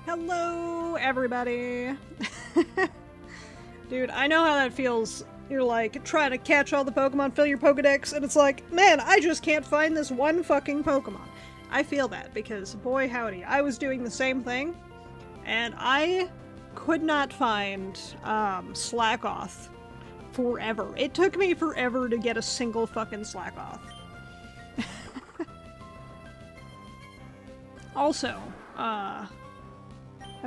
Hello, everybody! Dude, I know how that feels. You're like, trying to catch all the Pokemon, fill your Pokedex, and it's like, man, I just can't find this one fucking Pokemon. I feel that, because boy howdy, I was doing the same thing, and I could not find, Slackoth forever. It took me forever to get a single fucking Slackoth. Also, I've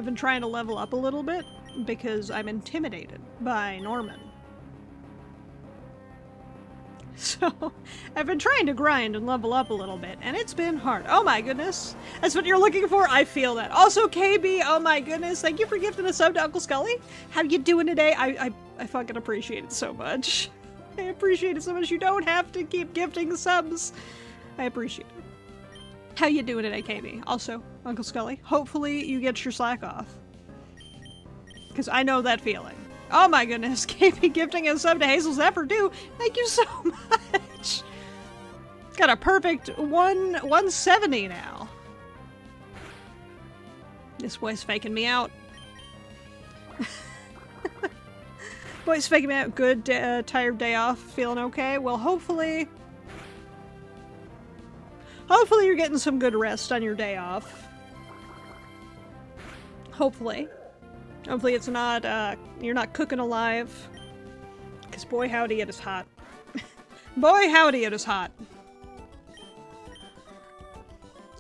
been trying to level up a little bit because I'm intimidated by Norman. So, I've been trying to grind and level up a little bit, and it's been hard. Oh my goodness! That's what you're looking for? I feel that. Also, KB, oh my goodness, thank you for gifting a sub to Uncle Scully. How you doing today? I fucking appreciate it so much. I appreciate it so much. You don't have to keep gifting subs. I appreciate it. How you doing today, KB? Also, Uncle Scully, hopefully you get your slack off. Because I know that feeling. Oh my goodness, KB gifting a sub to Hazel Zephyr too. Thank you so much. Got a perfect 170 now. This boy's faking me out. Boy's faking me out. Good, tired day off. Feeling okay? Well, hopefully you're getting some good rest on your day off. Hopefully. Hopefully it's not, you're not cooking alive. Because boy howdy it is hot. Boy howdy it is hot.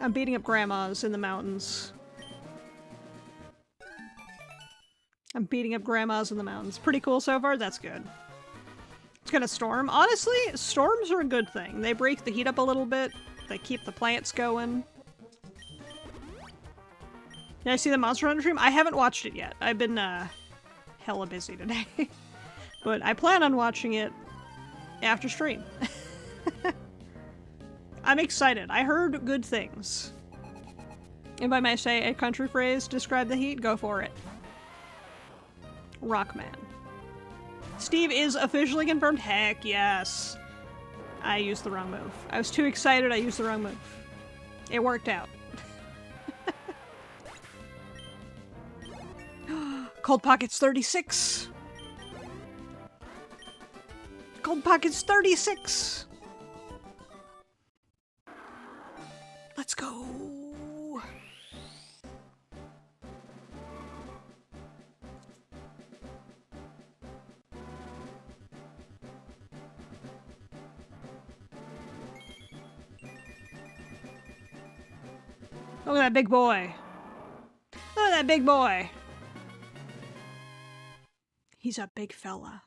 I'm beating up grandmas in the mountains. I'm beating up grandmas in the mountains. Pretty cool so far? That's good. It's gonna storm. Honestly, storms are a good thing. They break the heat up a little bit. They keep the plants going. Did I see the Monster Hunter stream? I haven't watched it yet. I've been, hella busy today. But I plan on watching it after stream. I'm excited. I heard good things. If I may say a country phrase to describe the heat, go for it. Rockman. Steve is officially confirmed. Heck yes. I used the wrong move. I was too excited, I used the wrong move. It worked out. Cold Pockets 36! Cold Pockets 36! Let's go! Look at that big boy! Look at that big boy! He's a big fella.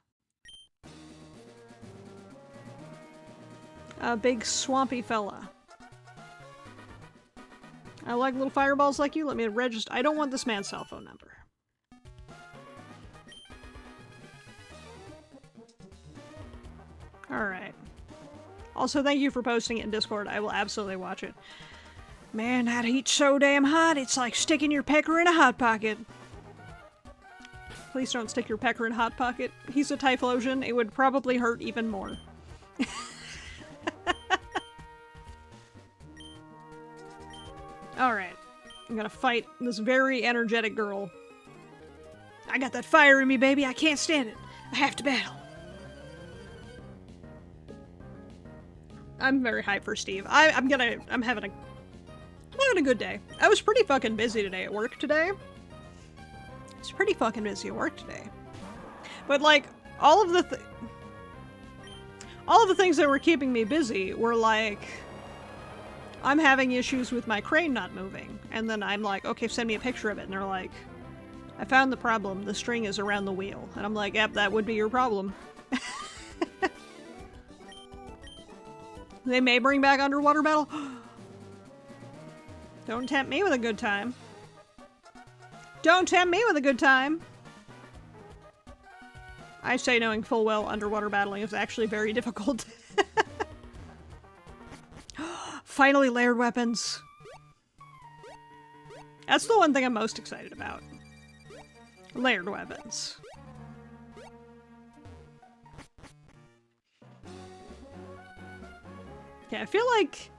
A big swampy fella. I like little fireballs like you. Let me register. I don't want this man's cell phone number. Alright. Also, thank you for posting it in Discord. I will absolutely watch it. Man, that heat's so damn hot, it's like sticking your pecker in a Hot Pocket. Please don't stick your pecker in Hot Pocket. He's a Typhlosion. It would probably hurt even more. Alright. I'm gonna fight this very energetic girl. I got that fire in me, baby. I can't stand it. I have to battle. I'm very hyped for Steve. I'm having a good day. I was pretty fucking busy today at work today. It's pretty fucking busy at work today. But like, all of the things that were keeping me busy were like, I'm having issues with my crane not moving. And then I'm like, okay, send me a picture of it. And they're like, I found the problem. The string is around the wheel. And I'm like, yep, that would be your problem. They may bring back underwater battle. Don't tempt me with a good time. Don't tempt me with a good time! I say knowing full well underwater battling is actually very difficult. Finally layered weapons! That's the one thing I'm most excited about. Layered weapons. Yeah, I feel like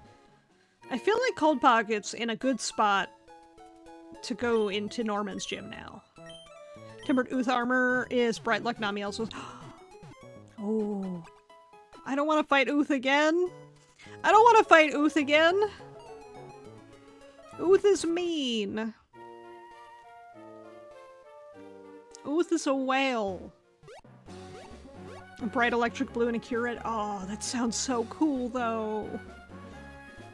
Cold Pocket's in a good spot to go into Norman's gym now. Timbered Ooth armor is Bright Luck Nami also. Oh. I don't want to fight Ooth again. I don't want to fight Ooth again. Ooth is mean. Ooth is a whale. A bright electric blue and a curate. Oh, that sounds so cool though.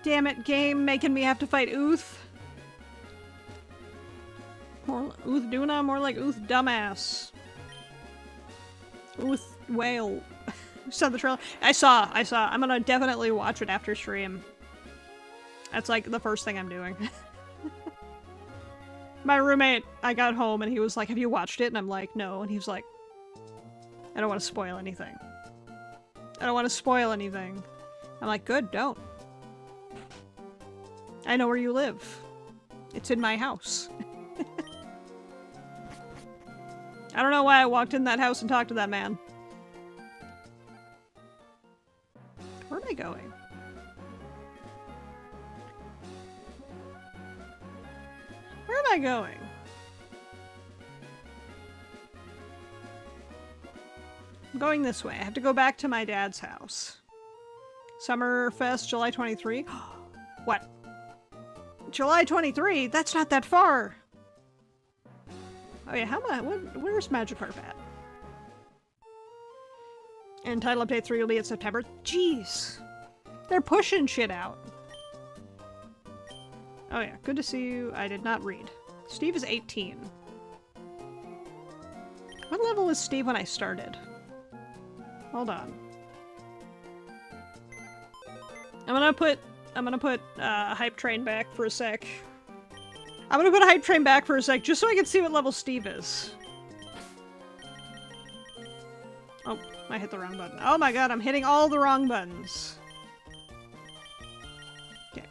Damn it, game making me have to fight Ooth. More Ooth Duna, more like Ooth dumbass. Ooth whale. Saw the trailer. I saw. I'm gonna definitely watch it after stream. That's like the first thing I'm doing. My roommate, I got home and he was like, have you watched it? And I'm like, no. And he was like, I don't want to spoil anything. I don't want to spoil anything. I'm like, good, don't. I know where you live. It's in my house. I don't know why I walked in that house and talked to that man. Where am I going? Where am I going? I'm going this way. I have to go back to my dad's house. Summerfest, July 23. What? July 23? That's not that far! Oh yeah, how much? Where's Magikarp at? And title update 3 will be in September. Jeez! They're pushing shit out. Oh yeah, good to see you. I did not read. Steve is 18. What level was Steve when I started? Hold on. I'm gonna put Hype Train back for a sec. I'm gonna put a Hype Train back for a sec just so I can see what level Steve is. Oh, I hit the wrong button. Oh my god, I'm hitting all the wrong buttons. Okay.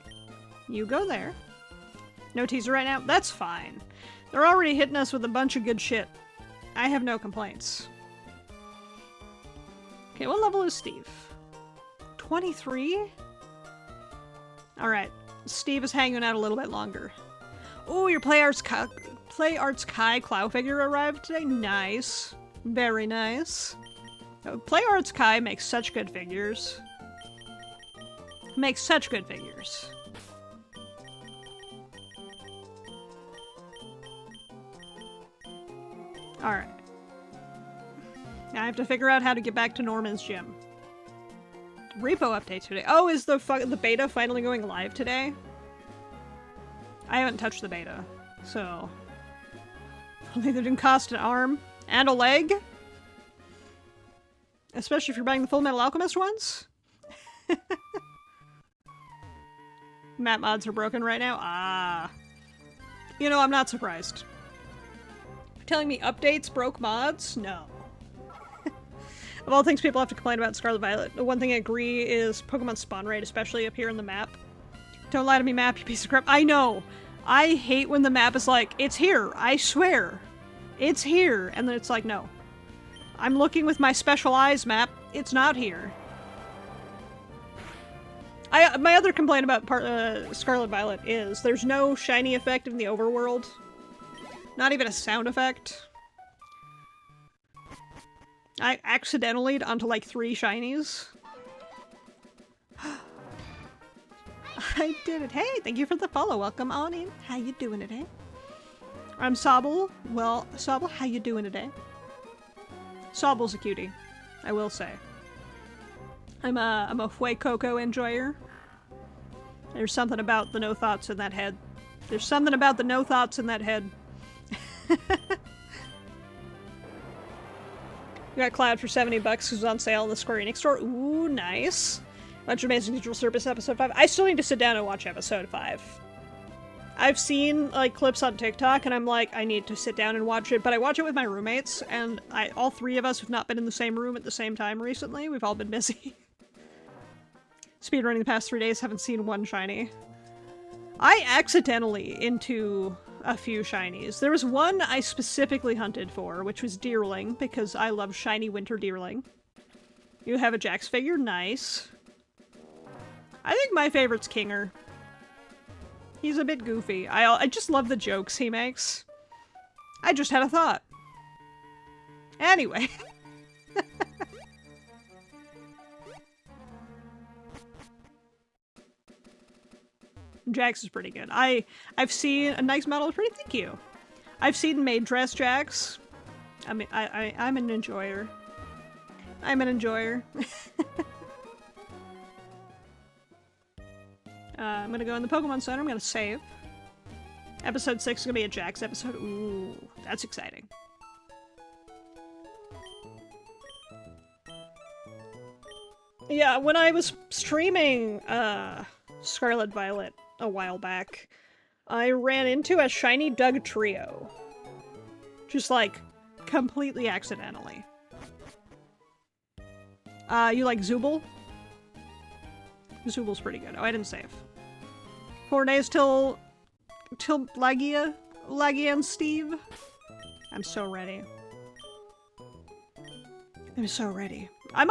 You go there. No teaser right now? That's fine. They're already hitting us with a bunch of good shit. I have no complaints. Okay, what level is Steve? 23? Alright. Steve is hanging out a little bit longer. Oh, your Play Arts Kai Clow figure arrived today? Nice. Very nice. Play Arts Kai makes such good figures. Makes such good figures. Alright. Now I have to figure out how to get back to Norman's gym. Repo update today. Oh, is the beta finally going live today? I haven't touched the beta, so... Only they didn't cost an arm and a leg? Especially if you're buying the Full Metal Alchemist ones? Map mods are broken right now? Ah. You know, I'm not surprised. You're telling me updates broke mods? No. Of all things people have to complain about Scarlet Violet, the one thing I agree is Pokemon spawn rate, especially up here in the map. Don't lie to me, map, you piece of crap. I know! I hate when the map is like, it's here, I swear. It's here. And then it's like, no. I'm looking with my special eyes, map. It's not here. My other complaint about Scarlet Violet is there's no shiny effect in the overworld. Not even a sound effect. I accidentally onto like 3 shinies. I did it. Hey, thank you for the follow. Welcome on in. How you doing today? I'm Sobble. Well, Sobble, how you doing today? Sobble's a cutie, I will say. I'm a Fue Coco enjoyer. There's something about the no thoughts in that head. There's something about the no thoughts in that head. We got Cloud for 70 bucks, who's on sale in the Square Enix store. Ooh, nice. Bunch of Amazing Digital Service episode 5. I still need to sit down and watch episode 5. I've seen like clips on TikTok and I'm like, I need to sit down and watch it, but I watch it with my roommates and all 3 of us have not been in the same room at the same time recently. We've all been busy. Speedrunning the past 3 days, haven't seen 1 shiny. I accidentally into a few shinies. There was one I specifically hunted for, which was Deerling, because I love shiny winter Deerling. You have a Jax figure? Nice. I think my favorite's Kinger. He's a bit goofy. I just love the jokes he makes. I just had a thought. Anyway. Jax is pretty good. I've seen a nice model. Thank you. I've seen maid dress Jax. I mean, I'm an enjoyer. I'm an enjoyer. I'm gonna go in the Pokemon Center. I'm gonna save. Episode 6 is gonna be a Jax episode. Ooh, that's exciting. Yeah, when I was streaming Scarlet Violet a while back, I ran into a shiny Dugtrio. Just like, completely accidentally. You like Zooble? Zooble's pretty good. Oh, I didn't save. 4 days till Lagia and Steve. I'm so ready. I'm so ready. I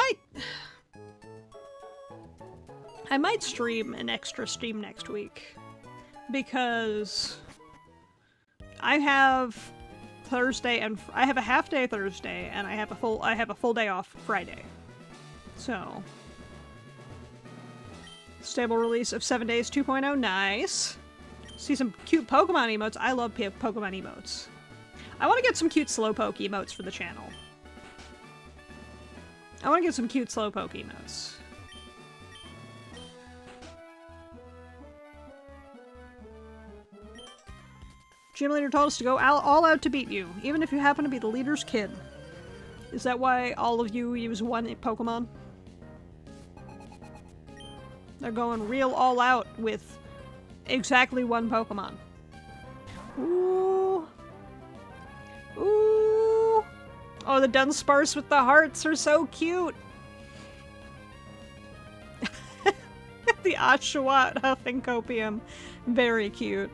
might stream an extra stream next week because I have Thursday and I have a half day Thursday and I have a full day off Friday. So stable release of 7 Days 2.0, nice. See some cute Pokemon emotes. I love Pokemon emotes. I want to get some cute Slowpoke emotes for the channel. I want to get some cute Slowpoke emotes. Gym leader told us to go all out to beat you, even if you happen to be the leader's kid. Is that why all of you use one Pokemon? They're going real all out with exactly one Pokemon. Ooh. Ooh. Oh, the Dunsparce with the hearts are so cute. The Oshawott huffing copium. Very cute.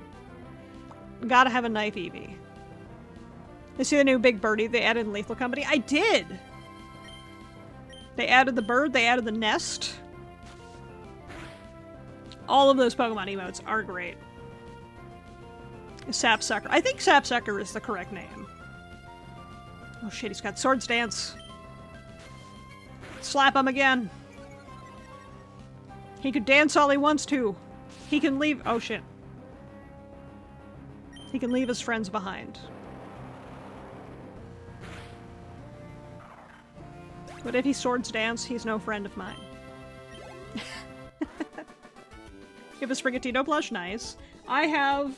Gotta have a knife Eevee. You see the new Big Birdie they added in Lethal Company? I did! They added the bird, they added the nest. All of those Pokemon emotes are great. Sapsucker. I think Sapsucker is the correct name. Oh shit, he's got Swords Dance. Slap him again. He could dance all he wants to. He can leave- oh shit. He can leave his friends behind. But if he Swords Dance, he's no friend of mine. You have a Sprigatito plush? Nice. I have...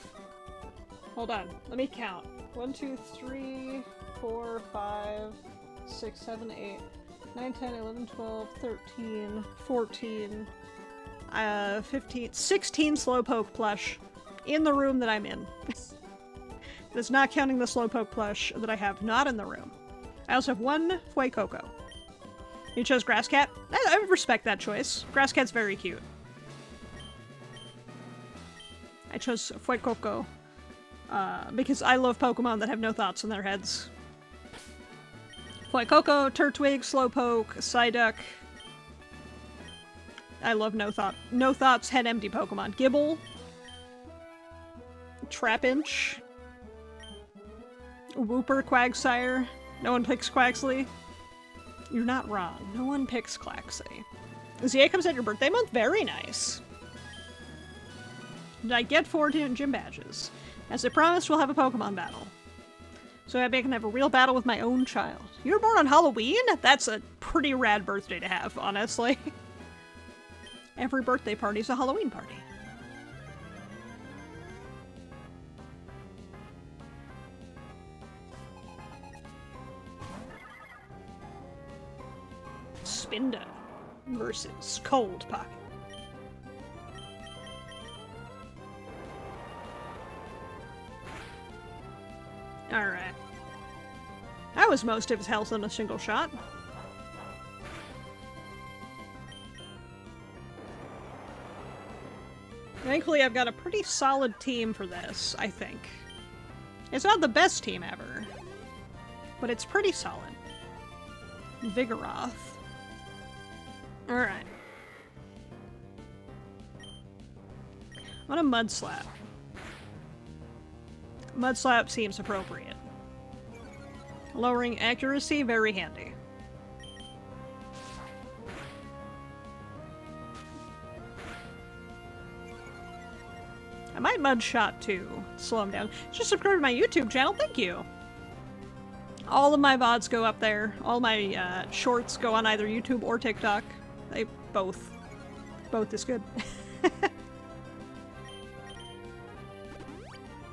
hold on, let me count. 1, 2, 3, 4, 5, 6, 7, 8, 9, 10, 11, 12, 13, 14, 15, 16 Slowpoke plush in the room that I'm in. That's not counting the Slowpoke plush that I have not in the room. I also have 1 Fuecoco. You chose Grasscat? I respect that choice. Grasscat's very cute. I chose Fuecoco because I love Pokemon that have no thoughts in their heads. Fuecoco, Turtwig, Slowpoke, Psyduck. I love no thoughts, head empty Pokemon. Gibble. Trapinch. Wooper, Quagsire. No one picks Quaxley. You're not wrong. No one picks Quaxley. ZA comes at your birthday month? Very nice. Did I get 4 gym badges? As I promised, we'll have a Pokemon battle. So maybe I can have a real battle with my own child. You were born on Halloween? That's a pretty rad birthday to have, honestly. Every birthday party's a Halloween party. Spinda versus Cold Pocket. Alright. That was most of his health in a single shot. Thankfully, I've got a pretty solid team for this, I think. It's not the best team ever, but it's pretty solid. Vigoroth. Alright. I want a Mud Slap. Mud Slap seems appropriate. Lowering accuracy, very handy. I might Mud Shot too. Slow him down. Just subscribe to my YouTube channel, thank you! All of my VODs go up there. All my shorts go on either YouTube or TikTok. They both. Both is good.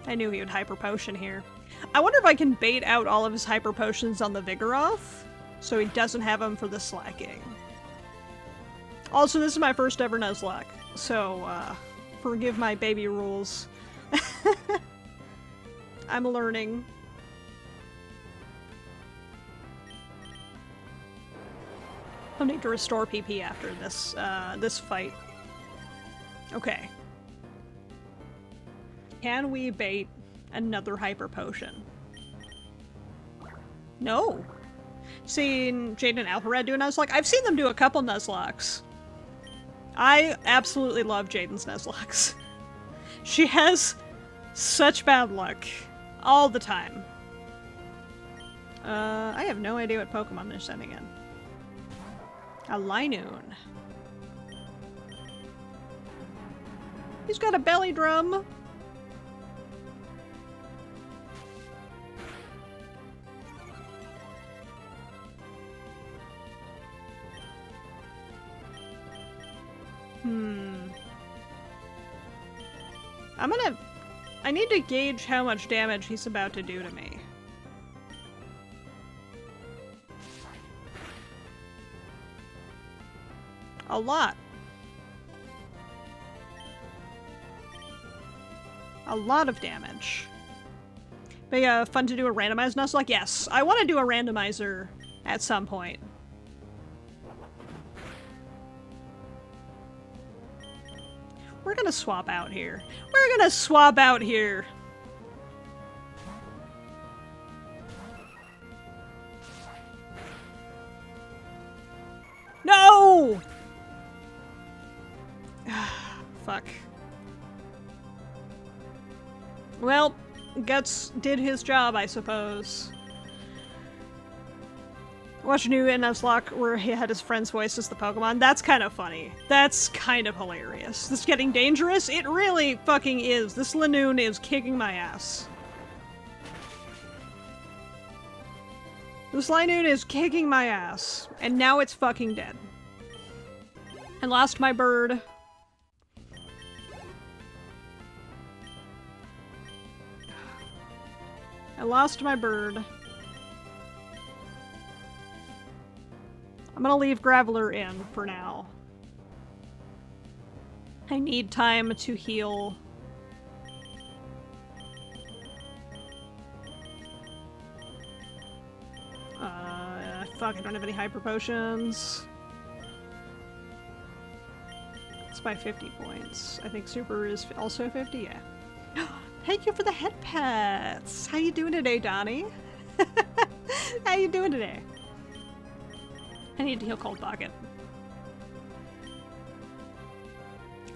I knew he would Hyper Potion here. I wonder if I can bait out all of his Hyper Potions on the Vigoroth, so he doesn't have them for the slacking. Also, this is my first ever Nuzlocke, so forgive my baby rules. I'm learning. I'll need to restore PP after this, this fight. Okay. Can we bait another Hyper Potion? No. Seen Jade and Alpharad do a Nuzlocke? I've seen them do a couple Nuzlockes. I absolutely love Jaden's Nuzlocks. She has such bad luck. All the time. I have no idea what Pokemon they're sending in. A Linoon. He's got a belly drum. I need to gauge how much damage he's about to do to me. A lot. A lot of damage. But yeah, fun to do a randomized Nuzlocke? Yes, I want to do a randomizer at some point. We're gonna swap out here. We're gonna swap out here. No! Fuck. Well, Guts did his job, I suppose. Watch a new Nuzlocke where he had his friend's voice as the Pokemon. That's kind of funny. That's kind of hilarious. This is getting dangerous? It really fucking is. This Linoon is kicking my ass. This Linoon is kicking my ass. And now it's fucking dead. I lost my bird. I lost my bird. I'm gonna leave Graveler in for now. I need time to heal. Fuck, I don't have any Hyper Potions. It's by 50 points. I think Super is also 50, yeah. Thank you for the head pets! How you doing today, Donnie? How you doing today? I need to heal Cold Pocket.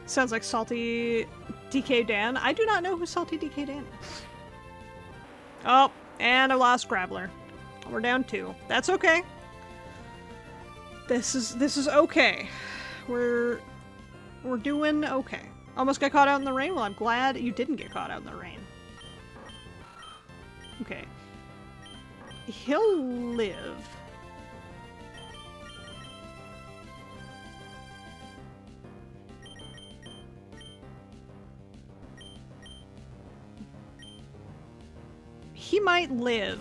Sounds like Salty DK Dan. I do not know who Salty DK Dan is. Oh, and I lost Graveler. We're down 2. That's okay. This is okay. We're doing okay. Almost got caught out in the rain. Well, I'm glad you didn't get caught out in the rain. Okay. He'll live. He might live.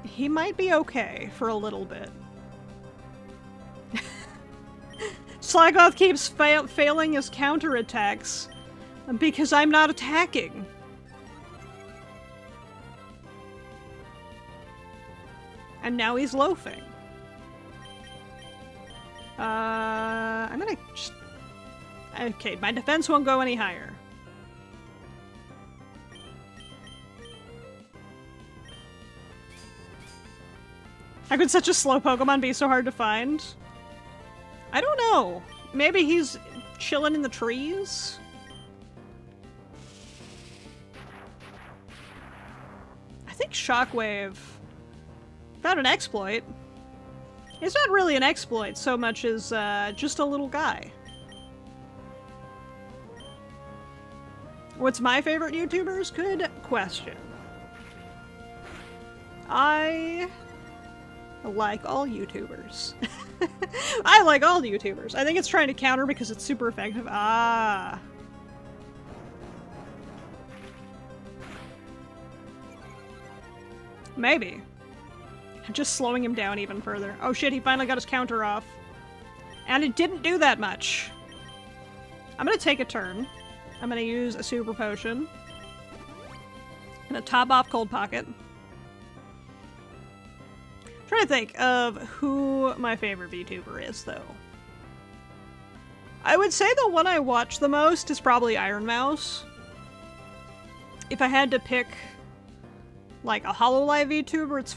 He might be okay for a little bit. Slagoth keeps failing his counterattacks because I'm not attacking. And now he's loafing. I'm gonna just... Okay, my defense won't go any higher. How could such a slow Pokemon be so hard to find? I don't know. Maybe he's chilling in the trees? I think Shockwave found an exploit. It's not really an exploit so much as just a little guy. What's my favorite YouTubers? Good question. I like all YouTubers. I like all YouTubers. I think it's trying to counter because it's super effective. Ah. Maybe. Just slowing him down even further. Oh shit, he finally got his counter off. And it didn't do that much. I'm gonna take a turn. I'm gonna use a super potion. I'm gonna top off Cold Pocket. Trying to think of who my favorite VTuber is, though. I would say the one I watch the most is probably Iron Mouse. If I had to pick, like, a Hololive VTuber, it's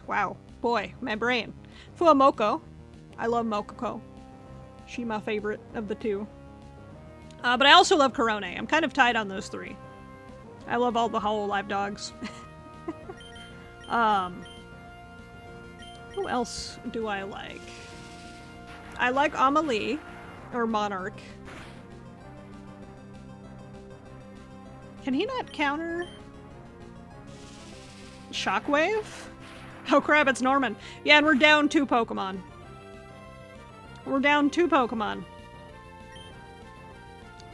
wow, boy, my brain. Fuamoko. I love Mokoko. She's my favorite of the two. But I also love Corone. I'm kind of tied on those three. I love all the Hololive dogs. Who else do I like? I like Amelie, or Monarch. Can he not counter Shockwave? Oh crap, it's Norman. Yeah, and we're down 2 Pokemon. We're down 2 Pokemon.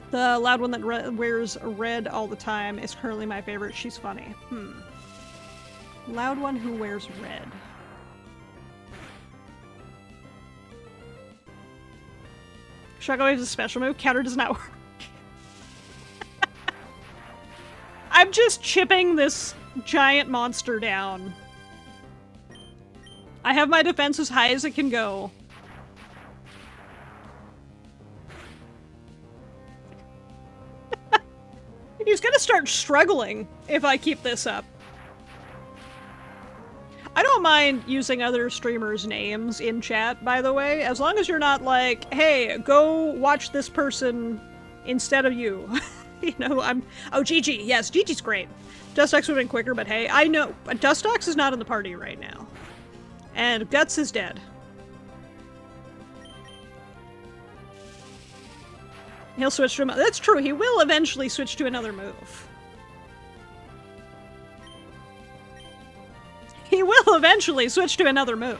The loud one that wears red all the time is currently my favorite. She's funny. Loud one who wears red. Shockwave's a special move. Counter does not work. I'm just chipping this giant monster down. I have my defense as high as it can go. He's gonna start struggling if I keep this up. I don't mind using other streamers' names in chat, by the way, as long as you're not like, hey, go watch this person instead of you. You know, oh, Gigi. Yes, Gigi's great. Dustox would have been quicker, but hey, I know. Dustox is not in the party right now. And Guts is dead. He'll switch to another. That's true, he will eventually switch to another move. He will eventually switch to another move.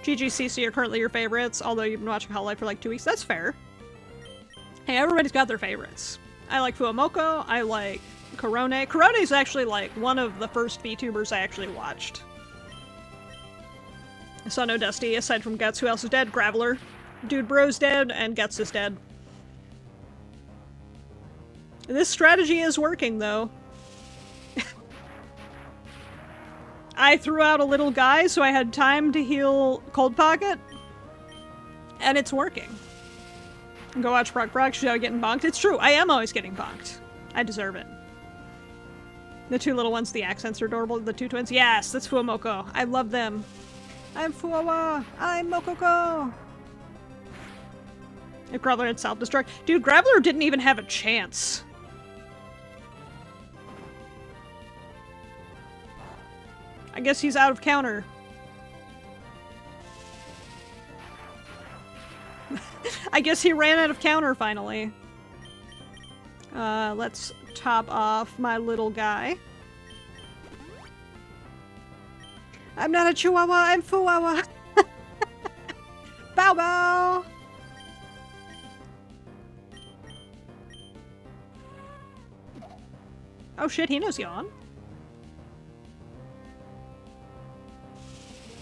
GGCC are currently your favorites, although you've been watching Hololive for like 2 weeks. That's fair. Hey, everybody's got their favorites. I like Fuamoko, I like Corone. Corone's actually like one of the first VTubers I actually watched. I saw no Dusty, aside from Guts. Who else is dead? Graveler. Dude Bro's dead, and Guts is dead. This strategy is working, though. I threw out a little guy, so I had time to heal Cold Pocket. And it's working. Go watch Frog. She's out getting bonked. It's true, I am always getting bonked. I deserve it. The 2 little ones, the accents are adorable. The 2 twins. Yes, that's Fuamoko. I love them. I'm Fuawa. I'm Mokoko. If Graveler had self-destruct. Dude, Graveler didn't even have a chance. I guess he's out of counter. I guess he ran out of counter finally. Let's top off my little guy. I'm not a Chihuahua, I'm Fuawa. Bow bow. Oh shit, he knows Yawn.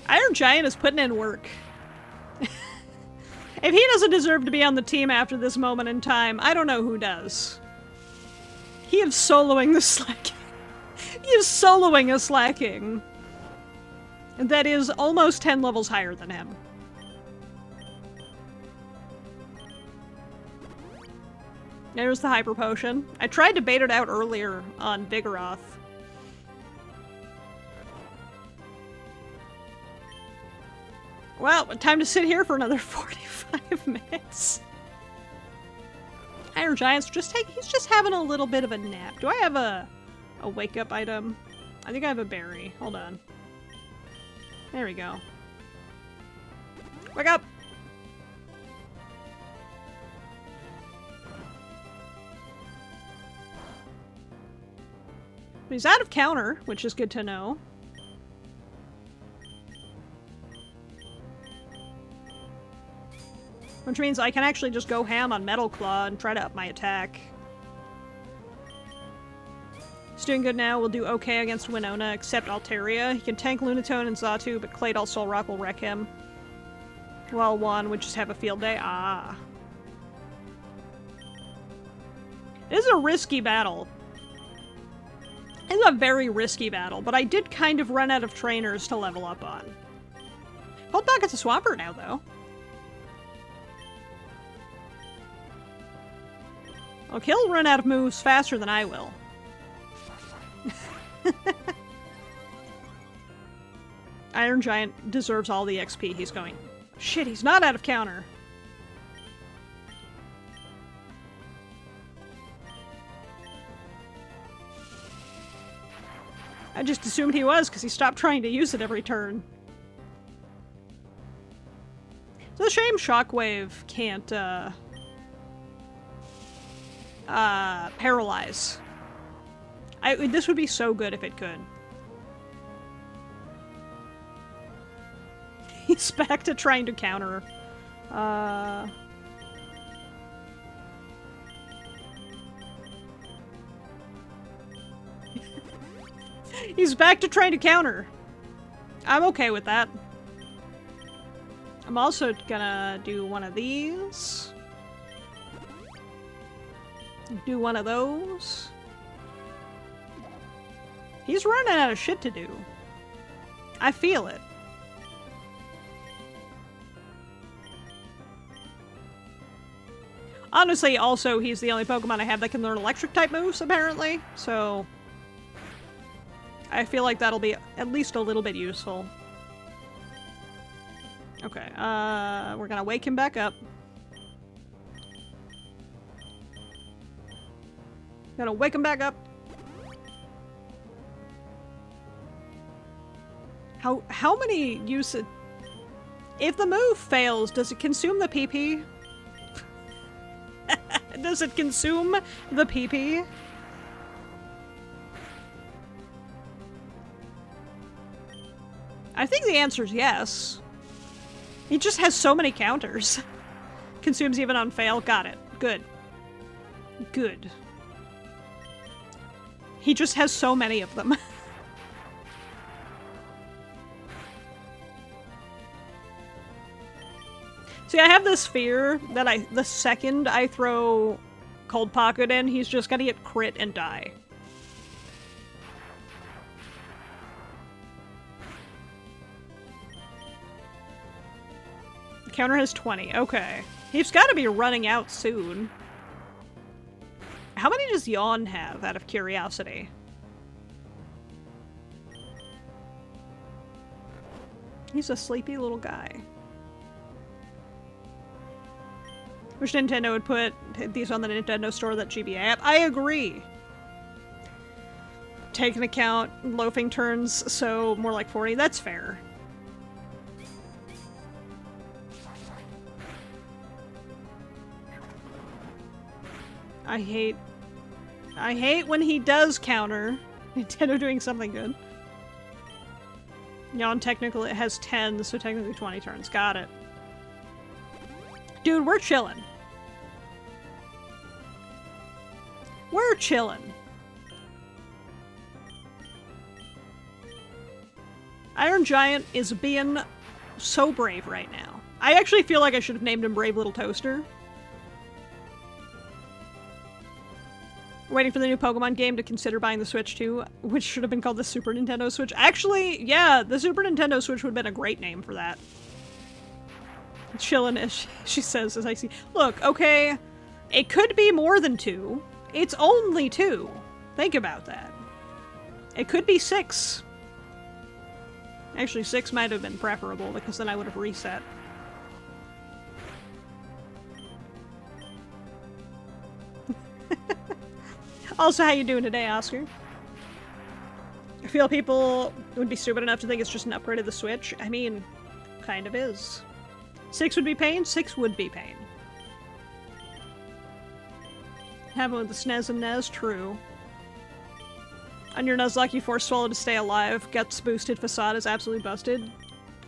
Iron Giant is putting in work. If he doesn't deserve to be on the team after this moment in time, I don't know who does. He is soloing the slacking. He is soloing a slacking that is almost 10 levels higher than him. There's the Hyper Potion. I tried to bait it out earlier on Vigoroth. Well, time to sit here for another 45 minutes. Iron Giant's he's just having a little bit of a nap. Do I have a wake-up item? I think I have a berry. Hold on. There we go. Wake up! He's out of counter, which is good to know. Which means I can actually just go ham on Metal Claw and try to up my attack. He's doing good now. We'll do okay against Winona, except Altaria. He can tank Lunatone and Xatu, but Claydol Solrock will wreck him. Well, Juan would just have a field day. Ah. It is a risky battle. It's a very risky battle, but I did kind of run out of trainers to level up on. Cold Pocket's a Swampert now, though. Look, he'll run out of moves faster than I will. Iron Giant deserves all the XP he's going. Shit, he's not out of counter. I just assumed he was because he stopped trying to use it every turn. It's a shame Shockwave can't, paralyze. This would be so good if it could. He's back to trying to counter. He's back to trying to counter. I'm okay with that. I'm also gonna do one of these. Do one of those. He's running out of shit to do. I feel it. Honestly, also, he's the only Pokemon I have that can learn electric-type moves, apparently, so... I feel like that'll be at least a little bit useful. Okay, we're gonna wake him back up. Gotta wake him back up. How many uses... If the move fails, does it consume the PP? Does it consume the PP? I think the answer is yes. He just has so many counters. Consumes even on fail. Got it. Good. Good. He just has so many of them. See, I have this fear that the second I throw Cold Pocket in, he's just gonna get crit and die. The counter has 20. Okay. He's gotta be running out soon. How many does Yawn have, out of curiosity? He's a sleepy little guy. Wish Nintendo would put these on the Nintendo Store, that GBA app. I agree. Take into account loafing turns, so more like 40. That's fair. I hate when he does counter. Nintendo doing something good. Yawn technically has 10, so technically 20 turns. Got it. Dude, we're chilling. We're chilling. Iron Giant is being so brave right now. I actually feel like I should have named him Brave Little Toaster. Waiting for the new Pokemon game to consider buying the Switch too, which should have been called the Super Nintendo Switch. Actually, yeah, the Super Nintendo Switch would have been a great name for that. Chillin', as she says, as I see. Look, okay, it could be more than 2. It's only 2. Think about that. It could be 6. Actually, 6 might have been preferable, because then I would have reset. Also, how you doing today, Oscar? I feel people would be stupid enough to think it's just an upgrade of the Switch. I mean, kind of is. 6 would be pain? 6 would be pain. Happened with the SNES and NES? True. On your Nuzlocke, you force Swallow to stay alive. Guts boosted facade is absolutely busted.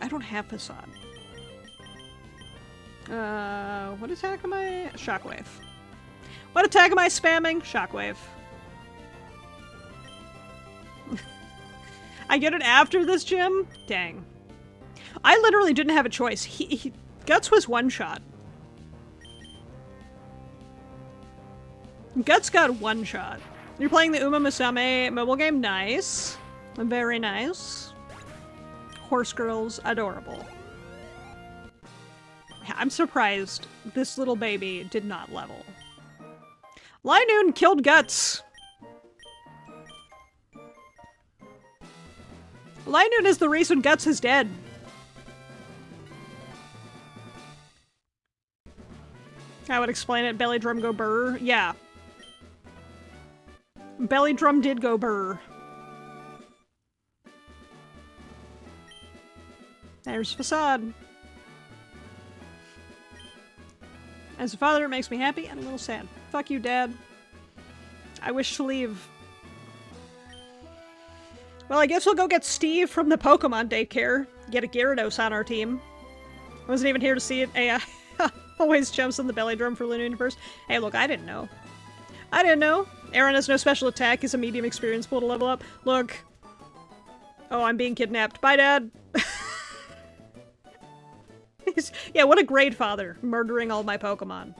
I don't have facade. What attack am I? Shockwave. What attack am I spamming? Shockwave. I get it after this gym? Dang. I literally didn't have a choice. Guts was one shot. Guts got one shot. You're playing the Uma Musume mobile game? Nice. Very nice. Horse girls, adorable. I'm surprised this little baby did not level. Linoon killed Guts. Linoon is the reason Guts is dead. I would explain it. Belly drum go burr. Yeah. Belly drum did go burr. There's facade. As a father, it makes me happy and a little sad. Fuck you, Dad. I wish to leave. Well, I guess we'll go get Steve from the Pokemon daycare. Get a Gyarados on our team. I wasn't even here to see it. AI always jumps on the belly drum for Linoon first. Hey, look, I didn't know. I didn't know. Aaron has no special attack. He's a medium experience pool to level up. Look. Oh, I'm being kidnapped. Bye, Dad. Yeah, what a great father. Murdering all my Pokemon.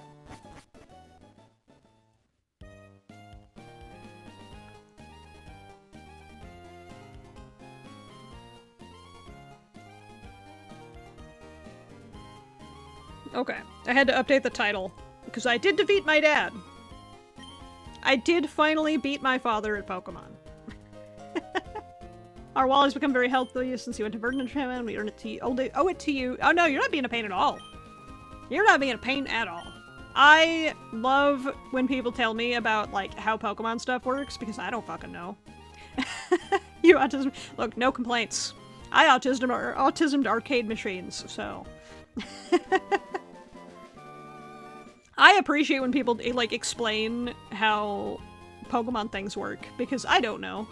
Okay, I had to update the title, because I did defeat my dad. I did finally beat my father at Pokemon. Our Wally's become very healthy since you went to Verdant and we earned it to you. Owe it to you. Oh no, you're not being a pain at all. You're not being a pain at all. I love when people tell me about, like, how Pokemon stuff works, because I don't fucking know. You autism. Look, no complaints. I autismed arcade machines, so. I appreciate when people, like, explain how Pokemon things work, because I don't know.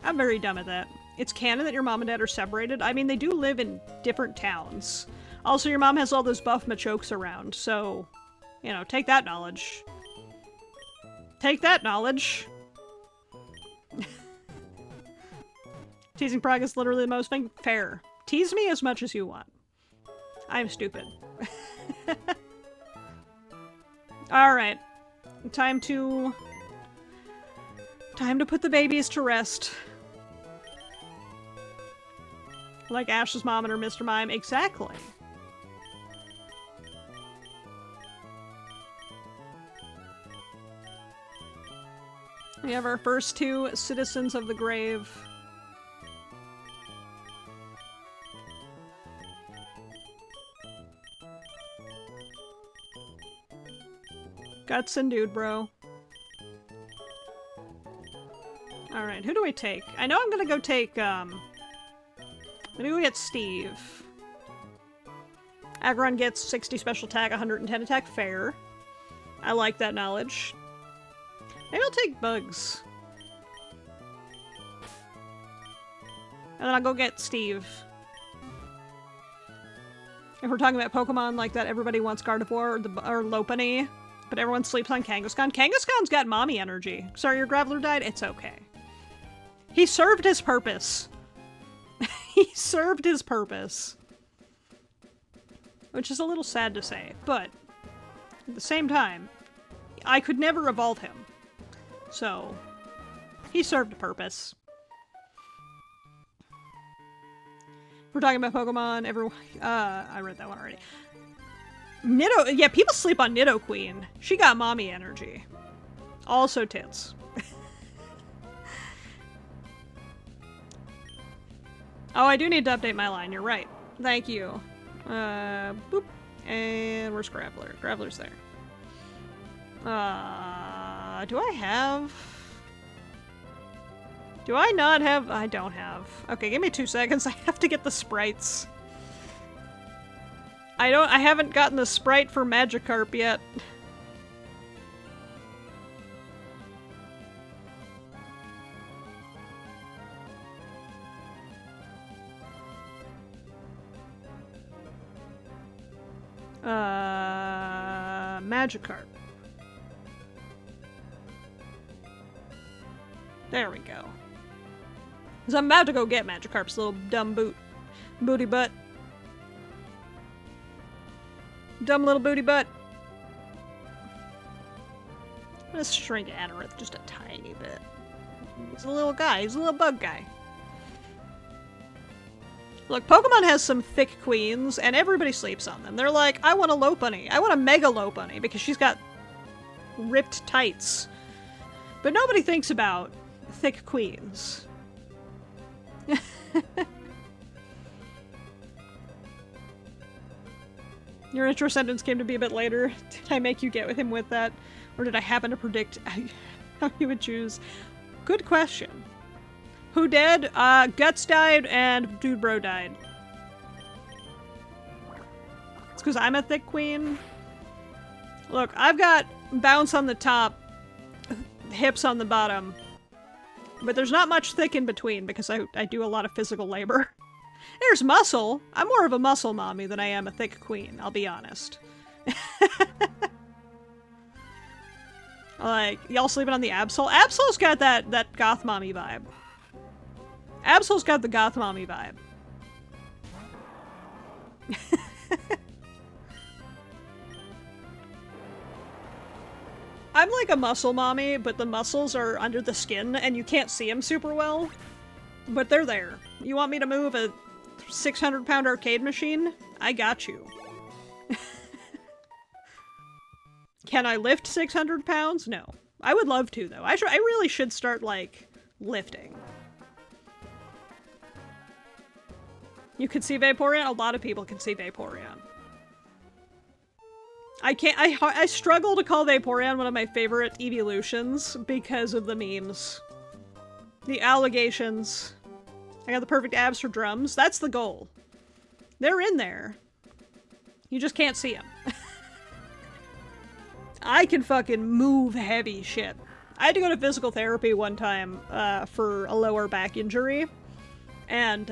I'm very dumb at that. It's canon that your mom and dad are separated. I mean, they do live in different towns. Also, your mom has all those buff Machokes around, so, you know, take that knowledge. Take that knowledge. Teasing progress is literally the most thing. Fair. Tease me as much as you want. I'm stupid. Alright. Time to put the babies to rest. Like Ash's mom and her Mr. Mime. Exactly. We have our first 2 citizens of the grave. Guts and dude, bro. Alright, who do we take? I know I'm gonna go take, I'm gonna go get Steve. Aggron gets 60 special attack, 110 attack, fair. I like that knowledge. Maybe I'll take Bugs. And then I'll go get Steve. If we're talking about Pokemon like that, everybody wants Gardevoir or Lopunny, but everyone sleeps on Kangaskhan. Kangaskhan's got mommy energy. Sorry, your Graveler died? It's okay. He served his purpose. He served his purpose. Which is a little sad to say, but at the same time, I could never evolve him. So, he served a purpose. We're talking about Pokemon, everyone. I read that one already. Nido, yeah, people sleep on Nidoqueen. She got mommy energy. Also tits. Oh, I do need to update my line. You're right. Thank you. Boop. And where's Graveler? Graveler's there. Do I have... Do I not have... I don't have. Okay, give me 2 seconds. I have to get the sprites. I haven't gotten the sprite for Magikarp yet. Magikarp. There we go. Cause I'm about to go get Magikarp's little dumb booty butt. Dumb little booty butt. Let's shrink Anorith just a tiny bit. He's a little guy. He's a little bug guy. Look, Pokemon has some thick queens, and everybody sleeps on them. They're like, I want a Lopunny. I want a Mega Lopunny, because she's got ripped tights. But nobody thinks about thick queens. Your intro sentence came to be a bit later. Did I make you get with him with that? Or did I happen to predict how you would choose? Good question. Who did? Guts died and Dude Bro died. It's because I'm a thick queen. Look, I've got bounce on the top, hips on the bottom. But there's not much thick in between because I do a lot of physical labor. There's muscle. I'm more of a muscle mommy than I am a thick queen, I'll be honest. Like, y'all sleeping on the Absol? Absol's got that goth mommy vibe. Absol's got the goth mommy vibe. I'm like a muscle mommy, but the muscles are under the skin and you can't see them super well. But they're there. You want me to move a 600-pound arcade machine? I got you. Can I lift 600 pounds? No. I would love to, though. I really should start, like, lifting. You can see Vaporeon? A lot of people can see Vaporeon. I struggle to call Vaporeon one of my favorite evolutions because of the memes. The allegations. I got the perfect abs for drums. That's the goal. They're in there. You just can't see them. I can fucking move heavy shit. I had to go to physical therapy one time for a lower back injury. And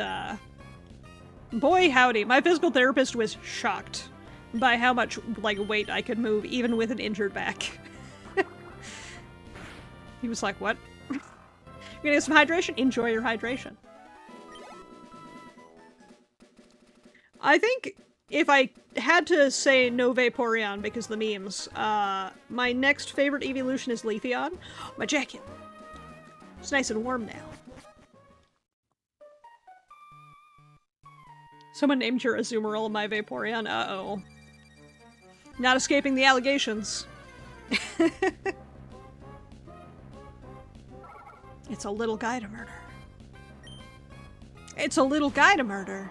boy howdy, my physical therapist was shocked by how much like weight I could move even with an injured back. He was like, what? You're gonna get some hydration? Enjoy your hydration. I think if I had to say no Vaporeon because of the memes, my next favorite evolution is Leafeon. My jacket. It's nice and warm now. Someone named your Azumarill my Vaporeon. Uh-oh. Not escaping the allegations. It's a little guy to murder. It's a little guy to murder.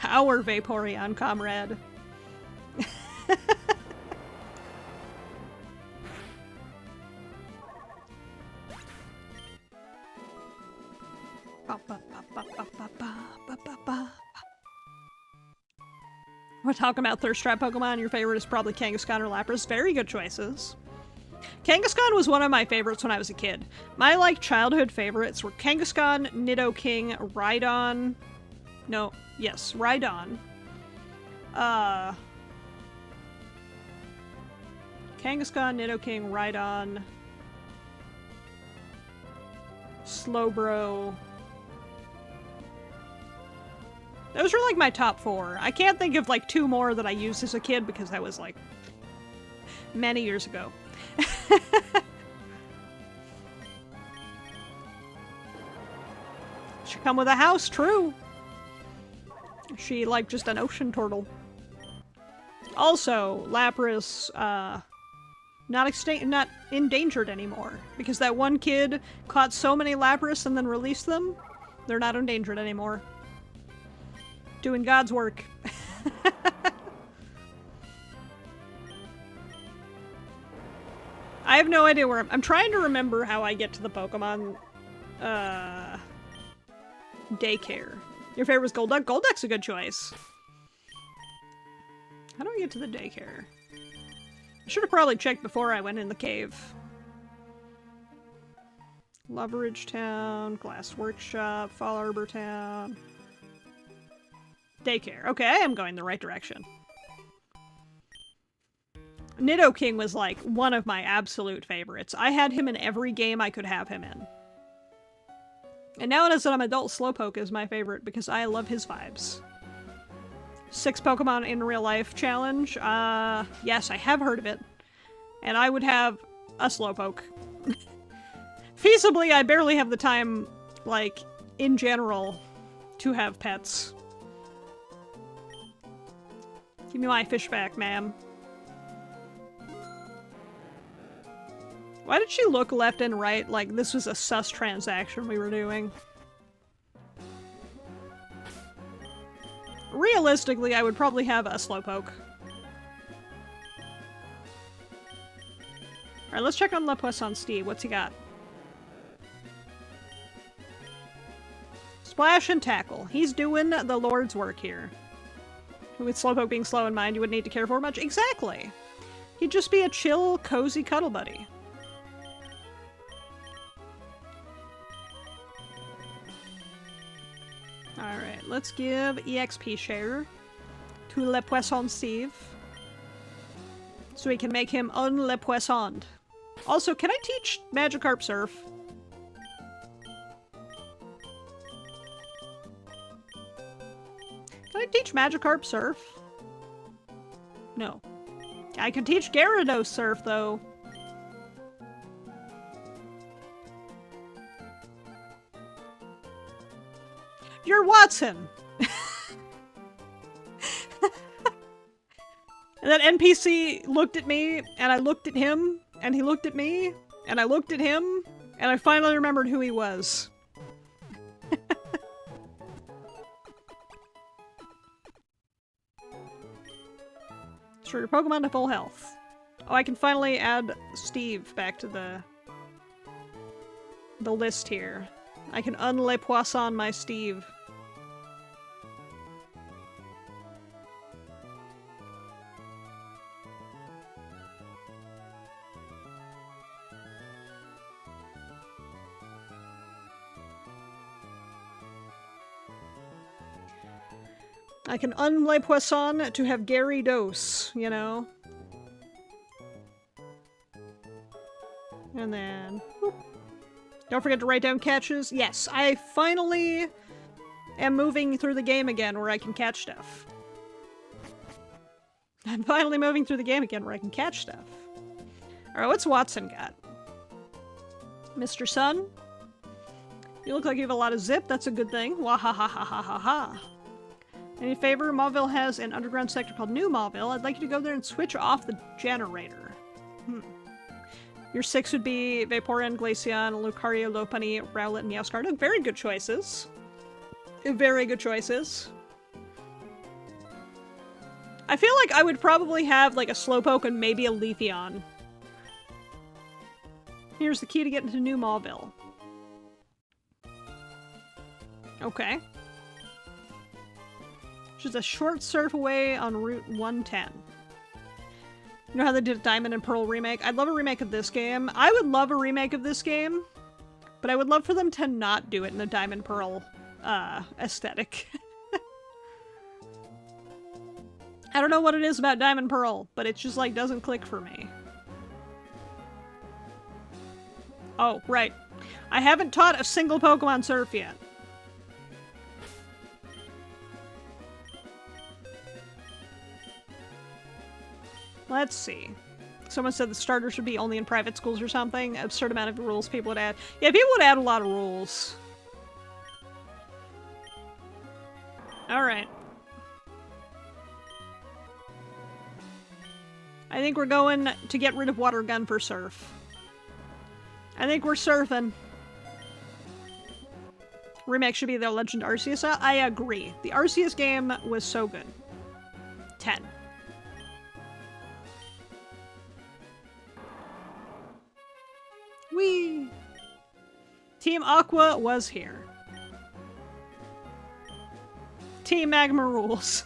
Our Vaporeon comrade. We're talking about thirst trap Pokemon. Your favorite is probably Kangaskhan or Lapras. Very good choices. Kangaskhan was one of my favorites when I was a kid. My, like, childhood favorites were Kangaskhan, Nidoking, Rhydon. No, yes, Rhydon. Kangaskhan, Nidoking, Rhydon. Slowbro. Those are like my top 4. I can't think of like 2 more that I used as a kid because that was like many years ago. She come with a house, true. She like just an ocean turtle. Also, Lapras, not endangered anymore because that one kid caught so many Lapras and then released them They're not endangered anymore. Doing God's work. I have no idea where I'm trying to remember how I get to the Pokemon daycare. Your favorite was Golduck? Golduck's a good choice. How do I get to the daycare? I should have probably checked before I went in the cave. Loveridge Town, Glass Workshop, Fall Arbor Town. Daycare. Okay, I am going the right direction. Nidoking was like one of my absolute favorites. I had him in every game I could have him in. And now as an adult, Slowpoke is my favorite because I love his vibes. 6 Pokemon in real life challenge. Yes, I have heard of it. And I would have a Slowpoke. Feasibly, I barely have the time, like, in general, to have pets. Give me my fish back, ma'am. Why did she look left and right like this was a sus transaction we were doing? Realistically, I would probably have a Slowpoke. Alright, let's check on Le Poisson Steve. What's he got? Splash and Tackle. He's doing the Lord's work here. With Slowpoke being slow in mind, you wouldn't need to care for much. Exactly! He'd just be a chill, cozy cuddle buddy. Alright, let's give EXP share to Le Poisson Steve. So we can make him un Le Poisson. Also, can I teach Magikarp Surf? Can I teach Magikarp Surf? No. I can teach Gyarados Surf, though. You're Watson! And that NPC looked at me, and I looked at him, and he looked at me, and I looked at him, and I finally remembered who he was. Sure, your Pokemon to full health. Oh, I can finally add Steve back to the list here. I can un-Le Poisson my Steve. I can un-Le Poisson to have Gyarados, you know? And then... whoop. Don't forget to write down catches. Yes, I finally am moving through the game again where I can catch stuff. I'm finally moving through the game again where I can catch stuff. Alright, what's Watson got? Mr. Sun? You look like you have a lot of zip. That's a good thing. Wahahahahaha. Any favor? Mauville has an underground sector called New Mauville. I'd like you to go there and switch off the generator. Your 6 would be Vaporeon, Glaceon, Lucario, Lopunny, Rowlet, and Meowscarada. Very good choices. Very good choices. I feel like I would probably have like a Slowpoke and maybe a Leafeon. Here's the key to get into New Mauville. Okay. Which is a short surf away on Route 110. You know how they did a Diamond and Pearl remake? I'd love a remake of this game. I would love a remake of this game, but I would love for them to not do it in the Diamond Pearl aesthetic. I don't know what it is about Diamond Pearl, but it just like doesn't click for me. Oh, right. I haven't taught a single Pokemon Surf yet. Let's see. Someone said the starter should be only in private schools or something. Absurd amount of rules people would add. Yeah, people would add a lot of rules. Alright. I think we're going to get rid of Water Gun for Surf. I think we're surfing. Remake should be the Legend Arceus. I agree. The Arceus game was so good. 10. Whee! Team Aqua was here. Team Magma rules.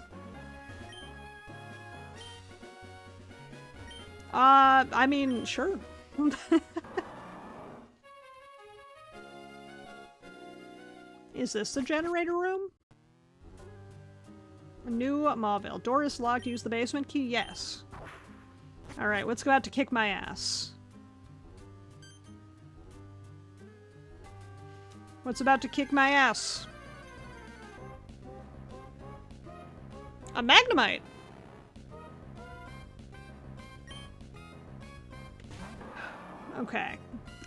I mean, sure. Is this the generator room? New Mauville. Door is locked. Use the basement key? Yes. Alright, what's about to kick my ass? What's about to kick my ass? A Magnemite! Okay.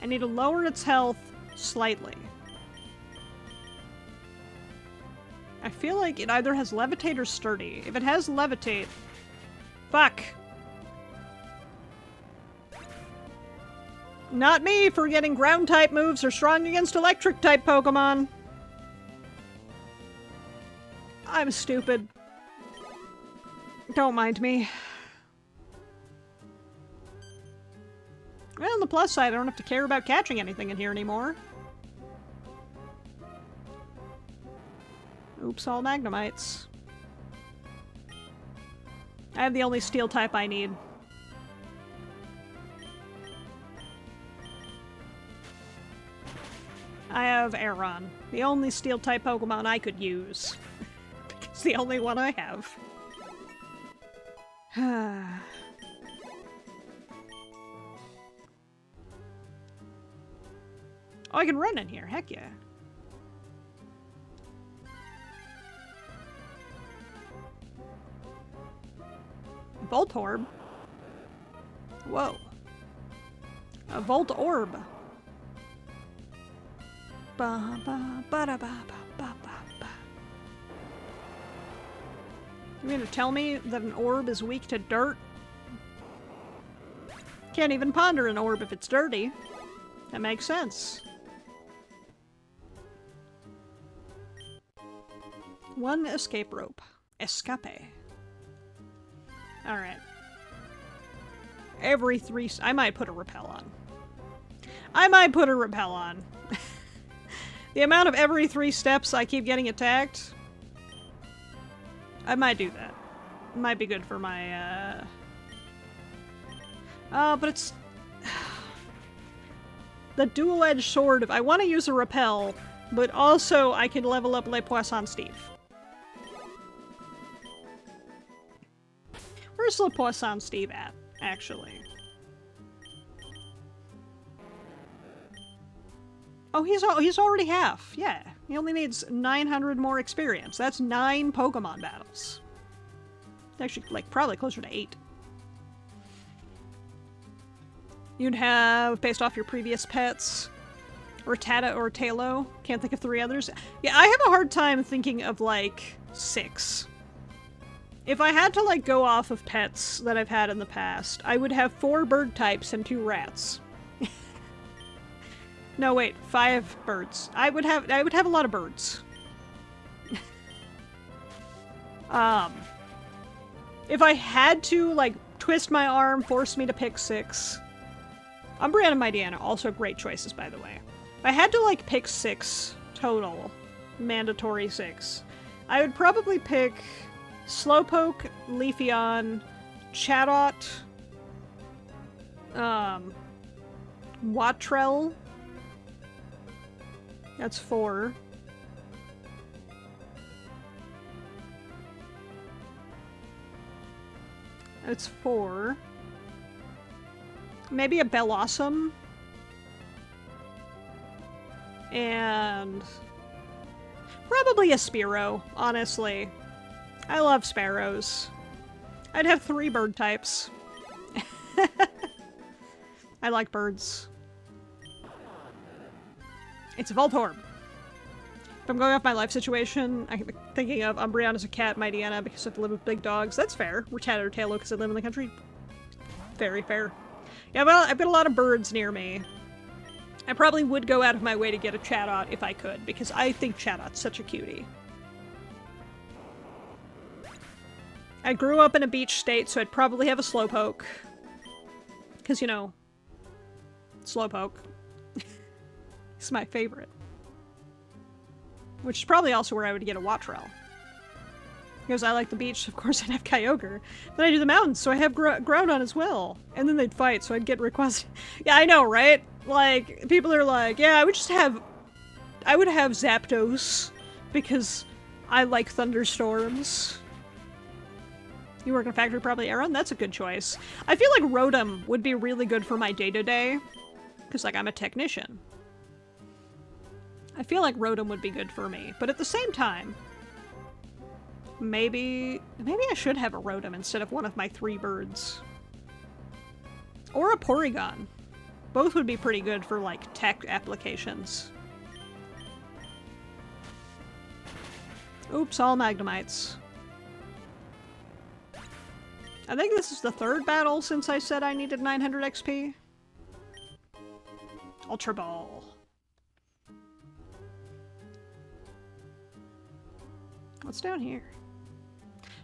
I need to lower its health slightly. I feel like it either has Levitate or Sturdy. If it has Levitate... Fuck! Not me forgetting ground-type moves are strong against electric-type Pokemon! I'm stupid. Don't mind me. Well, on the plus side, I don't have to care about catching anything in here anymore. Oops, all Magnemites. I have the only steel type I need. I have Aeron, the only steel type Pokemon I could use. It's the only one I have. Oh, I can run in here. Heck yeah. Voltorb? Whoa. A Volt Orb. Ba ba ba da ba ba ba ba ba. You mean to tell me that an orb is weak to dirt? Can't even ponder an orb if it's dirty. That makes sense. One escape rope. Escape. Alright. Every 3... I might put a repel on. I might put a repel on. The amount of every 3 steps I keep getting attacked... I might do that. It might be good for my, but it's... the dual-edged sword, if I want to use a repel, but also I can level up Le Poisson Steve. Where's Le Poisson Steve at, actually? Oh, he's already half. Yeah, he only needs 900 more experience. That's 9 Pokemon battles. Actually, like, probably closer to 8. You'd have, based off your previous pets, Rattata or Tailo. Can't think of 3 others. Yeah, I have a hard time thinking of, like, 6. If I had to, like, go off of pets that I've had in the past, I would have 4 bird types and 2 rats. No, wait, 5 birds. I would have a lot of birds. If I had to, like, twist my arm, force me to pick 6. Umbreon and Mightyena, also great choices, by the way. If I had to, like, pick 6 total, mandatory 6, I would probably pick Slowpoke, Leafeon, Chatot, Wattrel. That's 4. That's 4. Maybe a Bellossom. And probably a Spearow, honestly. I love sparrows. I'd have 3 bird types. I like birds. It's a Voltorb. If I'm going off my life situation, I'm thinking of Umbreon as a cat, Mightyena because I have to live with big dogs. That's fair. Rattata or Tailo because I live in the country. Very fair. Yeah, well, I've got a lot of birds near me. I probably would go out of my way to get a Chatot if I could, because I think Chatot's such a cutie. I grew up in a beach state, so I'd probably have a Slowpoke. Because, you know, Slowpoke. It's my favorite. Which is probably also where I would get a Wattrel. Because I like the beach, of course I'd have Kyogre. Then I do the mountains, so I have Groudon as well. And then they'd fight, so I'd get requested. Yeah, I know, right? Like, people are like, yeah, I would have Zapdos, because I like thunderstorms. You work in a factory, probably Aeron? That's a good choice. I feel like Rotom would be really good for my day-to-day, because, like, I'm a technician. I feel like Rotom would be good for me, but at the same time, maybe I should have a Rotom instead of one of my 3 birds. Or a Porygon. Both would be pretty good for, like, tech applications. Oops, all Magnemites. I think this is the 3rd battle since I said I needed 900 XP. Ultra Ball. What's down here?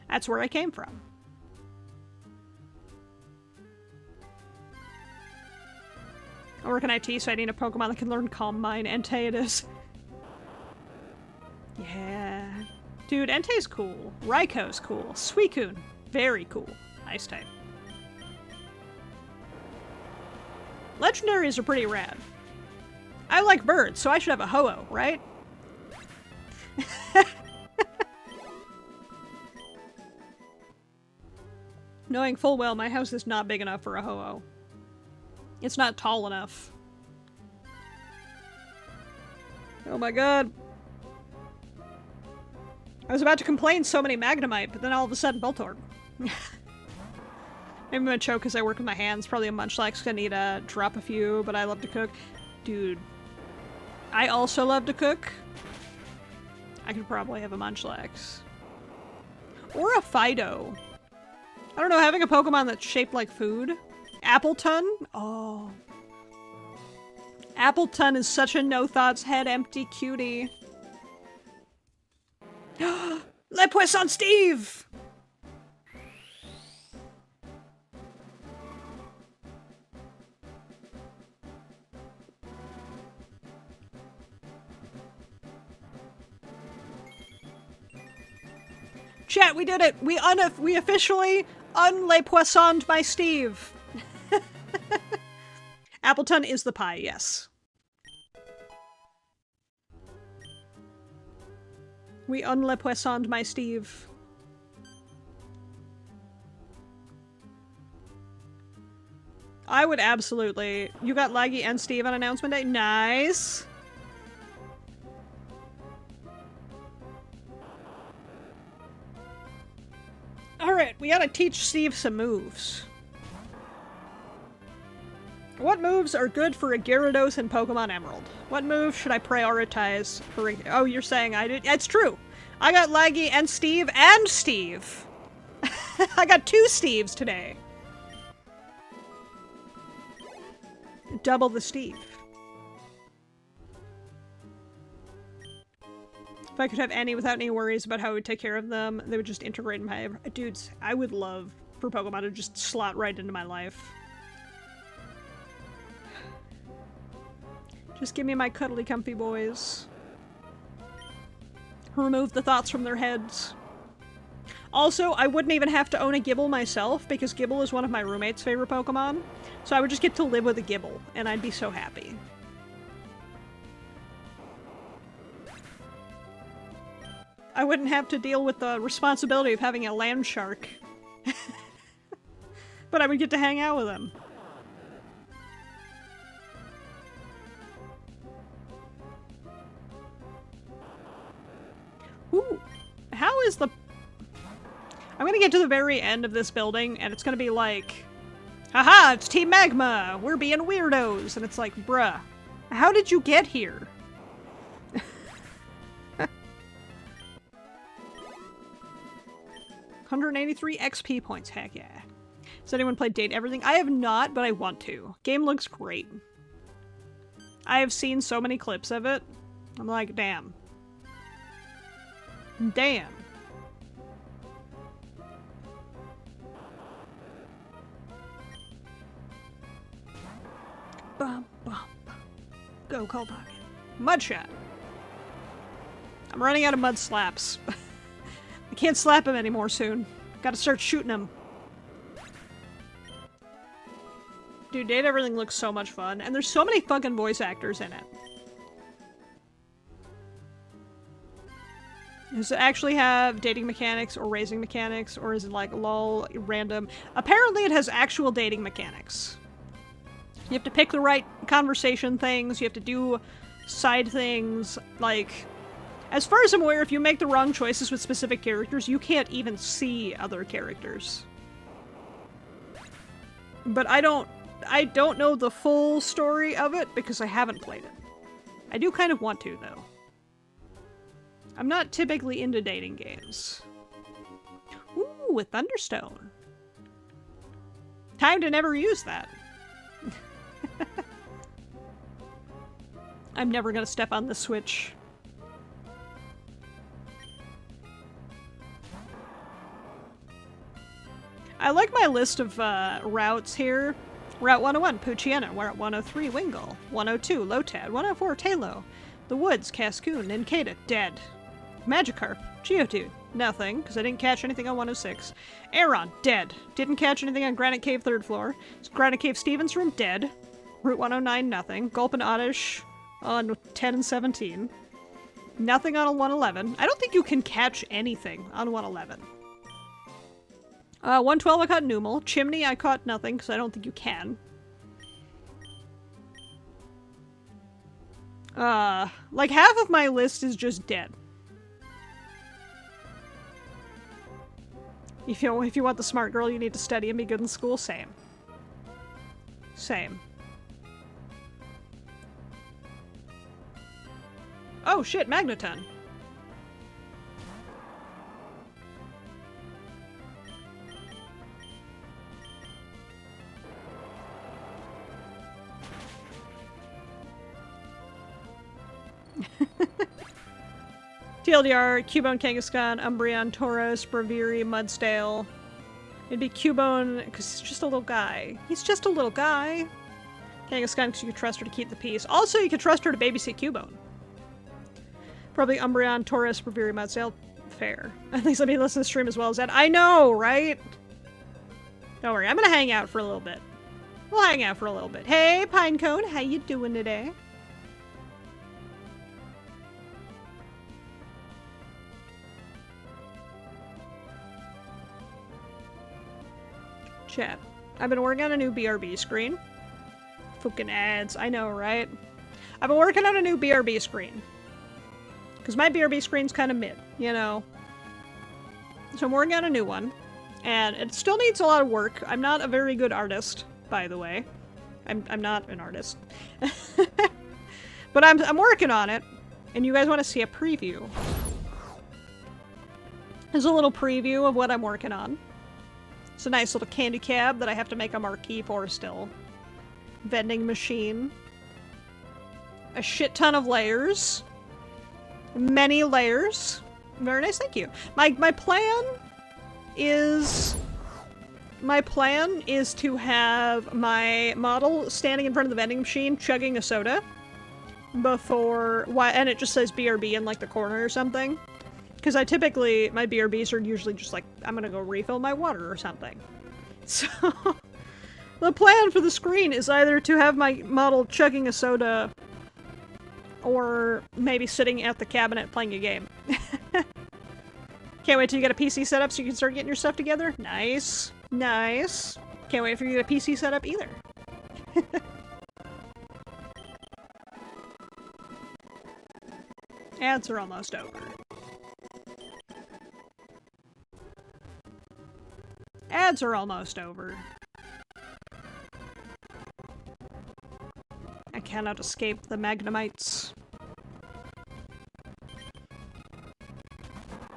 That's where I came from. I work in IT, so I need a Pokemon that can learn Calm Mind. Entei it is. Yeah. Dude, Entei's cool. Raikou cool. Suicune, very cool. Ice type. Legendaries are pretty rad. I like birds, so I should have a Ho-Oh, right? Knowing full well my house is not big enough for a Ho-Oh. It's not tall enough. Oh my god. I was about to complain so many Magnemite, but then all of a sudden Voltorb. Maybe I'm gonna choke because I work with my hands. Probably a Munchlax. Gonna need to drop a few, but I love to cook. Dude. I also love to cook. I could probably have a Munchlax. Or a Fido. I don't know, having a Pokemon that's shaped like food. Appletun? Oh. Appletun is such a no-thoughts, head-empty cutie. Le Poisson Steve! Chat, we did it! We officially un-Le Poissoned by Steve! Appletun is the pie, yes. We un-Le Poissoned my Steve. I would absolutely... You got Laggy and Steve on announcement day? Nice! Alright, we gotta teach Steve some moves. What moves are good for a Gyarados in Pokemon Emerald? What moves should I prioritize for Oh, you're saying I did? It's true! I got Laggy and Steve and Steve! I got 2 Steves today! Double the Steve. If I could have any without any worries about how I would take care of them, they would just integrate in my... Dudes, I would love for Pokemon to just slot right into my life. Just give me my cuddly comfy boys. Remove the thoughts from their heads. Also, I wouldn't even have to own a Gibble myself, because Gibble is one of my roommate's favorite Pokemon. So I would just get to live with a Gibble, and I'd be so happy. I wouldn't have to deal with the responsibility of having a land shark. But I would get to hang out with him. Ooh, how is the... I'm gonna get to the very end of this building, and it's gonna be like, haha, it's Team Magma! We're being weirdos! And it's like, bruh, how did you get here? 183 XP points, heck yeah. Has anyone played Date Everything? I have not, but I want to. Game looks great. I have seen so many clips of it. I'm like, damn. Damn. Bum, bum. Go, Cold Pocket. Mud shot. I'm running out of mud slaps. I can't slap him anymore soon. Gotta start shooting him. Dude, Date Everything looks so much fun, and there's so many fucking voice actors in it. Does it actually have dating mechanics or raising mechanics, or is it like lol, random? Apparently it has actual dating mechanics. You have to pick the right conversation things, you have to do side things, like... As far as I'm aware, if you make the wrong choices with specific characters, you can't even see other characters. But I don't know the full story of it because I haven't played it. I do kind of want to, though. I'm not typically into dating games. Ooh, a Thunderstone. Time to never use that. I'm never gonna step on the Switch. I like my list of routes here. Route 101, Puchiana. Route 103, Wingle. 102, Lotad. 104, Talo. The Woods, Cascoon. Nincada, dead. Magikarp, Geodude, nothing, because I didn't catch anything on 106. Aeron, dead. Didn't catch anything on Granite Cave 3rd floor. Granite Cave Stevens Room, dead. Route 109, nothing. Gulp and Oddish on 10 and 17. Nothing on 111. I don't think you can catch anything on 111. 112 I caught Numel. Chimney I caught nothing, because I don't think you can. Like half of my list is just dead. If you want the smart girl, you need to study and be good in school. Same. Same. Oh shit, Magneton. TLDR, Cubone, Kangaskhan, Umbreon, Tauros, Braviri, Mudsdale. It'd be Cubone, because he's just a little guy. He's just a little guy. Kangaskhan, because you could trust her to keep the peace. Also, you could trust her to babysit Cubone. Probably Umbreon, Tauros, Braviri, Mudsdale. Fair. At least let me listen to the stream as well as that. I know, right? Don't worry, I'm gonna hang out for a little bit. We'll hang out for a little bit. Hey, Pinecone, how you doing today? Chat. I've been working on a new BRB screen. Fucking ads. I know, right? I've been working on a new BRB screen. Because my BRB screen's kind of mid, you know? So I'm working on a new one. And it still needs a lot of work. I'm not a very good artist, by the way. I'm not an artist. But I'm working on it. And you guys want to see a preview. There's a little preview of what I'm working on. It's a nice little candy cab that I have to make a marquee for still. Vending machine. A shit ton of layers. Many layers. Very nice, thank you. My plan is to have my model standing in front of the vending machine chugging a soda before, and it just says BRB in like the corner or something. Because my BRBs are usually just like, I'm gonna go refill my water or something. So, the plan for the screen is either to have my model chugging a soda, or maybe sitting at the cabinet playing a game. Can't wait till you get a PC set up so you can start getting your stuff together. Nice. Nice. Can't wait for you to get a PC set up either. Ads are almost over. Ads are almost over. I cannot escape the Magnemites.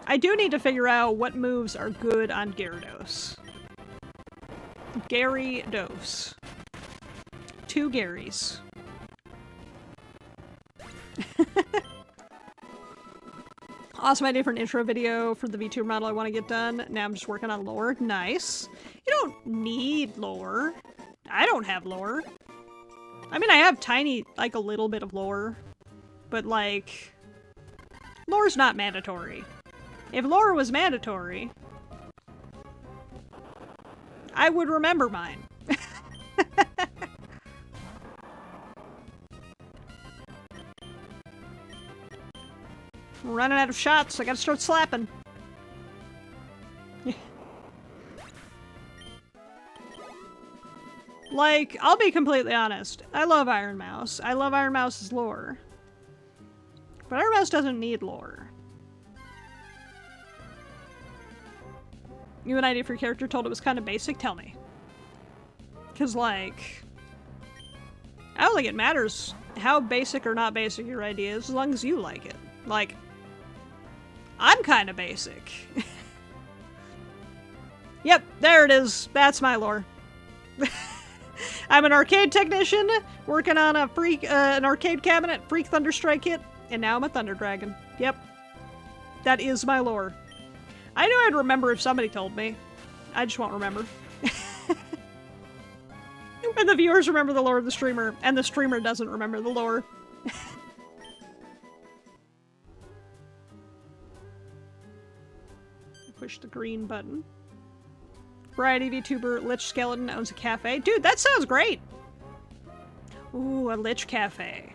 I do need to figure out what moves are good on Gyarados. Gyarados. 2 Garys. Awesome idea for an intro video for the VTuber model I want to get done. Now I'm just working on lore. Nice. You don't need lore. I don't have lore. I mean, I have tiny, like, a little bit of lore. But, like, lore's not mandatory. If lore was mandatory, I would remember mine. I'm running out of shots, I gotta start slapping. Like, I'll be completely honest. I love Iron Mouse. I love Iron Mouse's lore. But Iron Mouse doesn't need lore. You have an idea for your character, told it was kind of basic? Tell me. Because, like, I don't think it matters how basic or not basic your idea is, as long as you like it. Like, I'm kind of basic. Yep, there it is. That's my lore. I'm an arcade technician, working on a an arcade cabinet, Freak Thunderstrike kit, and now I'm a Thunder Dragon. Yep. That is my lore. I knew I'd remember if somebody told me. I just won't remember. And the viewers remember the lore of the streamer, and the streamer doesn't remember the lore. Push the green button. Variety VTuber Lich Skeleton owns a cafe. Dude, that sounds great! Ooh, a Lich cafe.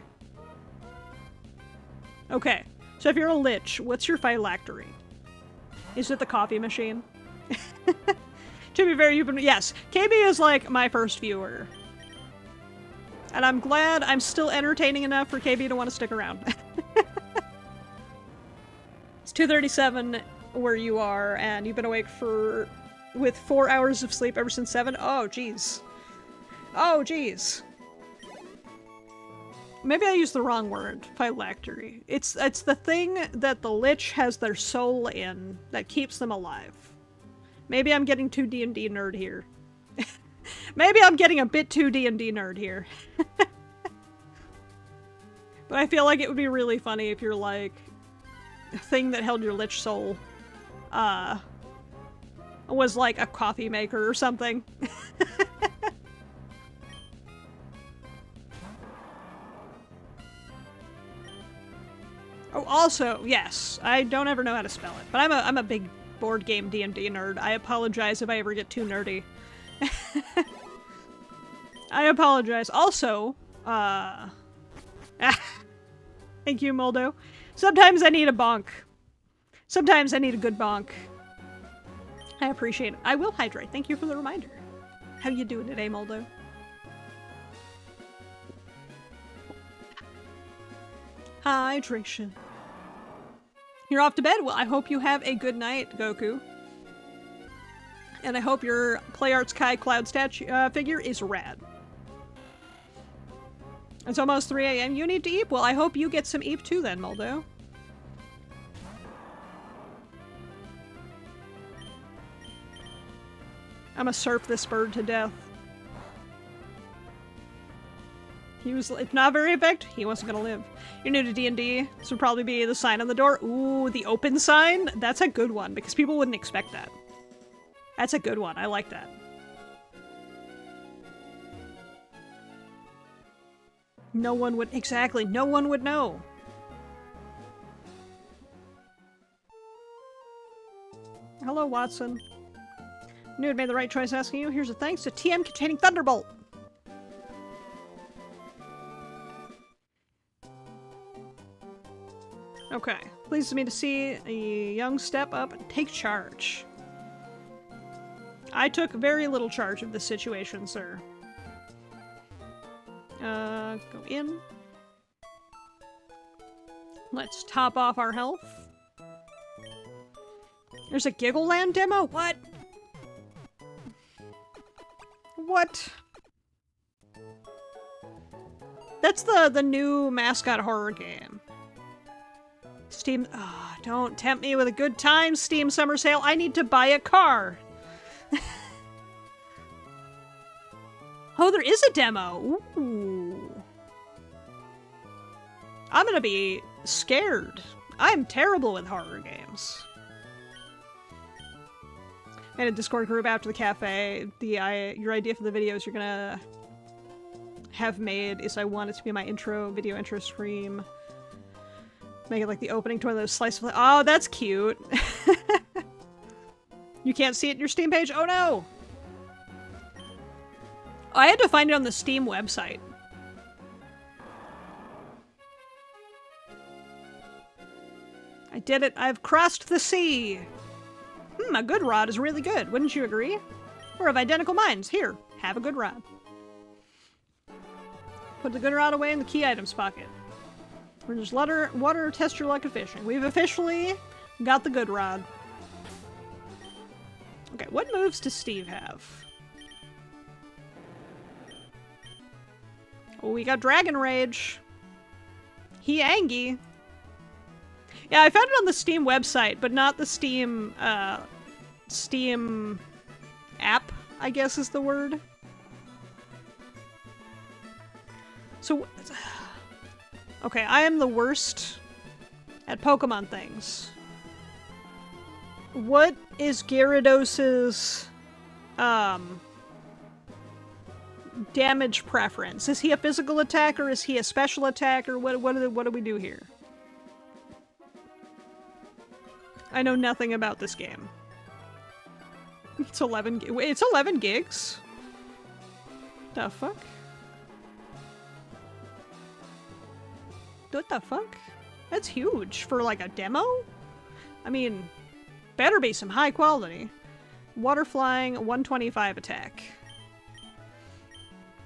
Okay, so if you're a Lich, what's your phylactery? Is it the coffee machine? To be fair, yes, KB is like my first viewer. And I'm glad I'm still entertaining enough for KB to want to stick around. It's 2:37 where you are, and you've been awake with 4 hours of sleep ever since 7? Oh, jeez. Oh, jeez. Maybe I used the wrong word. Phylactery. It's the thing that the Lich has their soul in that keeps them alive. Maybe I'm getting too D&D nerd here. Maybe I'm getting a bit too D&D nerd here. But I feel like it would be really funny if you're like a thing that held your Lich soul was like a coffee maker or something. Oh, also, yes, I don't ever know how to spell it, but I'm a big board game D&D nerd. I apologize if I ever get too nerdy. I apologize. Also, thank you, Moldo. Sometimes I need a bonk. Sometimes I need a good bonk. I appreciate it. I will hydrate. Thank you for the reminder. How you doing today, Moldo? Hydration. You're off to bed? Well, I hope you have a good night, Goku. And I hope your Play Arts Kai Cloud statue figure is rad. It's almost 3 a.m. You need to eat? Well, I hope you get some eep too then, Moldo. I'm gonna surf this bird to death. He was, if not very effective, he wasn't gonna live. You're new to D&D, this would probably be the sign on the door. Ooh, the open sign? That's a good one, because people wouldn't expect that. That's a good one, I like that. No one would, exactly, no one would know. Hello, Watson. Knew I'd made the right choice asking you. Here's a thanks to TM containing Thunderbolt. Okay. Pleased me to see a young step up and take charge. I took very little charge of this situation, sir. Go in. Let's top off our health. There's a Giggle Land demo? What? What? That's the new mascot horror game. Steam. Oh, don't tempt me with a good time, Steam Summer Sale. I need to buy a car. Oh, there is a demo. Ooh. I'm gonna be scared. I'm terrible with horror games. Made a Discord group after the cafe. Your idea for the videos you're gonna have made is I want it to be my video intro stream. Make it like the opening to one of those slice of... Oh, that's cute. You can't see it in your Steam page? Oh no! I had to find it on the Steam website. I did it. I've crossed the sea. A good rod is really good. Wouldn't you agree? We're of identical minds. Here, have a good rod. Put the good rod away in the key items pocket. We're just water, test your luck at fishing. We've officially got the good rod. Okay, what moves does Steve have? Oh, we got Dragon Rage. He Angie. Yeah, I found it on the Steam website, but not the Steam app, I guess is the word. So, okay, I am the worst at Pokemon things. What is Gyarados' damage preference? Is he a physical attacker? Is he a special attacker? What do we do here? I know nothing about this game. It's 11 gigs? The fuck? What the fuck? That's huge for like a demo? I mean, better be some high quality. Water flying, 125 attack.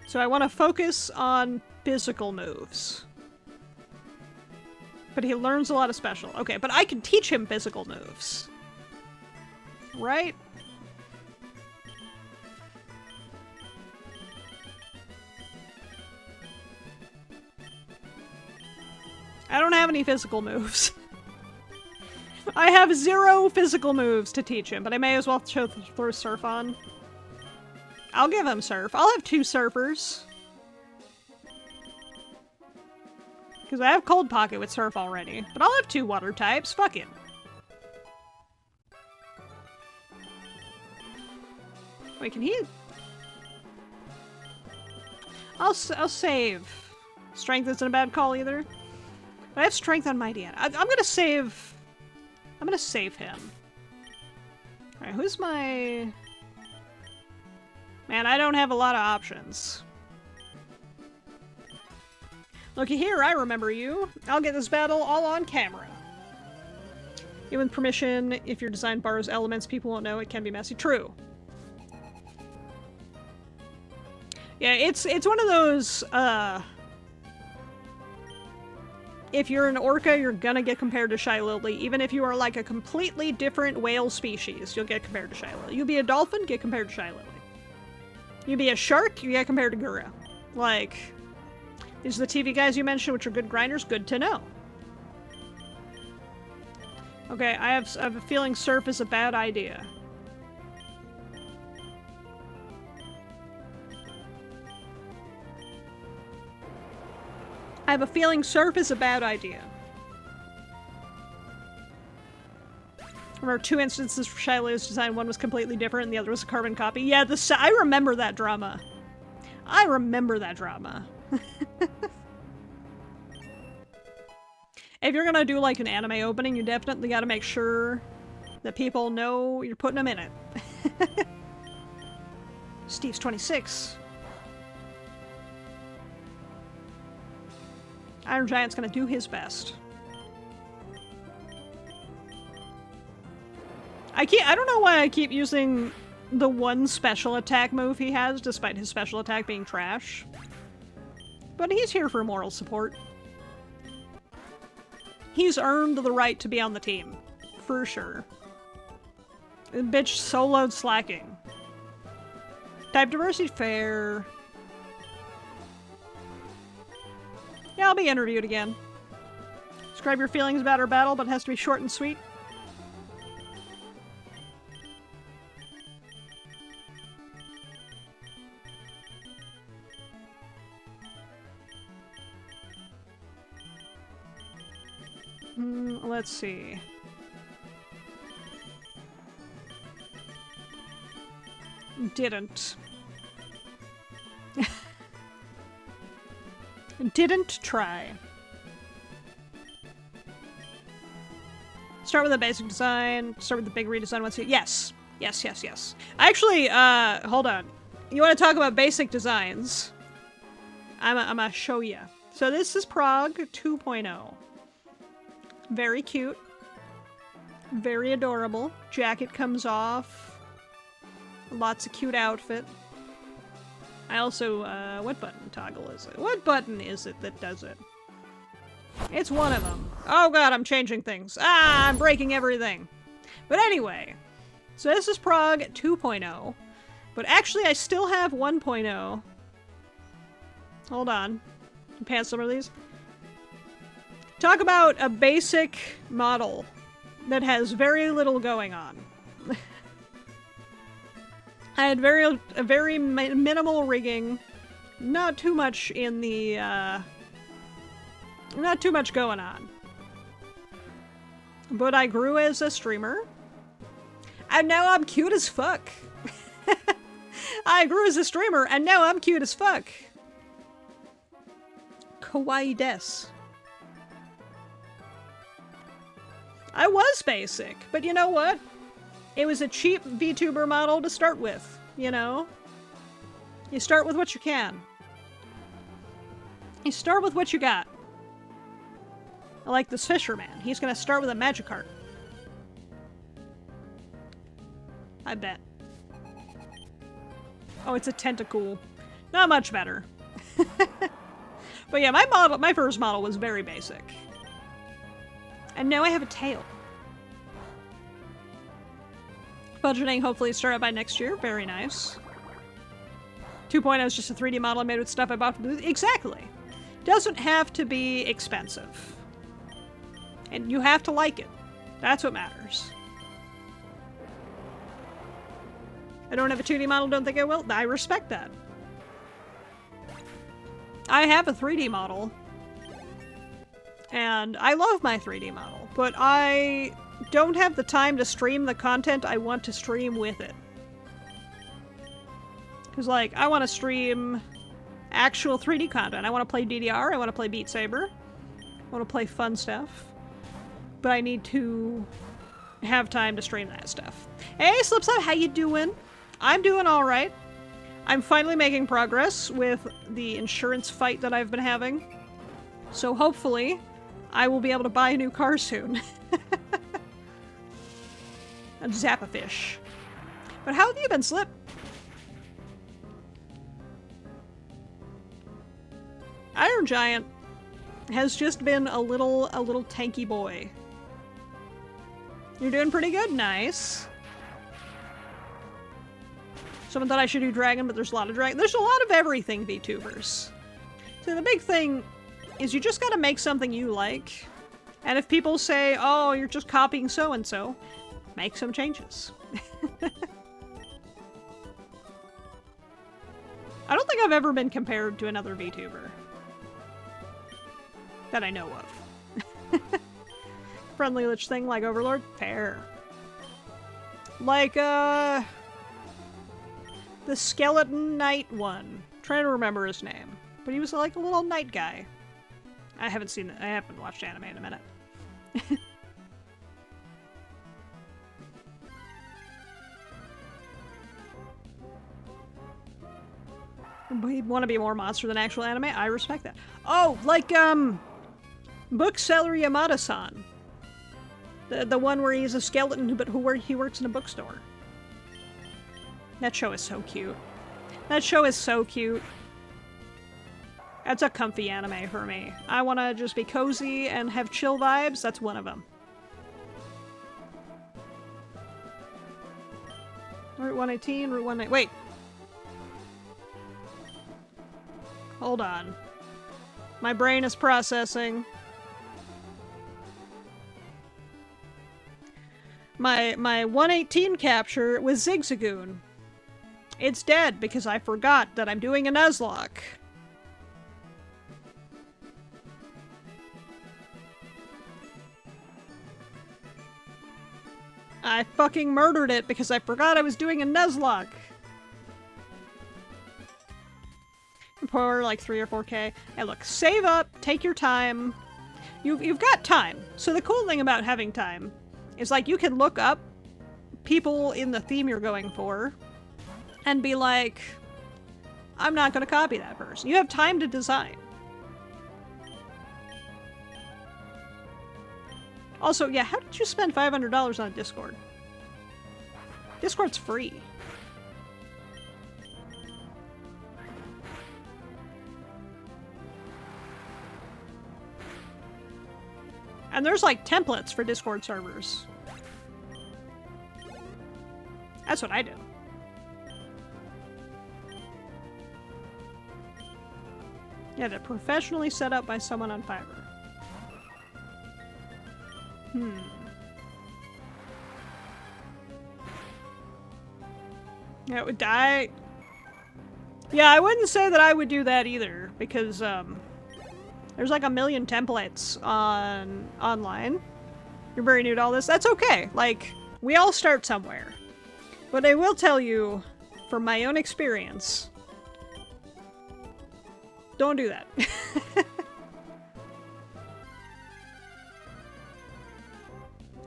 So I want to focus on physical moves. But he learns a lot of special. Okay, but I can teach him physical moves. Right? I don't have any physical moves. I have 0 physical moves to teach him, but I may as well throw Surf on. I'll give him Surf. I'll have 2 Surfers. Because I have Cold Pocket with Surf already. But I'll have 2 Water types. Fuck it. Wait, can he... I'll save. Strength isn't a bad call either. But I have Strength on Mighty Ant. I'm gonna save... I'm gonna save him. Alright, who's my... Man, I don't have a lot of options. Looky here, I remember you. I'll get this battle all on camera. Given permission, if your design borrows elements people won't know, it can be messy. True. Yeah, it's one of those, if you're an orca, you're gonna get compared to Shylily. Even if you are like a completely different whale species, you'll get compared to Shylily. You be a dolphin, get compared to Shylily. You be a shark, you get compared to Gura. Like, these are the TV guys you mentioned, which are good grinders. Good to know. Okay, I have a feeling Surf is a bad idea. I have a feeling Surf is a bad idea. Remember 2 instances for Shiloh's design. One was completely different and the other was a carbon copy. Yeah, I remember that drama. I remember that drama. If you're gonna do like an anime opening, you definitely gotta make sure that people know you're putting them in it. Steve's 26. Iron Giant's gonna do his best. I don't know why I keep using the one special attack move he has, despite his special attack being trash. But he's here for moral support. He's earned the right to be on the team. For sure. The bitch soloed slacking. Type diversity fair. Yeah, I'll be interviewed again. Describe your feelings about our battle, but it has to be short and sweet. Let's see. Didn't. Didn't try. Start with a basic design. Start with the big redesign once you... Yes. Yes, yes, yes. Actually, hold on. You want to talk about basic designs? I'm gonna show you. So this is Prog 2.0. Very cute. Very adorable. Jacket comes off. Lots of cute outfit. I also, what button toggle is it? What button is it that does it? It's one of them. Oh god, I'm changing things. Ah, I'm breaking everything. But anyway, so this is Prog 2.0. But actually, I still have 1.0. Hold on. Pan some of these. Talk about a basic model that has very little going on. I had very minimal rigging. Not too much in the, not too much going on. But I grew as a streamer. And now I'm cute as fuck. I grew as a streamer, and now I'm cute as fuck. Kawaii des. I was basic, but you know what? It was a cheap VTuber model to start with, you know? You start with what you can. You start with what you got. I like this fisherman. He's gonna start with a Magikarp. I bet. Oh, it's a tentacle. Not much better. But yeah, my first model was very basic. And now I have a tail. Budgeting, hopefully start out by next year. Very nice. 2.0 is just a 3D model I made with stuff I bought from the... Exactly. Doesn't have to be expensive. And you have to like it. That's what matters. I don't have a 2D model, don't think I will. I respect that. I have a 3D model. And I love my 3D model, but I don't have the time to stream the content I want to stream with it. Because, like, I want to stream actual 3D content. I want to play DDR, I want to play Beat Saber, I want to play fun stuff. But I need to have time to stream that stuff. Hey, Slipside, how you doing? I'm doing alright. I'm finally making progress with the insurance fight that I've been having. So hopefully, I will be able to buy a new car soon. A Zappafish. But how have you been, Slip? Iron Giant has just been a little tanky boy. You're doing pretty good, nice. Someone thought I should do dragon, but there's a lot of dragon. There's a lot of everything, VTubers. So the big thing is you just gotta make something you like. And if people say, oh, you're just copying so-and-so, make some changes. I don't think I've ever been compared to another VTuber. That I know of. Friendly lich thing like Overlord? Fair. Like, the Skeleton Knight one. Trying to remember his name. But he was like a little knight guy. I haven't watched anime in a minute. We want to be more monster than actual anime? I respect that. Oh, like, Bookseller Yamada-san. The one where he's a skeleton, but he works in a bookstore. That show is so cute. That show is so cute. That's a comfy anime for me. I want to just be cozy and have chill vibes. That's one of them. Route 118, Route 1... Wait! Hold on. My brain is processing. My 118 capture was Zigzagoon. It's dead because I forgot that I'm doing a Nuzlocke. I fucking murdered it because I forgot I was doing a Nuzlocke. Pour like 3 or 4K. Hey, look, save up, take your time. You've got time. So the cool thing about having time is like you can look up people in the theme you're going for and be like, I'm not going to copy that person. You have time to design. Also, yeah, how did you spend $500 on Discord? Discord's free. And there's like templates for Discord servers. That's what I do. Yeah, they're professionally set up by someone on Fiverr. Yeah, it would die. Yeah, I wouldn't say that I would do that either, because there's like a million templates online. You're very new to all this. That's okay. Like, we all start somewhere. But I will tell you, from my own experience, don't do that.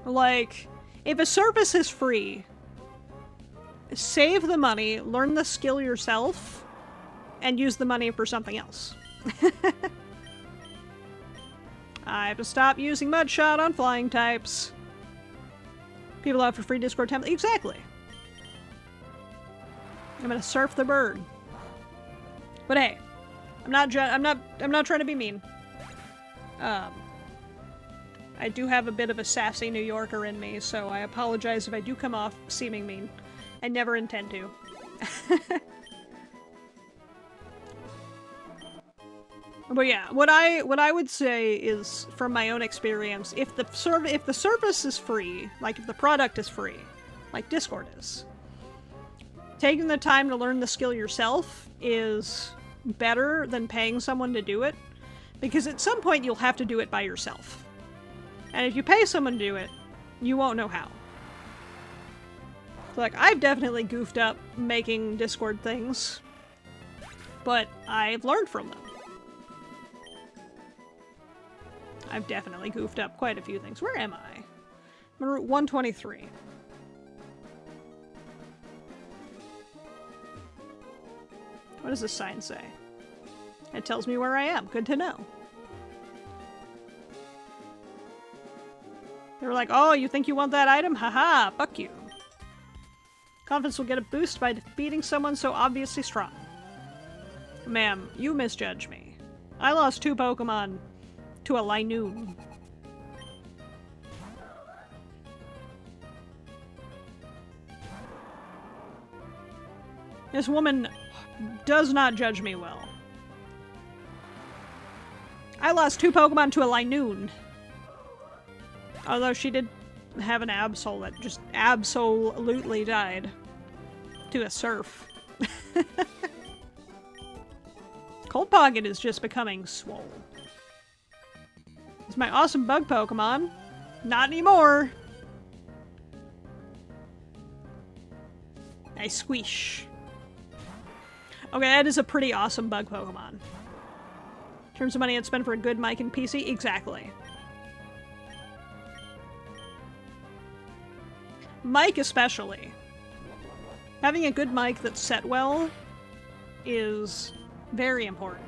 Like, if a service is free, save the money, learn the skill yourself, and use the money for something else. I have to stop using Mudshot on flying types. People offer free Discord templates. Exactly. I'm gonna surf the bird. But hey, I'm not trying to be mean. I do have a bit of a sassy New Yorker in me, so I apologize if I do come off seeming mean. I never intend to. But yeah, what I would say is, from my own experience, if the service is free, like if the product is free, like Discord is, taking the time to learn the skill yourself is better than paying someone to do it, because at some point you'll have to do it by yourself. And if you pay someone to do it, you won't know how. So like, I've definitely goofed up making Discord things, but I've learned from them. I've definitely goofed up quite a few things. Where am I? I'm on Route 123. What does this sign say? It tells me where I am. Good to know. They were like, oh, you think you want that item? Haha, fuck you. Confidence will get a boost by defeating someone so obviously strong. Ma'am, you misjudge me. I lost 2 Pokemon to a Linoon. This woman does not judge me well. I lost 2 Pokemon to a Linoon. Although she did have an Absol that just absolutely died to a surf. Cold Pocket is just becoming swole. It's my awesome bug Pokemon. Not anymore. I squish. Okay, that is a pretty awesome bug Pokemon. In terms of money I'd spend for a good mic and PC, exactly. Mic especially. Having a good mic that's set well is very important.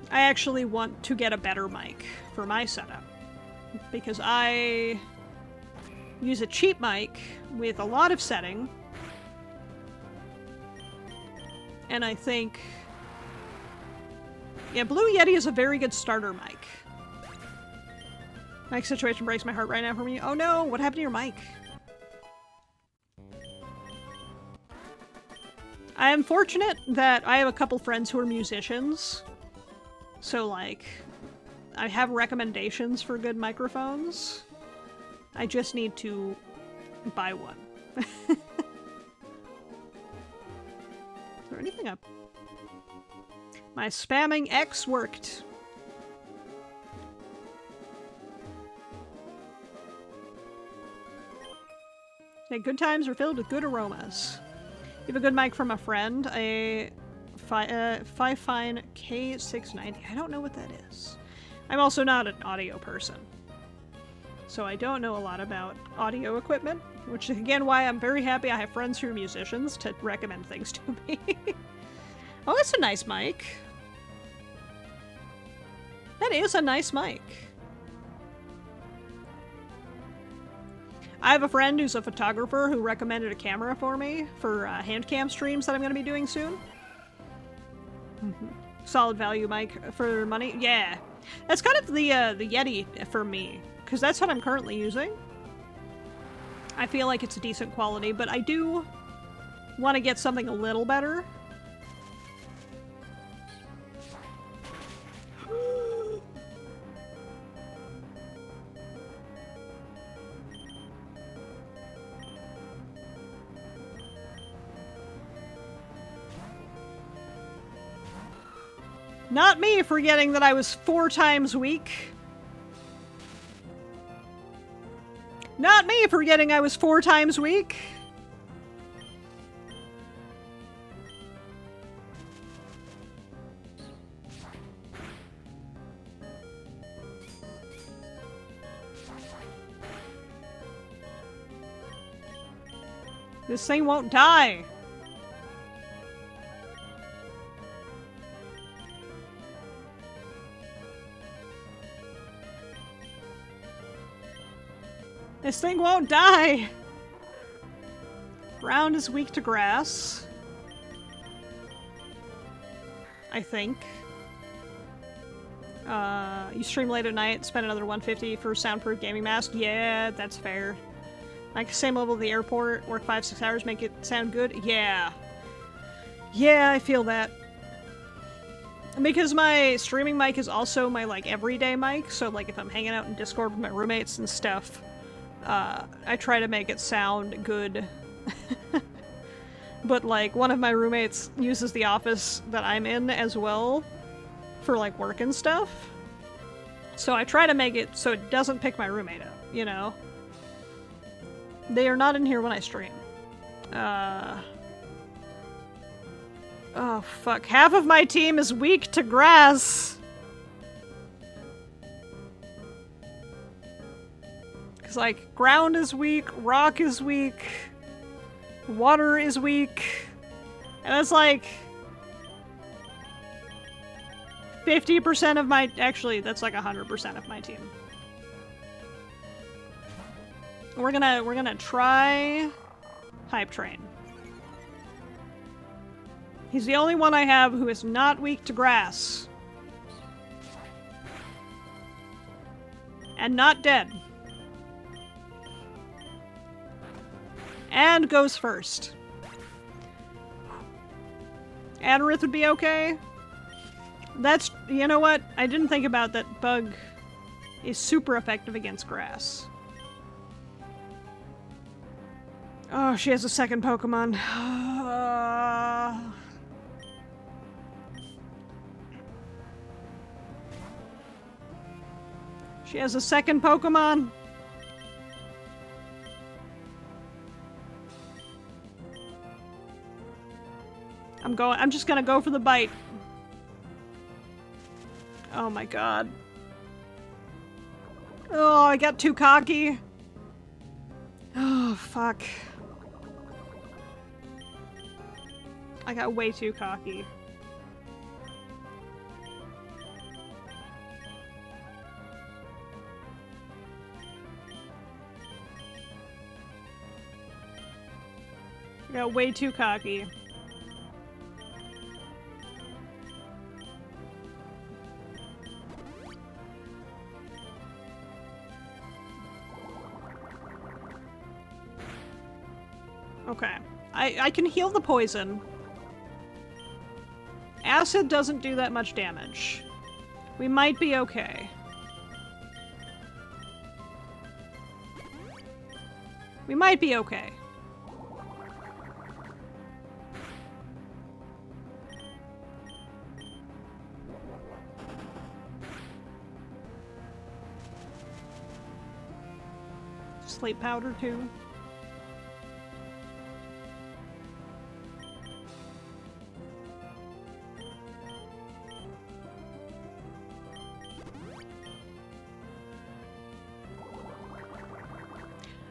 I actually want to get a better mic for my setup, because I use a cheap mic with a lot of setting, and I think, yeah, Blue Yeti is a very good starter mic. Mic situation breaks my heart right now for me. Oh no, what happened to your mic? I am fortunate that I have a couple friends who are musicians. So, like, I have recommendations for good microphones. I just need to buy one. Is there anything up? My spamming X worked. Okay, good times are filled with good aromas. You have a good mic from a friend, a Fifine K690. I don't know what that is. I'm also not an audio person, so I don't know a lot about audio equipment, which is again why I'm very happy I have friends who are musicians to recommend things to me. Oh, that's a nice mic. That is a nice mic. I have a friend who's a photographer who recommended a camera for me for hand cam streams that I'm going to be doing soon. Solid value mic for money. Yeah. That's kind of the Yeti for me, because that's what I'm currently using. I feel like it's a decent quality, but I do want to get something a little better. Not me forgetting that I was 4 times weak. Not me forgetting I was 4 times weak. This thing won't die. This thing won't die! Ground is weak to grass. I think. You stream late at night, spend another $150 for soundproof gaming mask. Yeah, that's fair. Like, same level at the airport, work 5-6 hours, make it sound good. Yeah. Yeah, I feel that. Because my streaming mic is also my, like, everyday mic, so, like, if I'm hanging out in Discord with my roommates and stuff, I try to make it sound good. But, like, one of my roommates uses the office that I'm in as well for, like, work and stuff. So I try to make it so it doesn't pick my roommate up, you know? They are not in here when I stream. Oh, fuck. Half of my team is weak to grass! Because, like, ground is weak, rock is weak, water is weak, and it's like 50% of my- actually, that's like 100% of my team. We're gonna try Hype Train. He's the only one I have who is not weak to grass. And not dead. And goes first. Adarith would be okay. That's, you know what? I didn't think about that. Bug is super effective against grass. Oh, she has a second Pokemon. She has a second Pokemon. I'm just gonna go for the bite. Oh my god. Oh, I got too cocky. Oh, fuck. I got way too cocky. I got way too cocky. Okay. I can heal the poison. Acid doesn't do that much damage. We might be okay. We might be okay. Sleep powder too.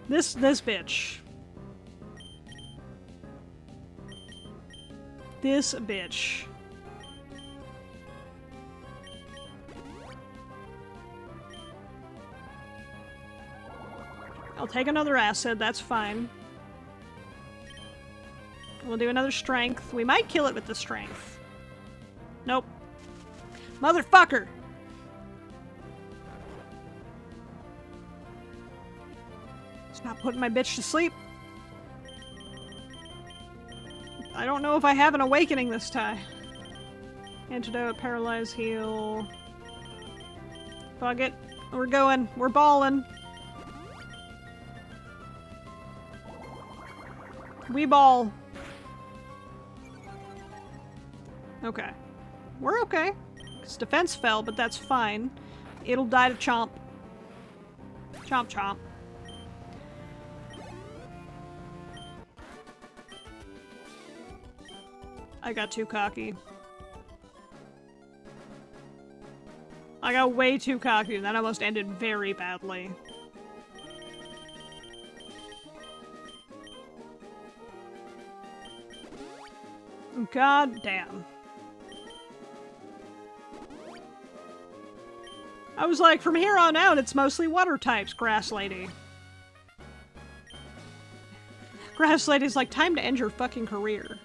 This bitch. This bitch. I'll take another acid, that's fine. We'll do another strength. We might kill it with the strength. Nope. Motherfucker! Stop putting my bitch to sleep. I don't know if I have an awakening this time. Antidote, paralyze, heal. Fuck it. We're going. We're balling. We ball. Okay. We're okay. His defense fell, but that's fine. It'll die to chomp. Chomp chomp. I got too cocky. I got way too cocky, and that almost ended very badly. God damn. I was like, from here on out, it's mostly water types, Grass Lady. Grass Lady's like, time to end your fucking career.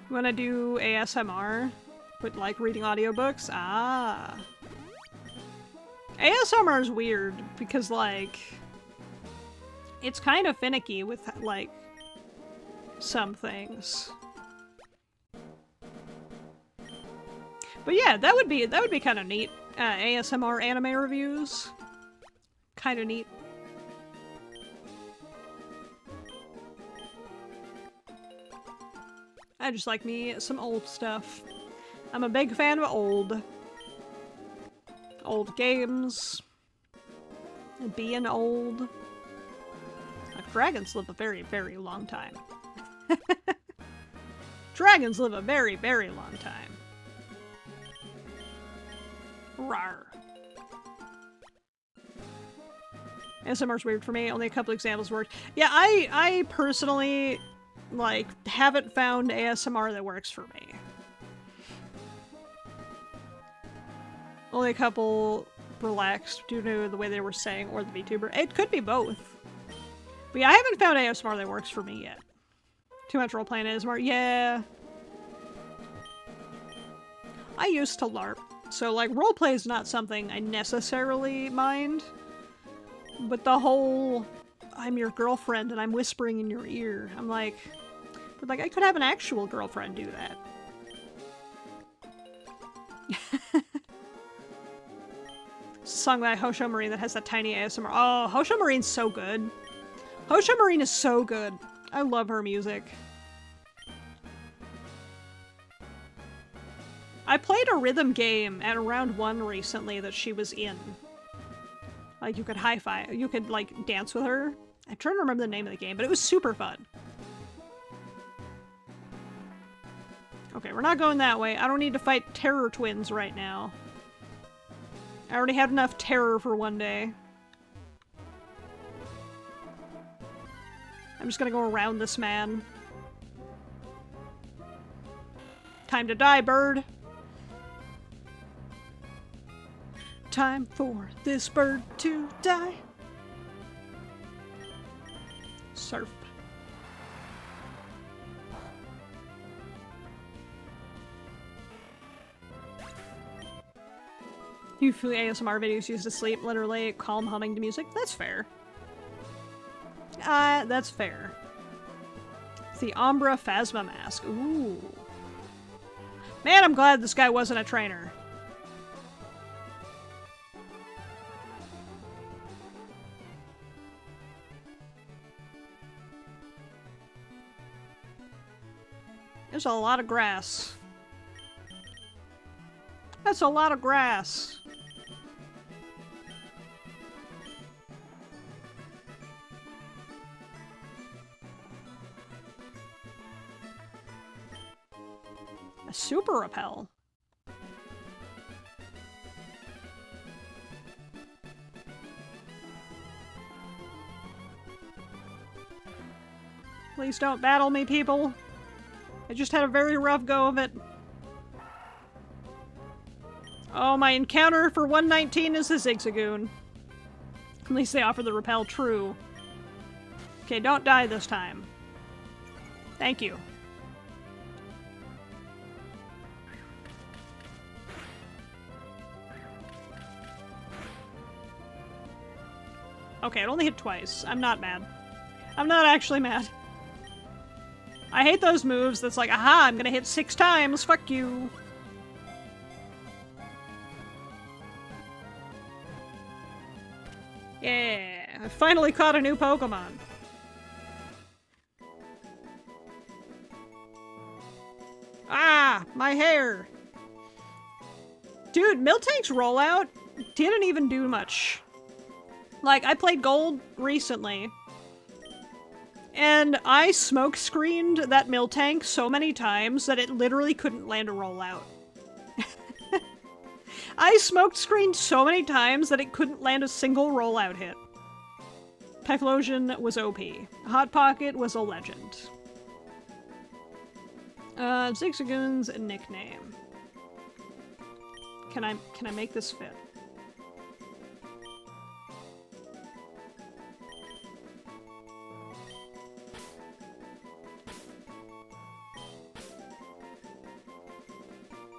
When I do ASMR with like reading audiobooks, ASMR is weird because like it's kind of finicky with like some things. But yeah, that would be kind of neat. ASMR anime reviews, kind of neat. I just like me some old stuff. I'm a big fan of old games. And being old. Like, dragons live a very, very long time. Dragons live a very, very long time. Rawr. ASMR's weird for me. Only a couple examples worked. Yeah, I personally like haven't found ASMR that works for me. Only a couple relaxed due to the way they were saying, or the VTuber. It could be both. But yeah, I haven't found ASMR that works for me yet. Too much role-playing ASMR. Yeah. I used to LARP, so like roleplay is not something I necessarily mind. But the whole I'm your girlfriend and I'm whispering in your ear, I'm like, but like I could have an actual girlfriend do that. It's a song by Hosho Marine that has that tiny ASMR. Oh, Hosho Marine's so good. Hosho Marine is so good. I love her music. I played a rhythm game at round 1 recently that she was in. Like, you could high-five, you could, like, dance with her. I'm trying to remember the name of the game, but it was super fun. Okay, we're not going that way. I don't need to fight terror twins right now. I already had enough terror for one day. I'm just gonna go around this man. Time to die, bird. Time for this bird to die. Surf. You feel ASMR videos used to sleep, literally calm humming to music? That's fair. That's fair. It's the Umbra Phasma mask. Ooh. Man, I'm glad this guy wasn't a trainer. There's a lot of grass. That's a lot of grass. A super repel. Please don't battle me, people. I just had a very rough go of it. Oh, my encounter for 119 is a Zigzagoon. At least they offer the repel true. Okay, don't die this time. Thank you. Okay, it only hit twice. I'm not mad. I'm not actually mad. I hate those moves that's like, aha, I'm gonna hit 6 times, fuck you. Yeah, I finally caught a new Pokemon. Ah, my hair. Dude, Miltank's rollout didn't even do much. Like, I played Gold recently, and I smoke screened that Miltank so many times that it literally couldn't land a rollout. I smoked screened so many times that it couldn't land a single rollout hit. Typhlosion was OP. Hot Pocket was a legend. Zigzagoon's nickname. Can I make this fit?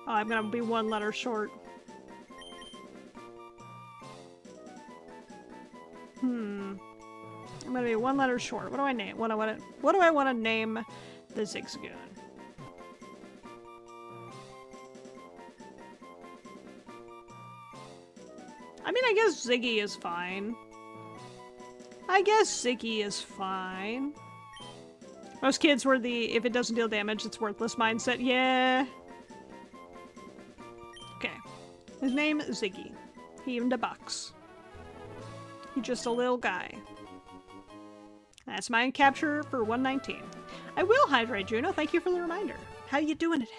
Oh, I'm gonna be 1 letter short. I'm gonna be 1 letter short. What do I name? What do I want to name the Zigzagoon? I mean, I guess Ziggy is fine. Most kids were the, if it doesn't deal damage, it's worthless mindset. Yeah. Okay. His name is Ziggy. He even a box. He's just a little guy. That's my capture for 119. I will hydrate, Juno. Thank you for the reminder. How you doing today?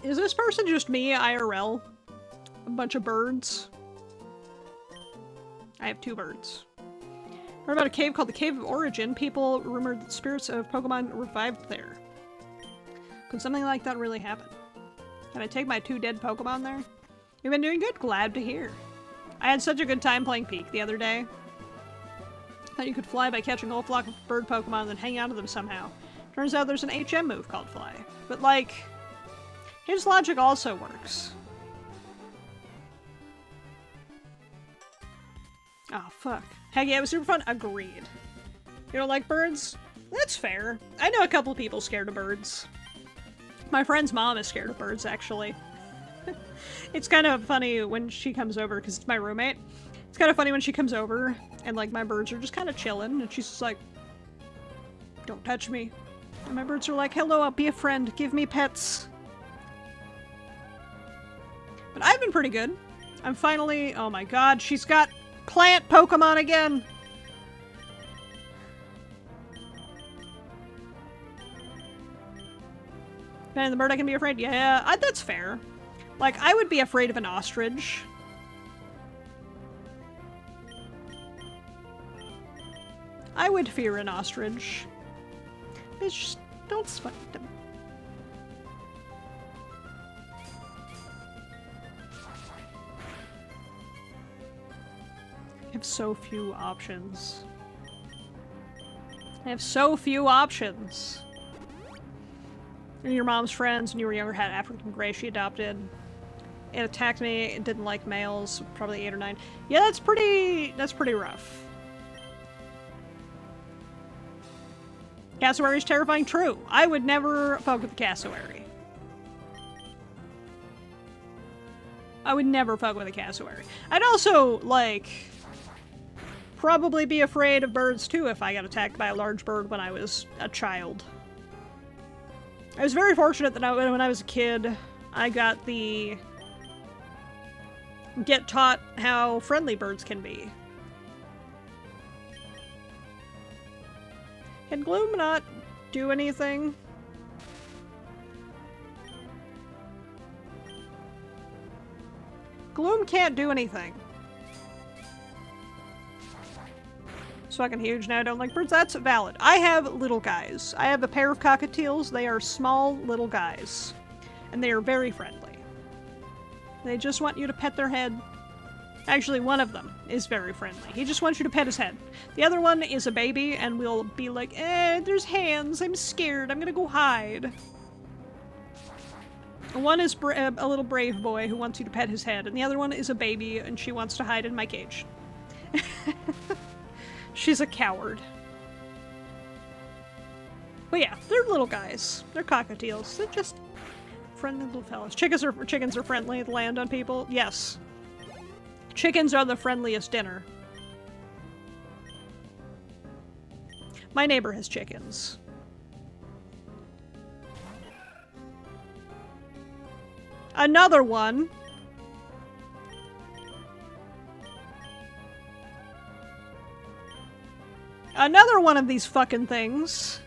Is this person just me, IRL? A bunch of birds? I have 2 birds. Heard about a cave called the Cave of Origin. People rumored that spirits of Pokemon revived there. Could something like that really happen? Can I take my 2 dead Pokemon there? You've been doing good. Glad to hear. I had such a good time playing Peak the other day. Thought you could fly by catching a whole flock of bird Pokemon and then hang out of them somehow. Turns out there's an HM move called Fly. But like, his logic also works. Oh, fuck. Heck yeah, it was super fun. Agreed. You don't like birds? That's fair. I know a couple people scared of birds. My friend's mom is scared of birds, actually. It's kind of funny when she comes over, because it's my roommate. It's kind of funny when she comes over, and like my birds are just kind of chilling, and she's just like, don't touch me. And my birds are like, hello, I'll be a friend. Give me pets. But I've been pretty good. I'm finally, oh my god, she's got plant Pokemon again! And the bird I can be afraid? Yeah, that's fair. Like, I would be afraid of an ostrich. I would fear an ostrich. Bitch, don't spite them. I have so few options. I have so few options. And your mom's friends when you were younger had African Grey she adopted. It attacked me, it didn't like males, probably 8 or 9. Yeah, that's pretty rough. Cassowary's terrifying, true. I would never fuck with a cassowary. I would never fuck with a cassowary. I'd also, like, probably be afraid of birds too if I got attacked by a large bird when I was a child. I was very fortunate that when I was a kid, I got the get taught how friendly birds can be. Can Gloom not do anything? Gloom can't do anything. It's fucking huge now. I don't like birds. That's valid. I have little guys. I have a pair of cockatiels. They are small little guys. And they are very friendly. They just want you to pet their head. Actually, one of them is very friendly. He just wants you to pet his head. The other one is a baby and will be like, there's hands. I'm scared. I'm gonna go hide. One is a little brave boy who wants you to pet his head, and the other one is a baby and she wants to hide in my cage. She's a coward. But yeah, they're little guys. They're cockatiels. They're just friendly little fellas. Chickens are friendly. They land on people. Yes. Chickens are the friendliest dinner. My neighbor has chickens. Another one. Another one of these fucking things.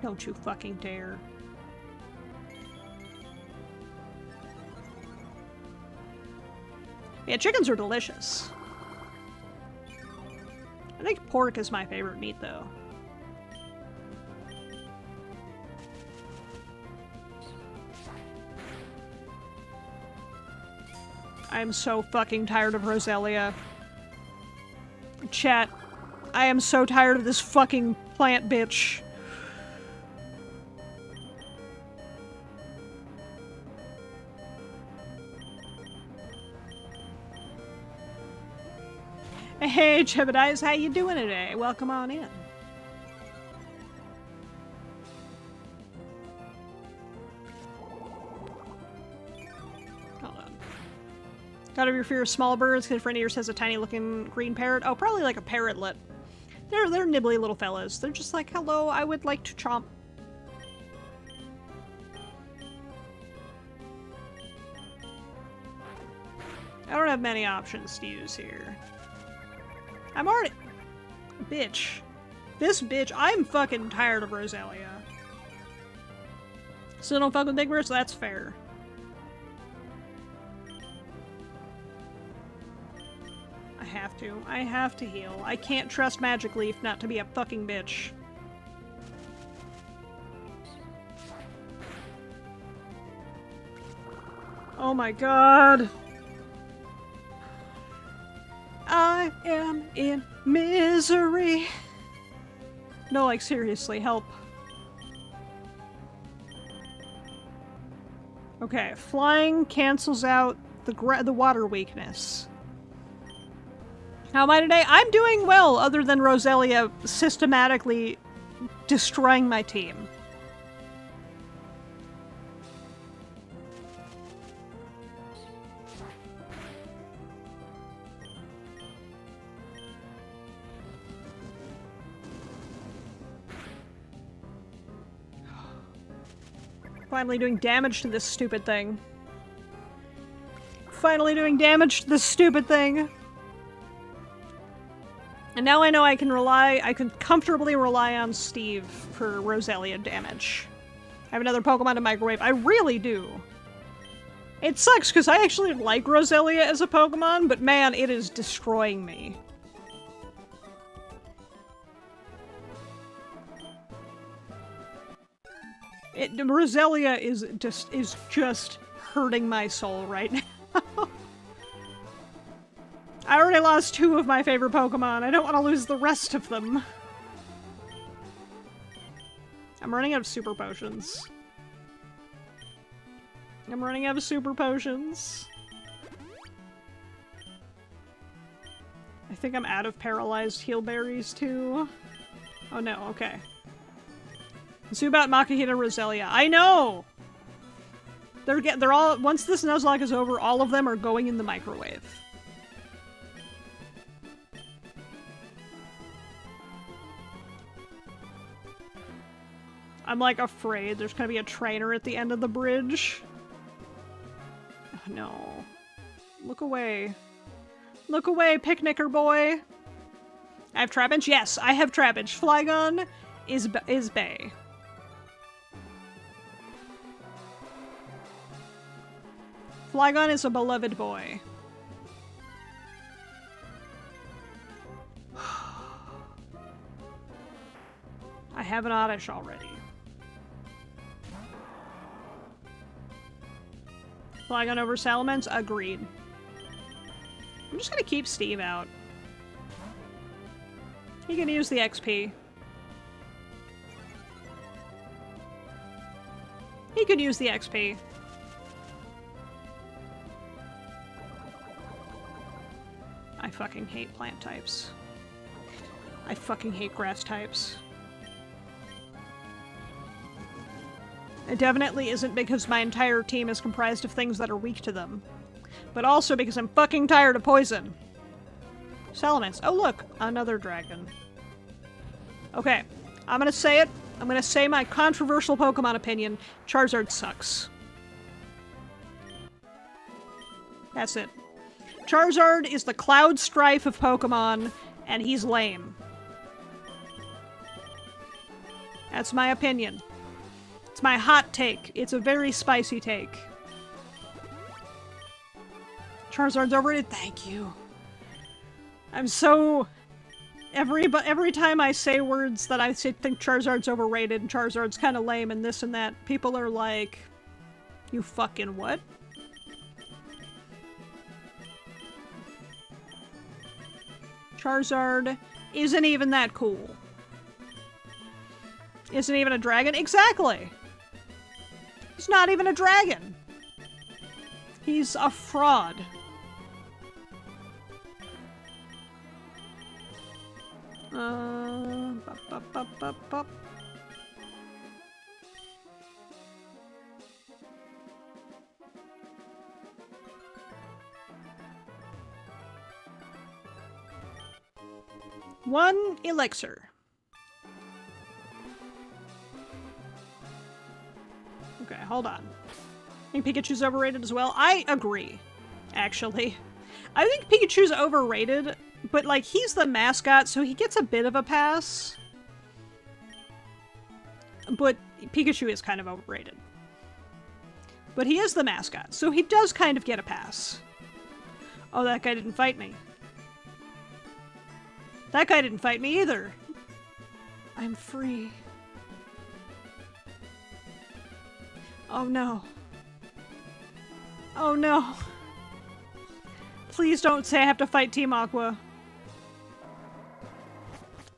Don't you fucking dare. Yeah, chickens are delicious. I think pork is my favorite meat, though. I am so fucking tired of Roselia. Chat, I am so tired of this fucking plant bitch. Hey, Jebediahs, how you doing today? Welcome on in. Hold on. Out of your fear of small birds, because a friend of yours has a tiny looking green parrot. Oh, probably like a parrotlet. They're nibbly little fellas. They're just like, hello, I would like to chomp. I don't have many options to use here. I'm already... Bitch. This bitch. I'm fucking tired of Roselia. Still don't fuck with big birds? That's fair. I have to. I have to heal. I can't trust Magic Leaf not to be a fucking bitch. Oh my god. I am in misery. No, like, seriously, help. Okay, flying cancels out the water weakness. How am I today? I'm doing well, other than Roselia systematically destroying my team. Finally doing damage to this stupid thing. Finally doing damage to this stupid thing. And now I know I can comfortably rely on Steve for Roselia damage. I have another Pokemon to microwave. I really do. It sucks because I actually like Roselia as a Pokemon, but man, it is destroying me. Roselia is just hurting my soul right now. I already lost 2 of my favorite Pokemon. I don't want to lose the rest of them. I'm running out of super potions. I'm running out of super potions. I think I'm out of paralyzed heal berries too. Oh no, okay. Zubat, Makahita, Roselia. I know! They're all, once this Nuzlocke is over, all of them are going in the microwave. I'm like afraid there's gonna be a trainer at the end of the bridge. Oh, no. Look away. Look away, picnicker boy! I have Trapinch? Yes, I have Trapinch. Flygon is Bay. Flygon is a beloved boy. I have an Oddish already. Flying over Salamence? Agreed. I'm just gonna keep Steve out. He can use the XP. He could use the XP. I fucking hate plant types. I fucking hate grass types. It definitely isn't because my entire team is comprised of things that are weak to them, but also because I'm fucking tired of poison. Salamence. Oh look, another dragon. Okay, I'm gonna say it. I'm gonna say my controversial Pokemon opinion. Charizard sucks. That's it. Charizard is the Cloud Strife of Pokemon, and he's lame. That's my opinion. It's my hot take. It's a very spicy take. Charizard's overrated? Thank you. I'm so... Every time I say words that I think Charizard's overrated and Charizard's kind of lame and this and that, people are like, you fucking what? Charizard isn't even that cool. Isn't even a dragon? Exactly! He's not even a dragon! He's a fraud. One elixir. Okay, hold on. I think Pikachu's overrated as well. I agree, actually. I think Pikachu's overrated, but, like, he's the mascot, so he gets a bit of a pass. But Pikachu is kind of overrated. But he is the mascot, so he does kind of get a pass. Oh, that guy didn't fight me. That guy didn't fight me either. I'm free. Oh no. Oh no. Please don't say I have to fight Team Aqua.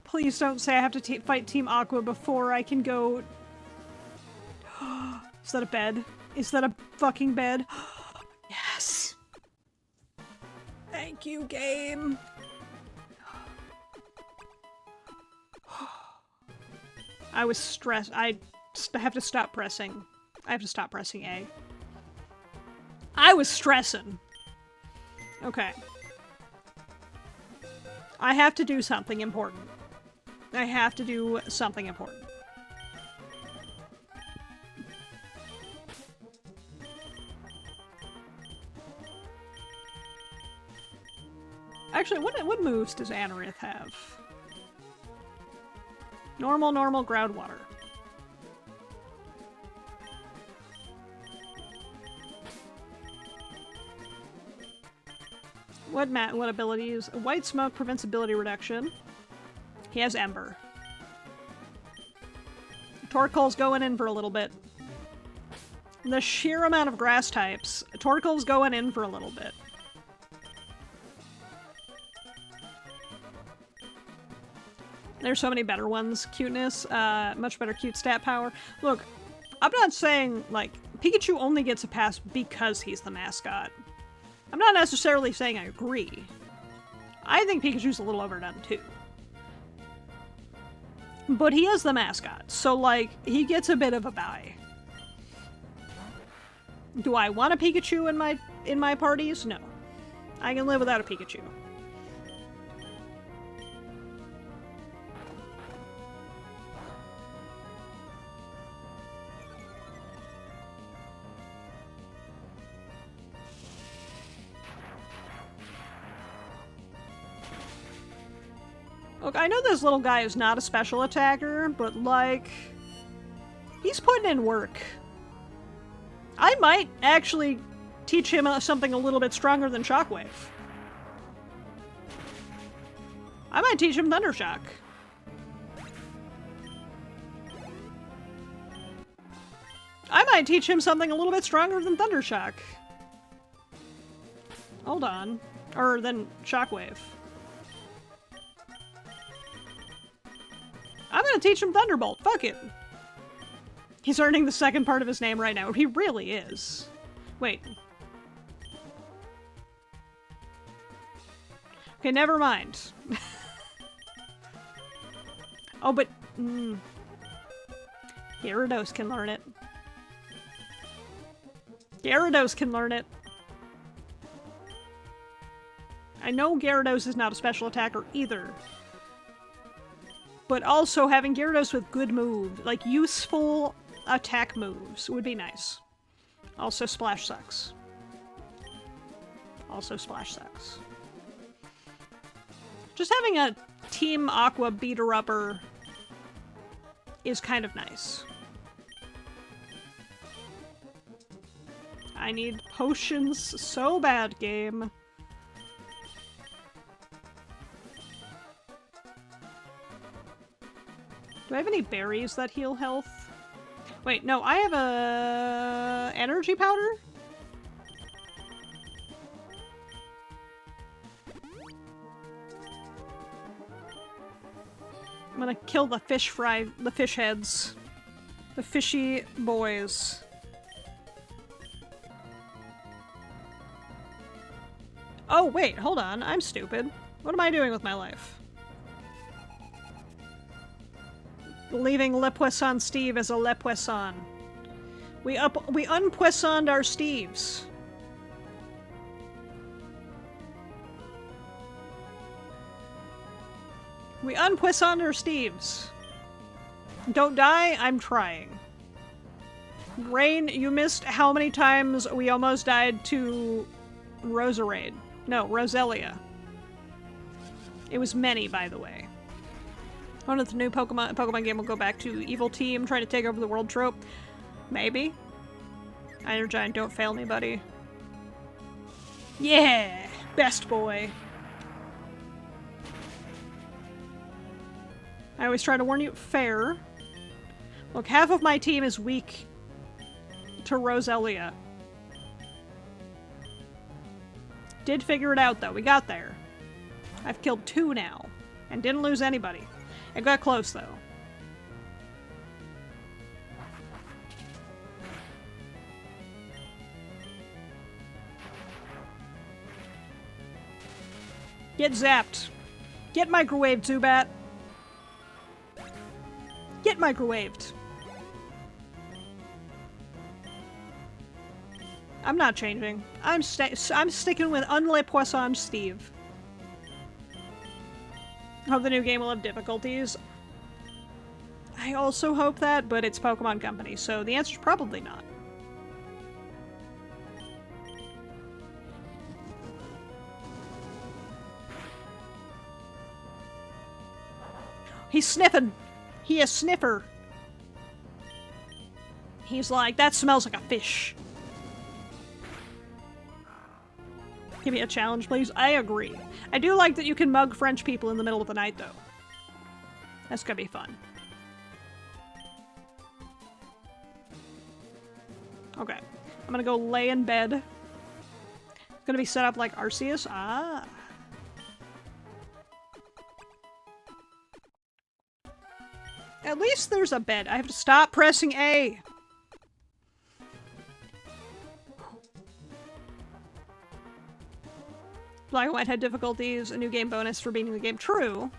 Please don't say I have to fight Team Aqua before I can go... Is that a bed? Is that a fucking bed? Yes! Thank you, game! I was stressed. I have to stop pressing. I have to stop pressing A. I was stressing. Okay. I have to do something important. I have to do something important. Actually, what moves does Anorith have? Normal, ground water. What abilities? White smoke prevents ability reduction. He has Ember. Torkoal's going in for a little bit. The sheer amount of grass types, Torkoal's going in for a little bit. There's so many better ones. Cuteness, much better cute stat power. Look, I'm not saying, like, Pikachu only gets a pass because he's the mascot. I'm not necessarily saying I agree. I think Pikachu's a little overdone too. But he is the mascot, so, like, he gets a bit of a bye. Do I want a Pikachu in my parties? No. I can live without a Pikachu. Look, I know this little guy is not a special attacker, but, like, he's putting in work. I might actually teach him something a little bit stronger than Shockwave. I might teach him Thundershock. I might teach him something a little bit stronger than Thundershock. Hold on. Or than Shockwave. I'm gonna teach him Thunderbolt. Fuck it. He's earning the second part of his name right now. He really is. Wait. Okay, never mind. Oh, but... Gyarados can learn it. Gyarados can learn it. I know Gyarados is not a special attacker either. But also having Gyarados with good moves, like useful attack moves, would be nice. Also, Splash sucks. Also, Splash sucks. Just having a Team Aqua beater-upper is kind of nice. I need potions so bad, game. Do I have any berries that heal health? Wait, no, I have a energy powder? I'm gonna kill the fish heads. The fishy boys. Oh, wait, hold on. I'm stupid. What am I doing with my life? Leaving Le Poisson Steve as a Le Poisson. We unpoissoned our Steves. We unpoissoned our Steves. Don't die, I'm trying. Rain, you missed how many times we almost died to Roserade. No, Roselia. It was many, by the way. I wonder if the new Pokemon game will go back to Evil Team trying to take over the world trope. Maybe. Iron Giant, don't fail me, buddy. Yeah! Best boy. I always try to warn you. Fair. Look, half of my team is weak to Roselia. Did figure it out, though. We got there. I've killed 2 now. And didn't lose anybody. It got close, though. Get zapped. Get microwaved, Zubat. Get microwaved. I'm not changing. I'm sticking with Le Poisson Steve. I hope the new game will have difficulties. I also hope that, but it's Pokemon Company, so the answer's probably not. He's sniffing! He is sniffer! He's like, that smells like a fish. Give me a challenge, please. I agree. I do like that you can mug French people in the middle of the night, though. That's gonna be fun. Okay. I'm gonna go lay in bed. It's gonna be set up like Arceus. Ah. At least there's a bed. I have to stop pressing A. Black and White had difficulties, a new game bonus for beating the game. True.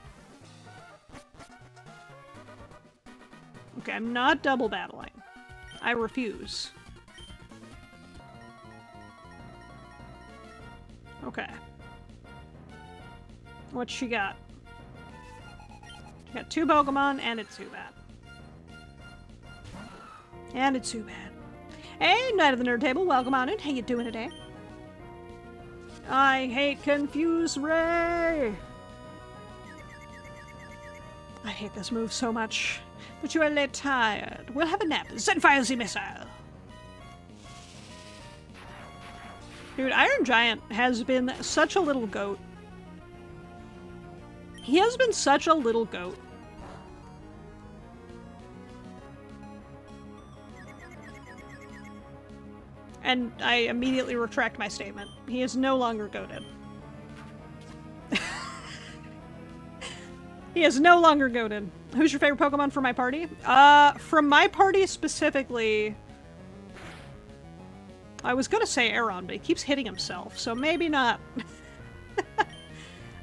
Okay, I'm not double battling. I refuse. Okay. What she got? She got 2 Pokemon and it's Zubat. And it's Zubat. Hey, Knight of the Nerd Table, welcome on in. How you doing today? I hate Confuse Ray! I hate this move so much. But you are late tired. We'll have a nap. Zenfire the missile! Dude, Iron Giant has been such a little goat. He has been such a little goat. And I immediately retract my statement. He is no longer goated. He is no longer goated. Who's your favorite Pokemon for my party? From my party specifically, I was gonna say Aron, but he keeps hitting himself, so maybe not.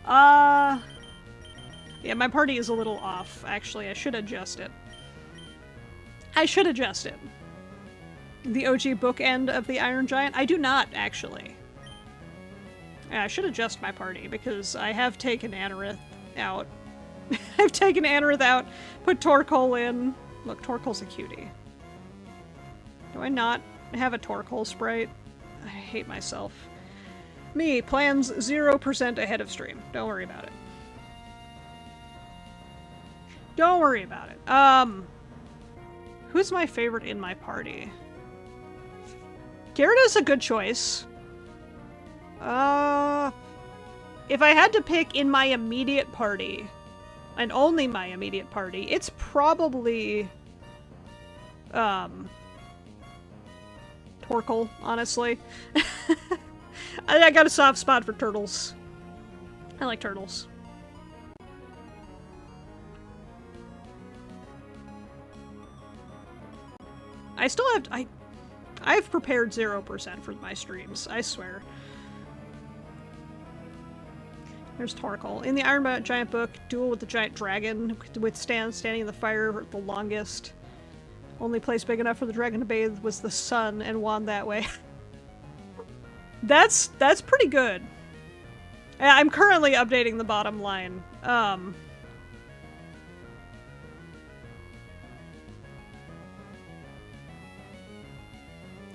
Yeah, my party is a little off, actually. I should adjust it. I should adjust it. The OG bookend of the Iron Giant? I do not, actually. Yeah, I should adjust my party, because I have taken Anorith out. I've taken Anorith out, put Torkoal in. Look, Torkoal's a cutie. Do I not have a Torkoal sprite? I hate myself. Me, plans 0% ahead of stream. Don't worry about it. Don't worry about it. Who's my favorite in my party? Gyarados is a good choice. If I had to pick in my immediate party, and only my immediate party, it's probably Torkoal, honestly. I got a soft spot for turtles. I like turtles. I still have I've prepared 0% for my streams, I swear. There's Torkoal. In the Iron Giant book, duel with the giant dragon could withstand standing in the fire the longest. Only place big enough for the dragon to bathe was the sun, and won that way. That's pretty good. I'm currently updating the bottom line.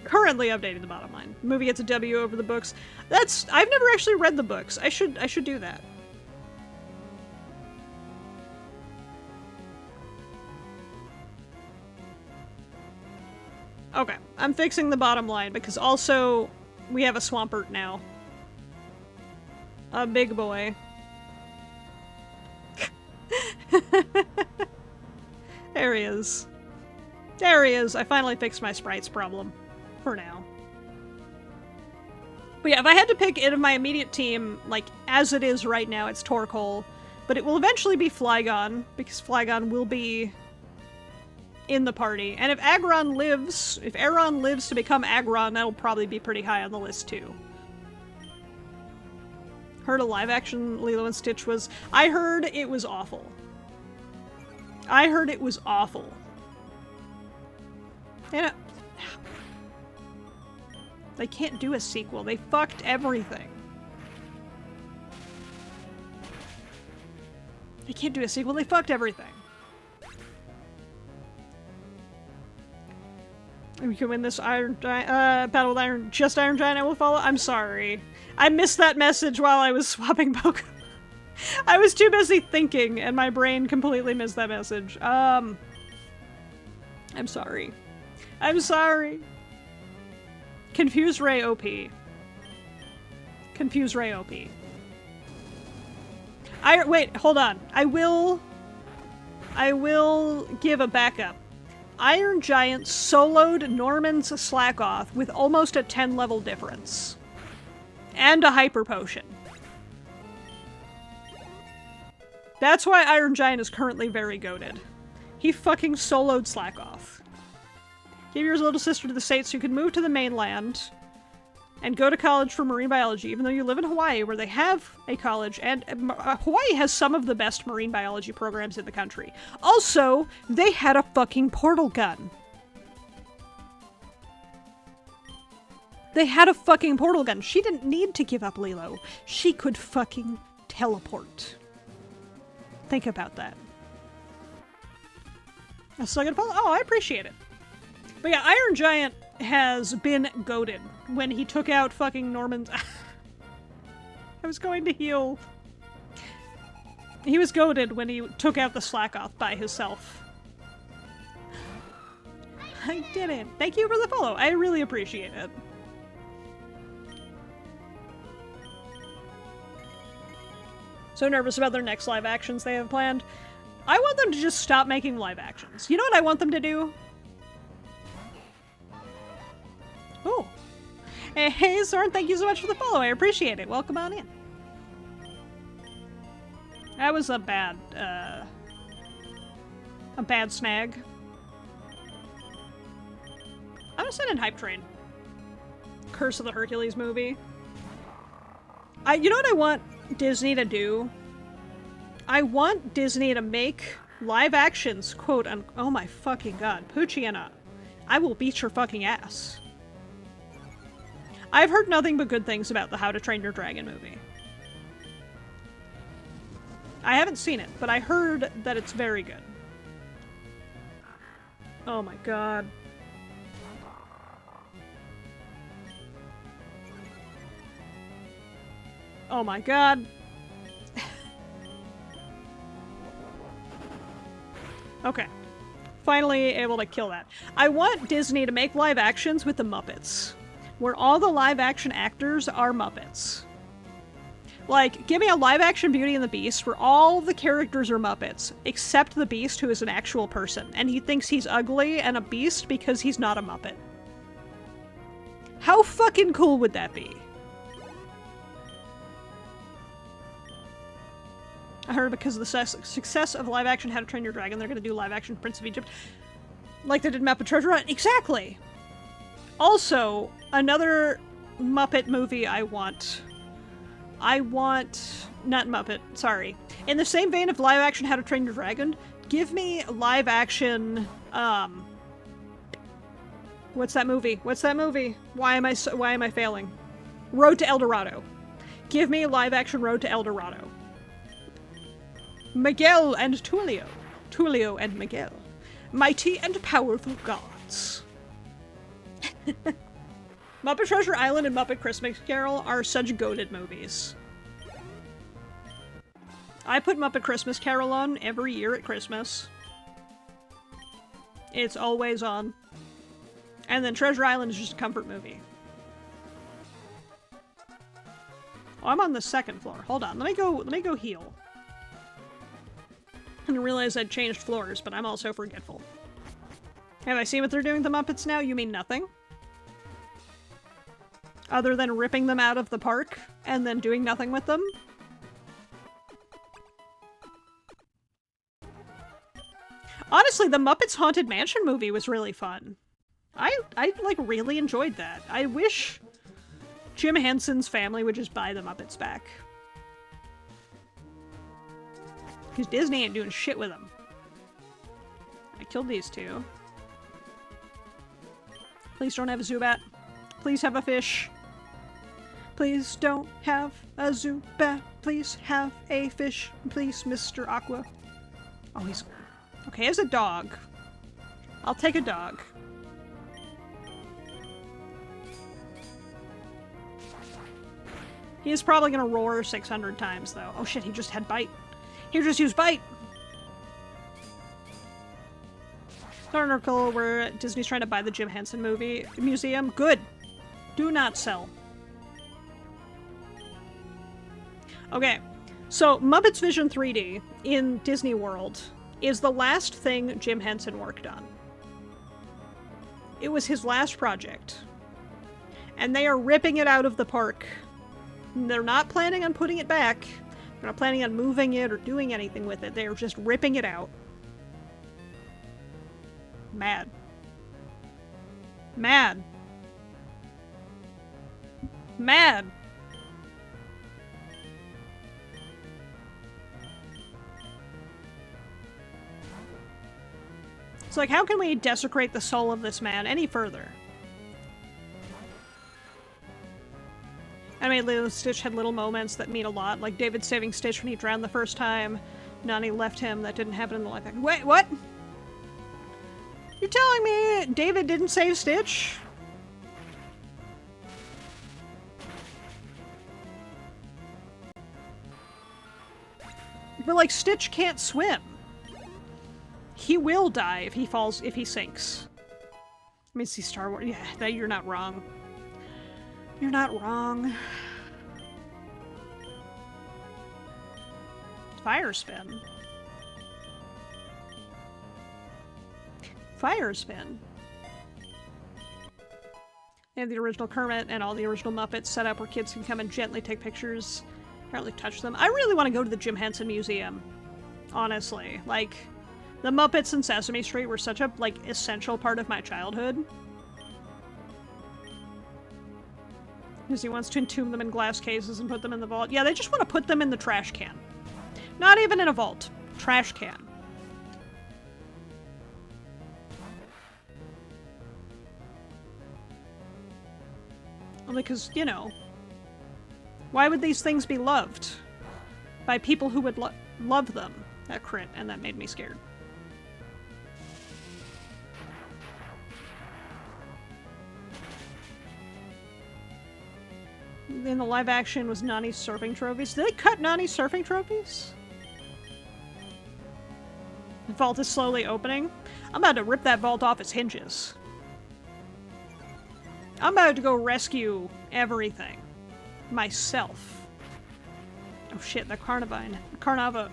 Currently updating the bottom line. The movie gets a W over the books. I've never actually read the books. I should do that. Okay, I'm fixing the bottom line because also we have a Swampert now. A big boy. There he is. There he is. I finally fixed my sprites problem. For now. But yeah, if I had to pick it of my immediate team, like, as it is right now, it's Torkoal. But it will eventually be Flygon, because Flygon will be in the party. And if Aggron lives to become Aggron, that'll probably be pretty high on the list, too. Heard a live-action Lilo and Stitch was... I heard it was awful. I heard it was awful. And they can't do a sequel. They fucked everything. They can't do a sequel. They fucked everything. We can win this Iron Giant, Battle with Iron Giant, I will follow. I'm sorry. I missed that message while I was swapping Pokemon. I was too busy thinking, and my brain completely missed that message. I'm sorry. I'm sorry. Confuse Ray OP. Confuse Ray OP. Wait, hold on. I will give a backup. Iron Giant soloed Norman's Slackoth with almost a 10 level difference. And a Hyper Potion. That's why Iron Giant is currently very goated. He fucking soloed Slackoth. Give your little sister to the States so you can move to the mainland and go to college for marine biology, even though you live in Hawaii, where they have a college, and Hawaii has some of the best marine biology programs in the country. Also, they had a fucking portal gun. They had a fucking portal gun. She didn't need to give up Lilo. She could fucking teleport. Think about that. I'm still gonna follow. Oh, I appreciate it. But yeah, Iron Giant has been goated when he took out fucking Norman's... I was going to heal. He was goated when he took out the Slackoth by himself. I did it. Thank you for the follow. I really appreciate it. So nervous about their next live actions they have planned. I want them to just stop making live actions. You know what I want them to do? Oh, Hey, Soren, thank you so much for the follow. I appreciate it. Welcome on in. That was a bad snag. I'm gonna send in Hype Train. Curse of the Hercules movie. You know what I want Disney to do? I want Disney to make live actions, quote, oh my fucking god, Poochiana, I will beat your fucking ass. I've heard nothing but good things about the How to Train Your Dragon movie. I haven't seen it, but I heard that it's very good. Oh my god. Oh my god. Okay. Finally able to kill that. I want Disney to make live actions with the Muppets, where all the live action actors are Muppets. Like, give me a live action Beauty and the Beast where all the characters are Muppets, except the Beast, who is an actual person, and he thinks he's ugly and a beast because he's not a Muppet. How fucking cool would that be? I heard because of the success of live action How to Train Your Dragon, they're gonna do live action Prince of Egypt. Like they did Muppet Treasure Hunt. Exactly! Also, another Muppet movie I want. Not Muppet, sorry. In the same vein of live action How to Train Your Dragon, give me live action, what's that movie? Why am I failing? Road to El Dorado. Give me live action Road to El Dorado. Miguel and Tulio. Tulio and Miguel. Mighty and powerful gods. Muppet Treasure Island and Muppet Christmas Carol are such goated movies. I put Muppet Christmas Carol on every year at Christmas. It's always on. And then Treasure Island is just a comfort movie. Oh, I'm on the second floor. Hold on, let me go heal. I didn't realize I'd changed floors, but I'm also forgetful. Have I seen what they're doing to the Muppets now? You mean nothing? Other than ripping them out of the park and then doing nothing with them? Honestly, the Muppets Haunted Mansion movie was really fun. I like really enjoyed that. I wish Jim Henson's family would just buy the Muppets back. Because Disney ain't doing shit with them. I killed these two. Please don't have a Zubat. Please have a fish. Please don't have a Zubat. Please have a fish. Please, Mr. Aqua. Oh, he's... Okay, as a dog. I'll take a dog. He is probably gonna roar 600 times, though. Oh shit, he just had Bite. He just used Bite! An article where Disney's trying to buy the Jim Henson movie museum. Good! Do not sell. Okay, so Muppets Vision 3D in Disney World is the last thing Jim Henson worked on. It was his last project. And they are ripping it out of the park. They're not planning on putting it back. They're not planning on moving it or doing anything with it. They're just ripping it out. Mad. Mad. Mad. It's like, how can we desecrate the soul of this man any further? I mean, Lilo and Stitch had little moments that mean a lot, like David saving Stitch when he drowned the first time. Nani left him. That didn't happen in the live action. Wait, what? You're telling me David didn't save Stitch? But, like, Stitch can't swim. He will die if he falls, if he sinks. Let me see Star Wars. Yeah, that you're not wrong. You're not wrong. Fire spin. Fire spin. They have the original Kermit and all the original Muppets set up where kids can come and gently take pictures, apparently touch them. I really want to go to the Jim Henson Museum, honestly. Like, the Muppets and Sesame Street were such a, like, essential part of my childhood. Because he wants to entomb them in glass cases and put them in the vault. Yeah, they just want to put them in the trash can. Not even in a vault. Trash can. Because, you know, why would these things be loved by people who would love them? That crit, and that made me scared. In the live action was Nani's surfing trophies. Did they cut Nani's surfing trophies? The vault is slowly opening. I'm about to rip that vault off its hinges. I'm about to go rescue everything. Myself. Oh shit, the Carnava.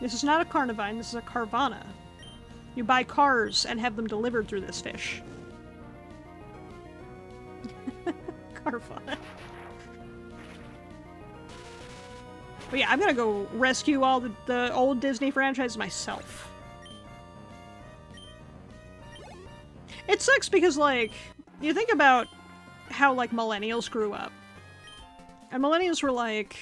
This is not a Carnivine, this is a Carvana. You buy cars and have them delivered through this fish. Carvana. But yeah, I'm gonna go rescue all the old Disney franchises myself. It sucks because, like, you think about how, like, millennials grew up. And millennials were like,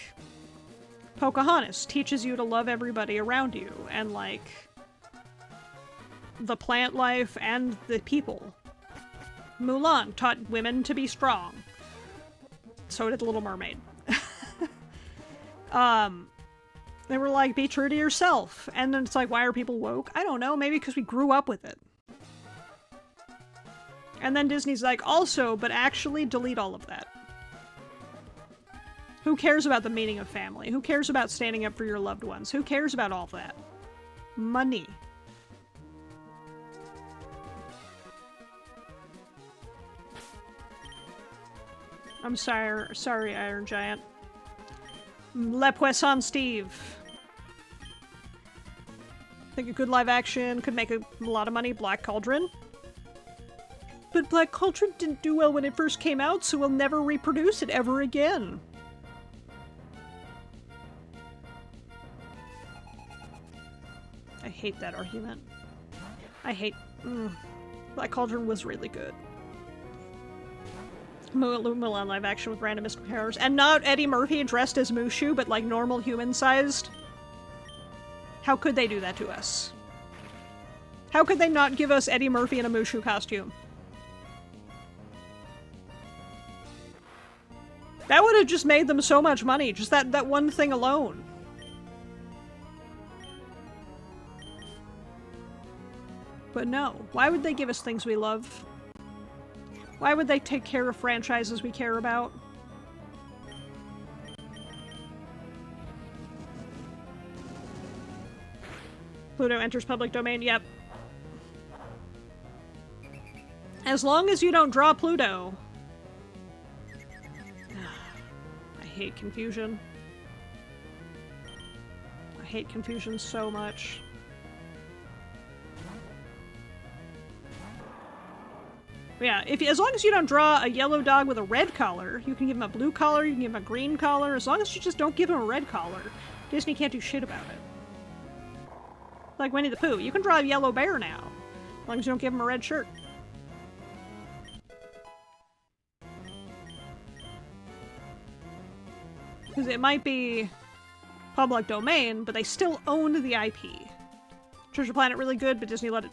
Pocahontas teaches you to love everybody around you, and, like, the plant life and the people. Mulan taught women to be strong. So did The Little Mermaid. They were like, be true to yourself. And then it's like, why are people woke? I don't know, maybe because we grew up with it. And then Disney's like, also, but actually delete all of that. Who cares about the meaning of family? Who cares about standing up for your loved ones? Who cares about all that? Money. I'm sorry, Iron Giant. Le Poisson Steve. Think a good live action could make a lot of money. Black Cauldron. But Black Cauldron didn't do well when it first came out, so we'll never reproduce it ever again. I hate that argument. I hate... Black Cauldron was really good. Mulan live action with random mystical powers. And not Eddie Murphy dressed as Mushu, but like normal human-sized. How could they do that to us? How could they not give us Eddie Murphy in a Mushu costume? That would have just made them so much money, just that one thing alone. But no, why would they give us things we love? Why would they take care of franchises we care about? Pluto enters public domain, yep. As long as you don't draw Pluto. I hate confusion. I hate confusion so much. Yeah, as long as you don't draw a yellow dog with a red collar, you can give him a blue collar, you can give him a green collar, as long as you just don't give him a red collar, Disney can't do shit about it. Like Winnie the Pooh, you can draw a yellow bear now, as long as you don't give him a red shirt. Because it might be public domain, but they still own the IP. Treasure Planet really good, but Disney let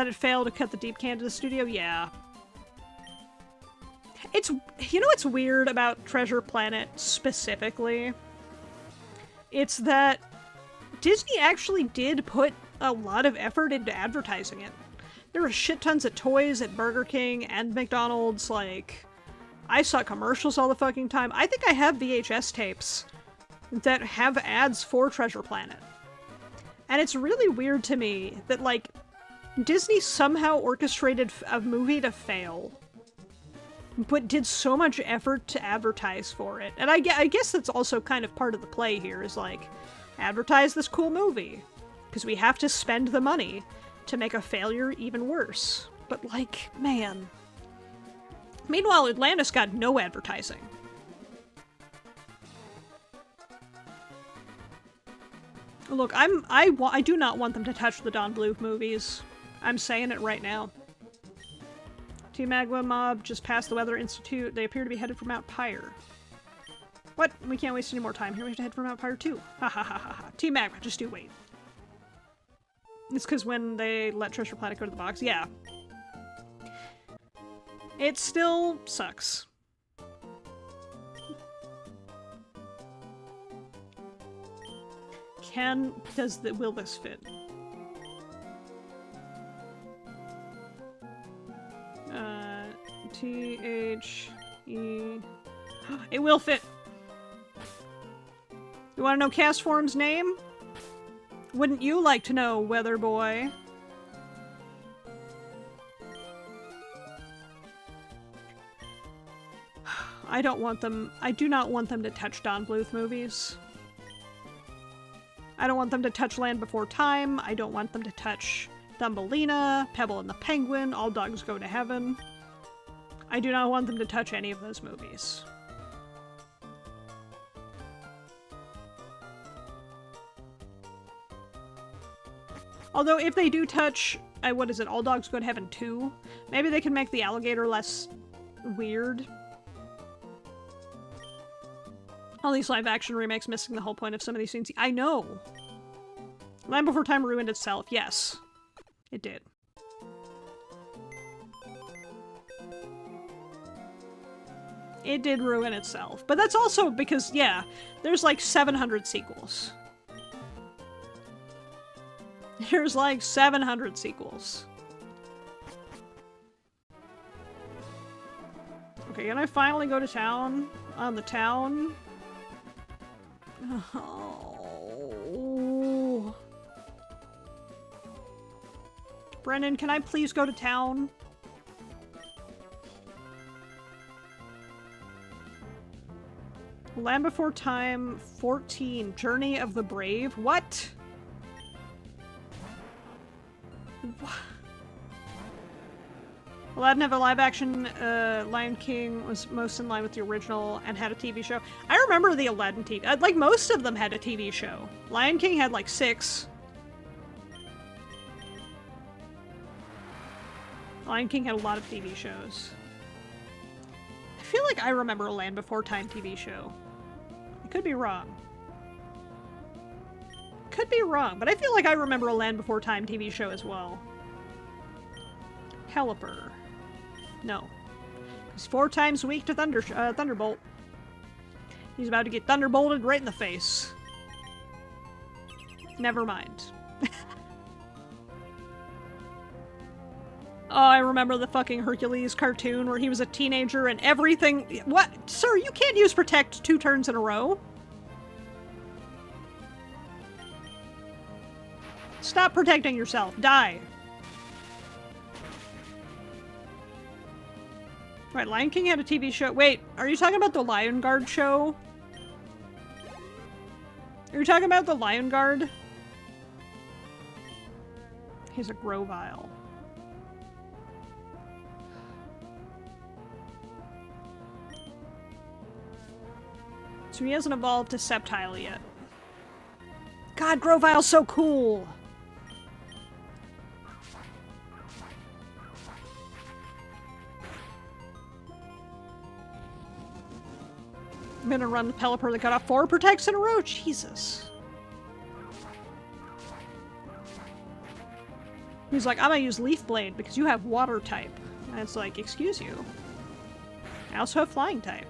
it fail to cut the deep can to the studio? Yeah. It's, you know what's weird about Treasure Planet specifically? It's that Disney actually did put a lot of effort into advertising it. There were shit tons of toys at Burger King and McDonald's, like, I saw commercials all the fucking time. I think I have VHS tapes that have ads for Treasure Planet. And it's really weird to me that, like, Disney somehow orchestrated a movie to fail, but did so much effort to advertise for it. And I guess that's also kind of part of the play here, is like, advertise this cool movie, because we have to spend the money to make a failure even worse. But like, man, Meanwhile, Atlantis got no advertising. Look, I do not want them to touch the Don Bluth movies. I'm saying it right now. Team Magma Mob just passed the Weather Institute. They appear to be headed for Mount Pyre. What? We can't waste any more time here. We have to head for Mount Pyre too. Ha ha ha ha ha. Team Magma, just do wait. It's because when they let Treasure Planet go to the box, yeah. It still sucks. Will this fit? T-H-E... It will fit! You wanna know Castform's name? Wouldn't you like to know, Weather Boy? I do not want them to touch Don Bluth movies. I don't want them to touch Land Before Time. I don't want them to touch Thumbelina, Pebble and the Penguin, All Dogs Go to Heaven. I do not want them to touch any of those movies. Although if they do touch, what is it, All Dogs Go to Heaven 2, maybe they can make the alligator less weird. All these live-action remakes missing the whole point of some of these scenes. I know! Land Before Time ruined itself, yes. It did. It did ruin itself. But that's also because, yeah, there's like 700 sequels. There's like 700 sequels. Okay, can I finally go to town? On the town? Oh. Brennan, can I please go to town? Land Before Time 14, Journey of the Brave? What? Aladdin have a live-action, Lion King was most in line with the original and had a TV show. I remember the Aladdin TV. Like, most of them had a TV show. Lion King had, like, 6. Lion King had a lot of TV shows. I feel like I remember a Land Before Time TV show. I could be wrong. Could be wrong, but I feel like I remember a Land Before Time TV show as well. Caliper. No. He's 4 times weak to Thunderbolt. He's about to get Thunderbolted right in the face. Never mind. Oh, I remember the fucking Hercules cartoon where he was a teenager and everything— What? Sir, you can't use Protect 2 turns in a row. Stop protecting yourself. Die. Right, Lion King had a TV show. Wait, are you talking about the Lion Guard show? Are you talking about the Lion Guard? He's a Grovile. So he hasn't evolved to Sceptile yet. God, Grovile's so cool! I'm gonna run the Pelipper that got off 4 protects in a row? Jesus. He's like, I'm gonna use Leaf Blade because you have Water type. And it's like, excuse you. I also have Flying type.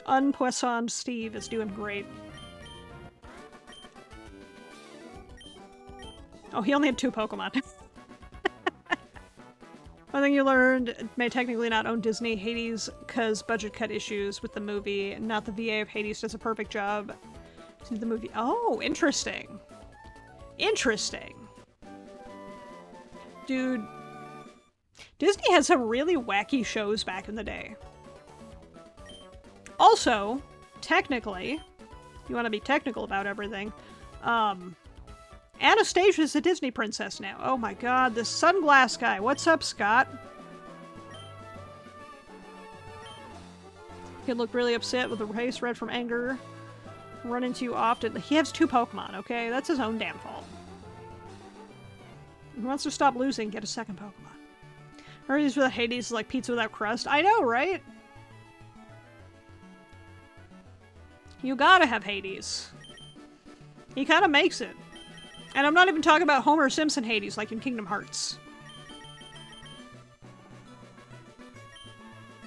Unpoissoned Steve is doing great. Oh, he only had 2 Pokemon. One thing you learned, may technically not own Disney, Hades, cause budget cut issues with the movie. Not the VA of Hades does a perfect job. See the movie. Oh, interesting. Interesting. Dude, Disney had some really wacky shows back in the day. Also, technically, you want to be technical about everything, Anastasia's a Disney princess now. Oh my god, this sunglass guy. What's up, Scott? He looked really upset with the face red from anger. Run into you often. He has 2 Pokemon, okay? That's his own damn fault. He wants to stop losing, get a 2nd Pokemon. Hades without Hades is like pizza without crust. I know, right? You gotta have Hades. He kind of makes it. And I'm not even talking about Homer Simpson Hades like in Kingdom Hearts.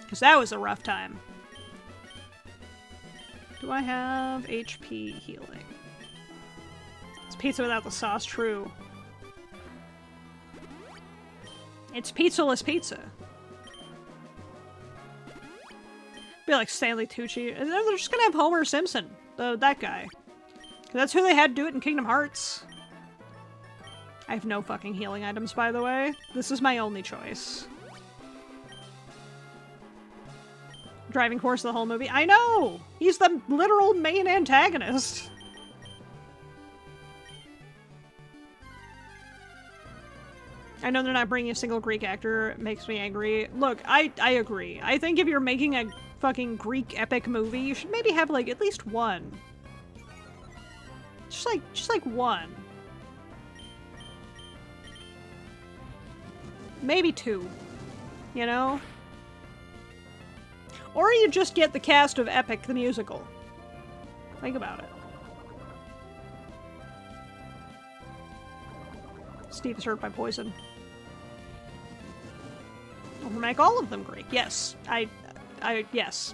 Because that was a rough time. Do I have HP healing? It's pizza without the sauce, true. It's pizzaless pizza. Be like Stanley Tucci. They're just gonna have Homer Simpson, that guy. 'Cause that's who they had do it in Kingdom Hearts. I have no fucking healing items, by the way. This is my only choice. Driving force of the whole movie. I know! He's the literal main antagonist. I know they're not bringing a single Greek actor. It makes me angry. Look, I agree. I think if you're making a fucking Greek epic movie, you should maybe have, like, at least one. Just like one. Maybe 2. You know? Or you just get the cast of Epic the musical. Think about it. Steve is hurt by poison. We'll make all of them Greek. Yes. Yes.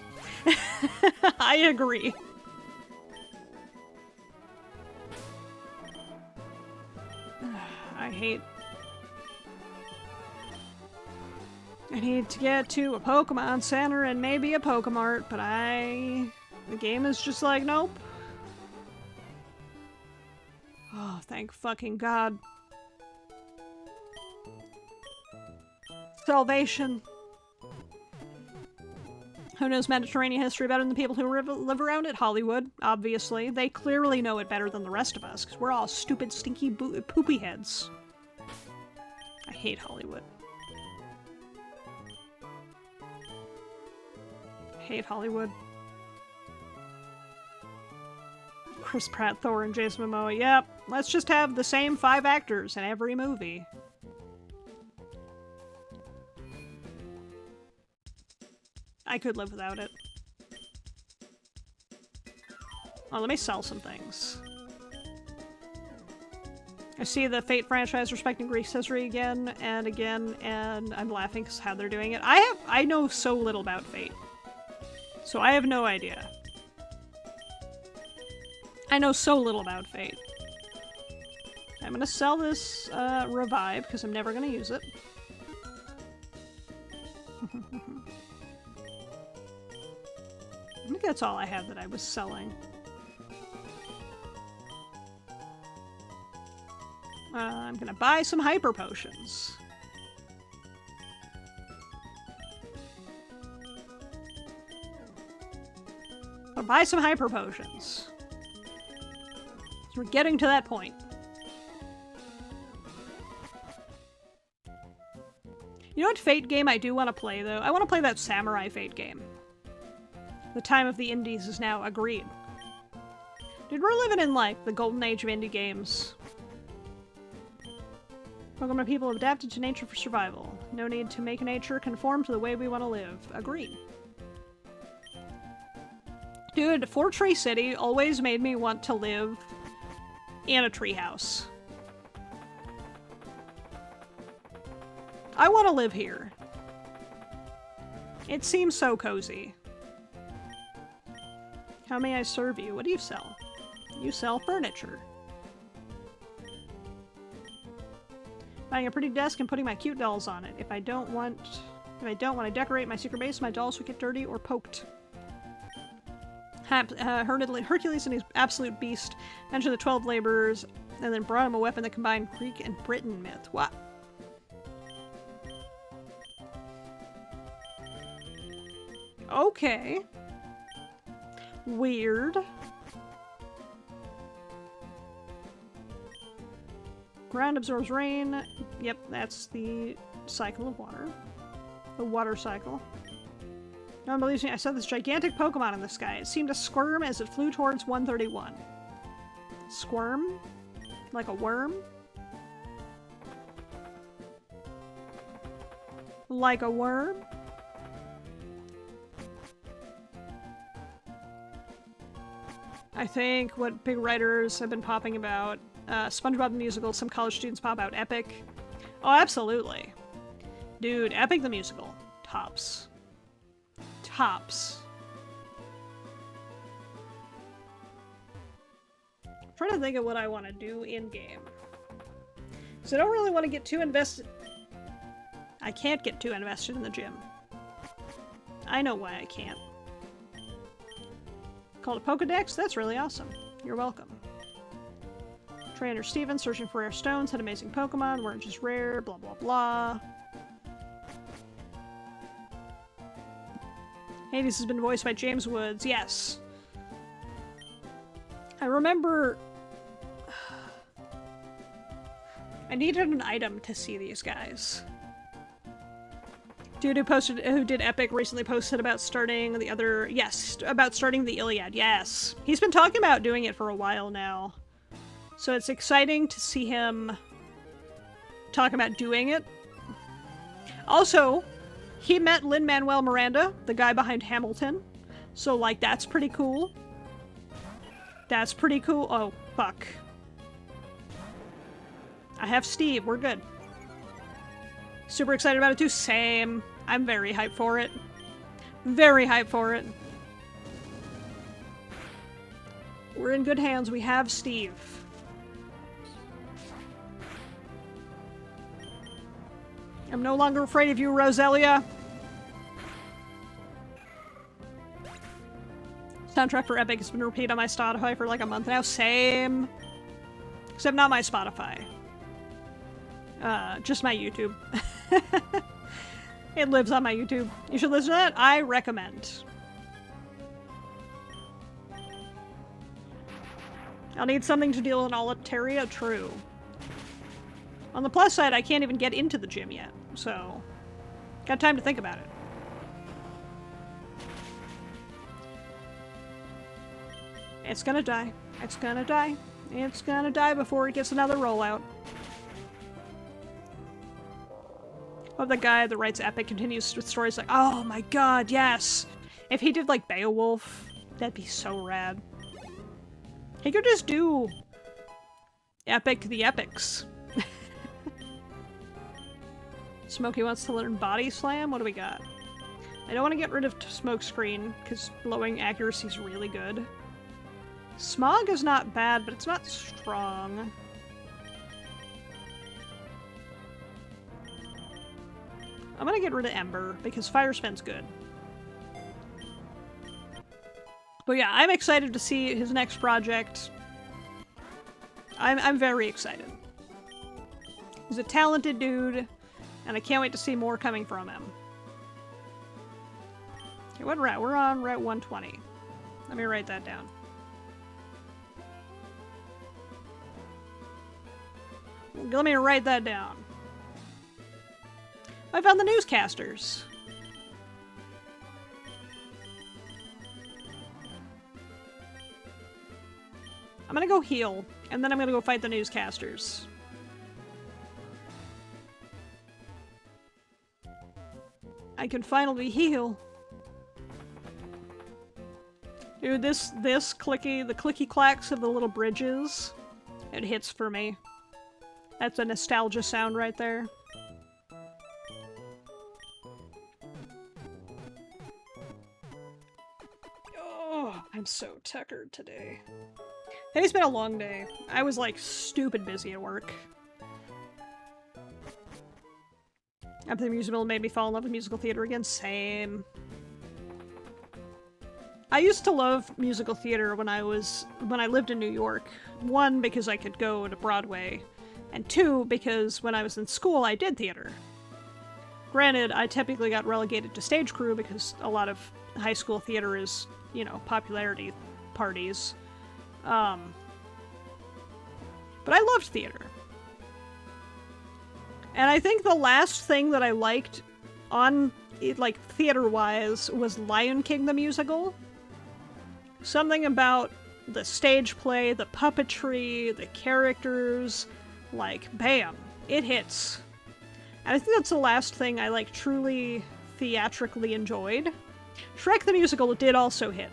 I agree. I need to get to a Pokemon Center and maybe a Pokemart, but the game is just like, nope. Oh, thank fucking God. Salvation. Who knows Mediterranean history better than the people who live around it? Hollywood, obviously. They clearly know it better than the rest of us, because we're all stupid, stinky, poopy heads. I hate Hollywood. Hate Hollywood. Chris Pratt, Thor, and Jason Momoa. Yep, let's just have the same 5 actors in every movie. I could live without it. Oh, let me sell some things. I see the Fate franchise respecting Greek history again and again, and I'm laughing because how they're doing it. I know so little about Fate. So I have no idea. I know so little about Fate. I'm gonna sell this Revive, because I'm never gonna use it. I think that's all I had that I was selling. I'm gonna buy some Hyper Potions. I'll buy some Hyper Potions. So we're getting to that point. You know what Fate game I do want to play, though? I want to play that Samurai Fate game. The time of the indies is now agreed. Dude, we're living in, like, the golden age of indie games. Pokemon people have adapted to nature for survival. No need to make nature conform to the way we want to live. Agreed. Dude, Fort Tree City always made me want to live in a treehouse. I want to live here. It seems so cozy. How may I serve you? What do you sell? You sell furniture. Buying a pretty desk and putting my cute dolls on it. If I don't want to decorate my secret base, my dolls would get dirty or poked. Hercules and his absolute beast mentioned the 12 laborers and then brought him a weapon that combined Greek and Britain myth. What? Okay. Weird. Ground absorbs rain. Yep, that's the cycle of water. The water cycle. No one believes me. I saw this gigantic Pokemon in the sky. It seemed to squirm as it flew towards 131. Squirm? Like a worm? Like a worm? I think what big writers have been popping about, SpongeBob the Musical, some college students pop out Epic. Oh, absolutely. Dude, Epic the Musical. Tops. Tops. I'm trying to think of what I want to do in-game. Because I don't really want to get too invested. I can't get too invested in the gym. I know why I can't. Called a Pokedex? That's really awesome. You're welcome. Trainer Steven searching for rare stones, had amazing Pokemon, weren't just rare, blah blah blah. Hades has been voiced by James Woods, yes. I remember... I needed an item to see these guys. Dude who did Epic recently posted about starting the other... Yes, about starting the Iliad, yes. He's been talking about doing it for a while now. So it's exciting to see him talk about doing it. Also, he met Lin-Manuel Miranda, the guy behind Hamilton. So, like, that's pretty cool. That's pretty cool. Oh, fuck. I have Steve. We're good. Super excited about it too. Same. I'm very hyped for it. Very hyped for it. We're in good hands. We have Steve. I'm no longer afraid of you, Roselia. Soundtrack for Epic has been repeated on my Spotify for like a month now. Same. Except not my Spotify. Just my YouTube. It lives on my YouTube. You should listen to that. I recommend. I'll need something to deal in Altaria. True. On the plus side, I can't even get into the gym yet, so got time to think about it. It's gonna die. It's gonna die. It's gonna die before it gets another rollout. Well, the guy that writes Epic continues with stories like, oh my god, yes! If he did like Beowulf, that'd be so rad. He could just do Epic the Epics. Smokey wants to learn Body Slam? What do we got? I don't want to get rid of Smokescreen, because blowing accuracy is really good. Smog is not bad, but it's not strong. I'm gonna get rid of Ember, because Fire Spin's good. But yeah, I'm excited to see his next project. I'm very excited. He's a talented dude, and I can't wait to see more coming from him. Okay, what route? We're on Route 120. Let me write that down. Let me write that down. I found the newscasters. I'm gonna go heal, and then I'm gonna go fight the newscasters. I can finally heal. Dude, the clicky clacks of the little bridges, it hits for me. That's a nostalgia sound right there. Oh, I'm so tuckered today. Today's been a long day. I was like stupid busy at work. After the musical made me fall in love with musical theater again. Same. I used to love musical theater when I lived in New York. One, because I could go to Broadway, and two, because when I was in school I did theater. Granted, I typically got relegated to stage crew because a lot of high school theater is, you know, popularity parties. But I loved theater. And I think the last thing that I liked on, like, theater-wise was Lion King the musical. Something about the stage play, the puppetry, the characters, like, bam, it hits. And I think that's the last thing I, like, truly theatrically enjoyed. Shrek the Musical did also hit.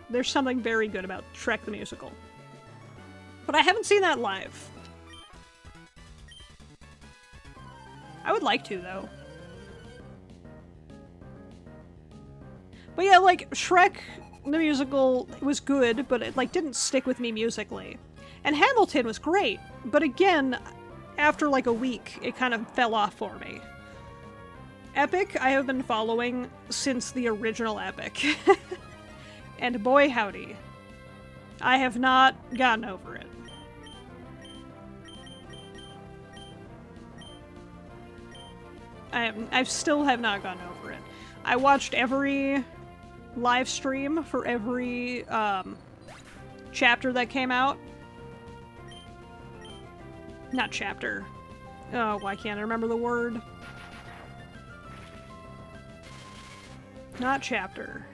There's something very good about Shrek the Musical. But I haven't seen that live. I would like to, though. But yeah, like, Shrek the Musical was good, but it, like, didn't stick with me musically. And Hamilton was great, but again, after, like, a week, it kind of fell off for me. Epic, I have been following since the original Epic. And boy howdy, I have not gotten over it. I still have not gotten over it. I watched every live stream for every chapter that came out. Not chapter. Oh, why can't I remember the word? Not chapter.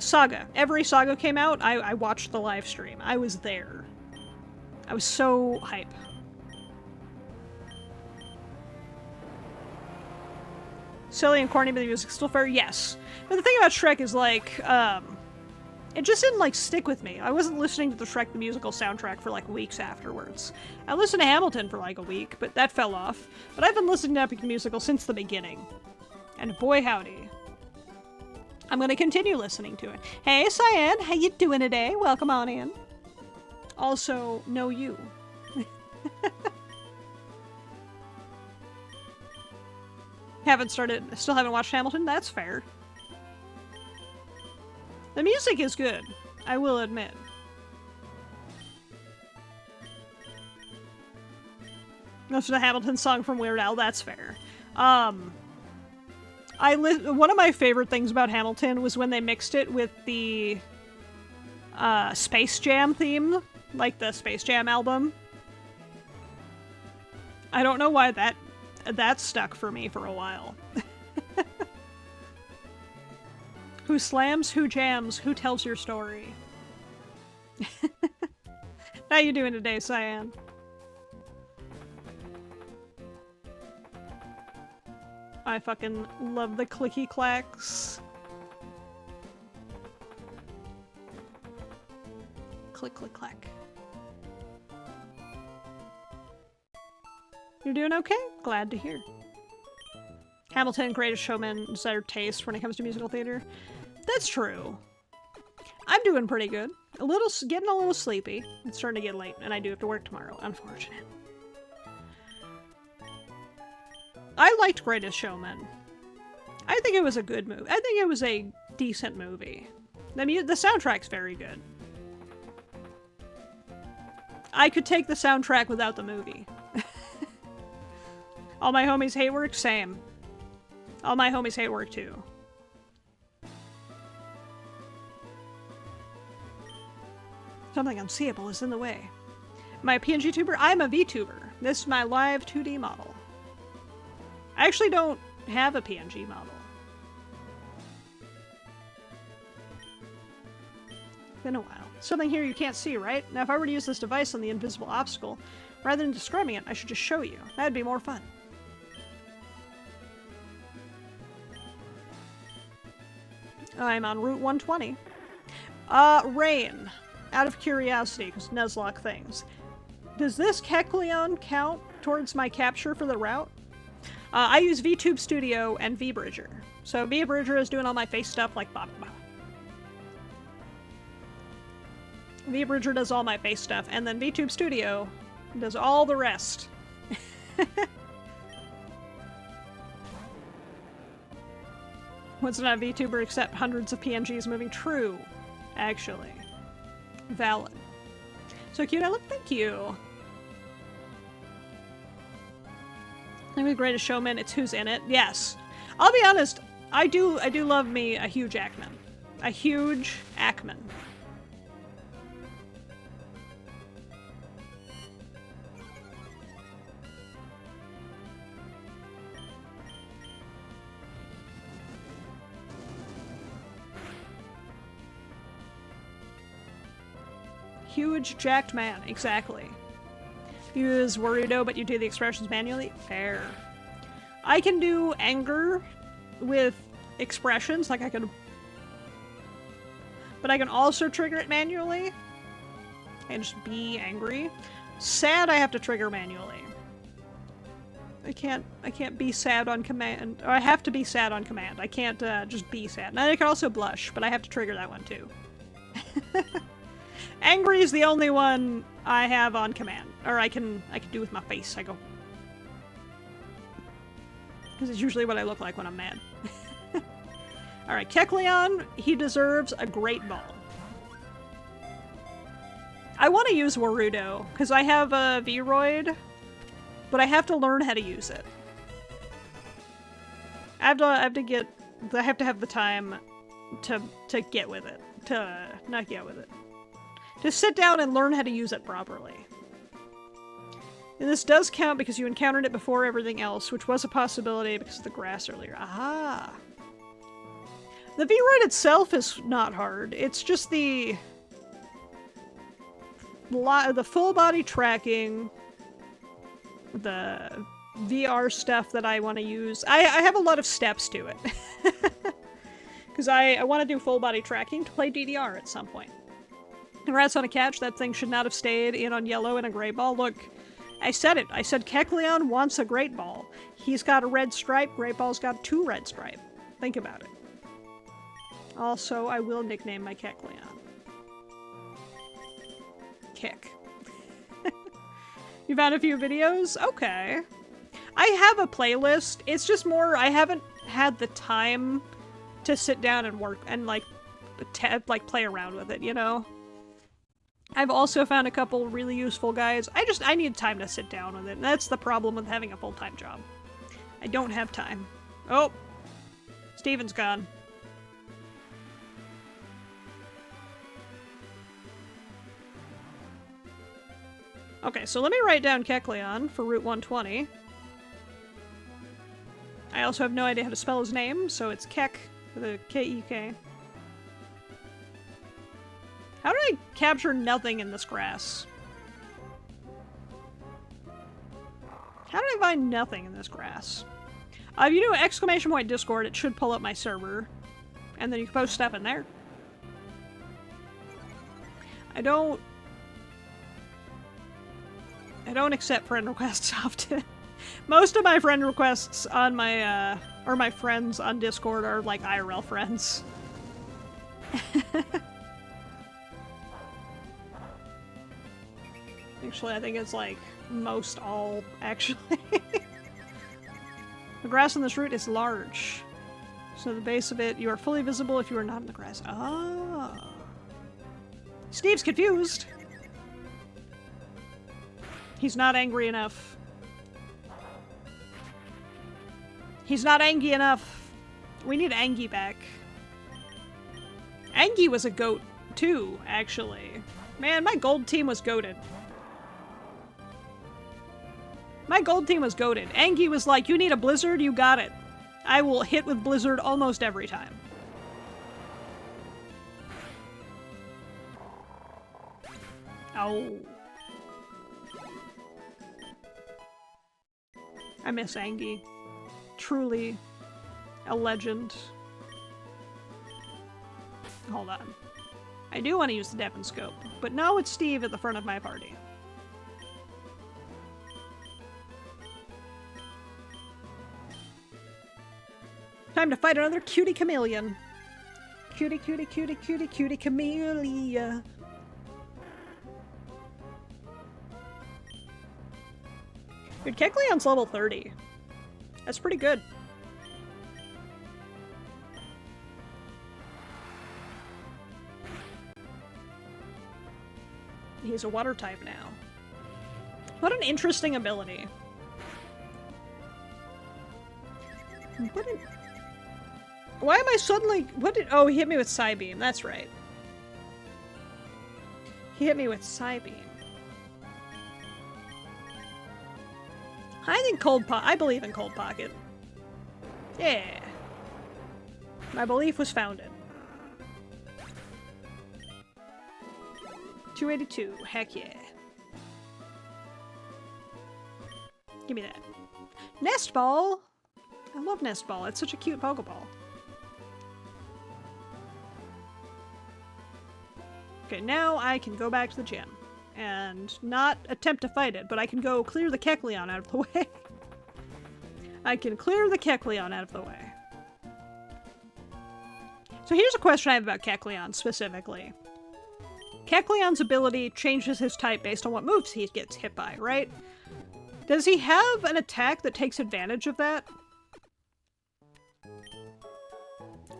Saga. Every Saga came out, I watched the live stream. I was there. I was so hype. Silly and corny, but the music's still fair? Yes. But the thing about Shrek is, like, it just didn't, like, stick with me. I wasn't listening to the Shrek the Musical soundtrack for, like, weeks afterwards. I listened to Hamilton for, like, a week, but that fell off. But I've been listening to Epic the Musical since the beginning. And boy howdy. I'm gonna continue listening to it. Hey, Cyan, how you doing today? Welcome on in. Also, no you. Still haven't watched Hamilton? That's fair. The music is good, I will admit. That's a Hamilton song from Weird Al, that's fair. One of my favorite things about Hamilton was when they mixed it with the Space Jam theme, like the Space Jam album. I don't know why that stuck for me for a while. Who slams, who jams, who tells your story? How you doing today, Cyan? I fucking love the clicky clacks. Click, click, clack. You're doing okay? Glad to hear. Hamilton, Greatest Showman, desired taste when it comes to musical theater. That's true. I'm doing pretty good. Getting a little sleepy. It's starting to get late, and I do have to work tomorrow. Unfortunate. I liked Greatest Showman. I think it was a good movie. I think it was a decent movie. The soundtrack's very good. I could take the soundtrack without the movie. All my homies hate work? Same. All my homies hate work too. Something unseeable is in the way. Am I a PNG tuber? I'm a VTuber. This is my live 2D model. I actually don't have a PNG model. Been a while. Something here you can't see, right? Now if I were to use this device on the invisible obstacle, rather than describing it, I should just show you. That'd be more fun. I'm on Route 120. Rain. Out of curiosity, because Nuzlocke things. Does this Kecleon count towards my capture for the route? I use VTube Studio and VBridger. So VBridger is doing all my face stuff like blah, blah. VBridger does all my face stuff, and then VTube Studio does all the rest. What's not a VTuber except hundreds of PNGs moving? True, actually. Valid. So cute, I look, thank you. The Greatest Showman, it's who's in it. Yes. I'll be honest, I do love me a huge Ackman. A huge Ackman. huge jacked man. Exactly. Use Warudo, but you do the expressions manually? Fair. I can do anger with expressions, like I can... But I can also trigger it manually. And just be angry. Sad I have to trigger manually. I can't be sad on command. Or I have to be sad on command. I can't just be sad. And I can also blush, but I have to trigger that one too. Angry is the only one I have on command. Or I can do with my face. I go... Because it's usually what I look like when I'm mad. Alright, Kecleon, he deserves a great ball. I want to use Warudo, because I have a Vroid, but I have to learn how to use it. I have to have the time to get with it. Not get with it. To sit down and learn how to use it properly. And this does count because you encountered it before everything else, which was a possibility because of the grass earlier. Aha! The Vroid itself is not hard. It's just the full body tracking, the VR stuff that I want to use. I have a lot of steps to it. Because I want to do full body tracking to play DDR at some point. Congrats on a catch. That thing should not have stayed in on yellow and a gray ball. Look, I said it. I said Kecleon wants a great ball. He's got a red stripe. Great ball's got 2 red stripe. Think about it. Also, I will nickname my Kecleon. Kick. You found a few videos? Okay. I have a playlist. It's just more, I haven't had the time to sit down and work and like play around with it, you know? I've also found a couple really useful guides. I need time to sit down with it. And that's the problem with having a full-time job. I don't have time. Oh! Steven's gone. Okay, so let me write down Kecleon for Route 120. I also have no idea how to spell his name, so it's Kek with a K-E-K. How did I capture nothing in this grass? How did I find nothing in this grass? If you do ! Discord, it should pull up my server. And then you can post stuff in there. I don't accept friend requests often. Most of my friend requests on my, or my friends on Discord are like IRL friends. Actually, I think it's like most all, actually. The grass on this route is large. So the base of it, you are fully visible if you are not in the grass. Oh. Steve's confused. He's not angry enough. He's not Angie enough. We need Angie back. Angie was a goat, too, actually. Man, my gold team was goated. My gold team was goated. Angie was like, you need a blizzard? You got it. I will hit with blizzard almost every time. Oh. I miss Angie. Truly a legend. Hold on. I do want to use the depth and scope, but no, it's Steve at the front of my party. Time to fight another cutie chameleon. Cutie, cutie, cutie, cutie, cutie camellia. Dude, Kecleon's level 30. That's pretty good. He's a water type now. What an interesting ability. Why am I suddenly... Oh, he hit me with Psybeam. That's right. He hit me with Psybeam. I think I believe in Cold Pocket. Yeah. My belief was founded. 282. Heck yeah. Give me that. Nest Ball! I love Nest Ball. It's such a cute Pokeball. Okay, now I can go back to the gym. And not attempt to fight it, but I can go clear the Kecleon out of the way. I can clear the Kecleon out of the way. So here's a question I have about Kecleon specifically. Kecleon's ability changes his type based on what moves he gets hit by, right? Does he have an attack that takes advantage of that?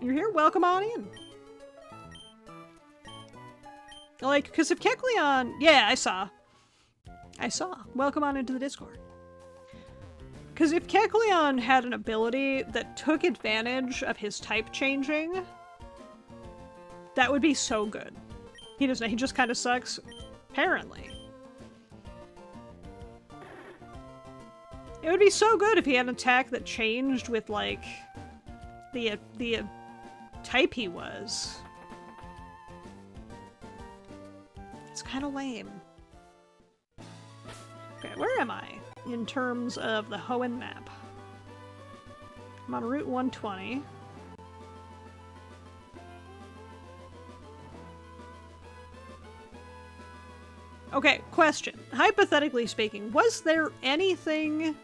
You're here? Welcome on in. Like, because if Kecleon... Yeah, I saw. Welcome on into the Discord. Because if Kecleon had an ability that took advantage of his type changing, that would be so good. He doesn't. He just kind of sucks. Apparently. It would be so good if he had an attack that changed with, like, the type he was. It's kind of lame. Okay, where am I in terms of the Hoenn map? I'm on Route 120. Okay, question. Hypothetically speaking, was there anything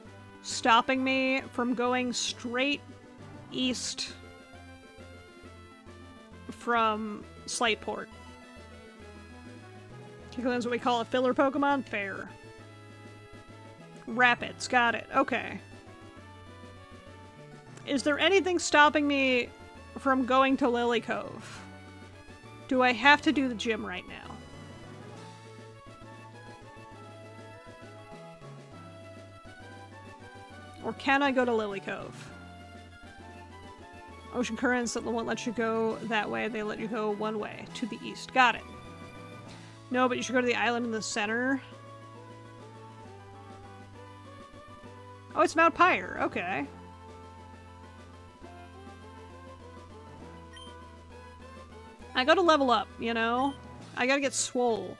stopping me from going straight east from Slightport? Kecleon's what we call a filler Pokemon? Fair. Rapids, got it. Okay. Is there anything stopping me from going to Lily Cove? Do I have to do the gym right now? Or can I go to Lily Cove? Ocean currents that won't let you go that way. They let you go one way, to the east. Got it. No, but you should go to the island in the center. Oh, it's Mount Pyre. Okay. I gotta level up, you know? I gotta get swole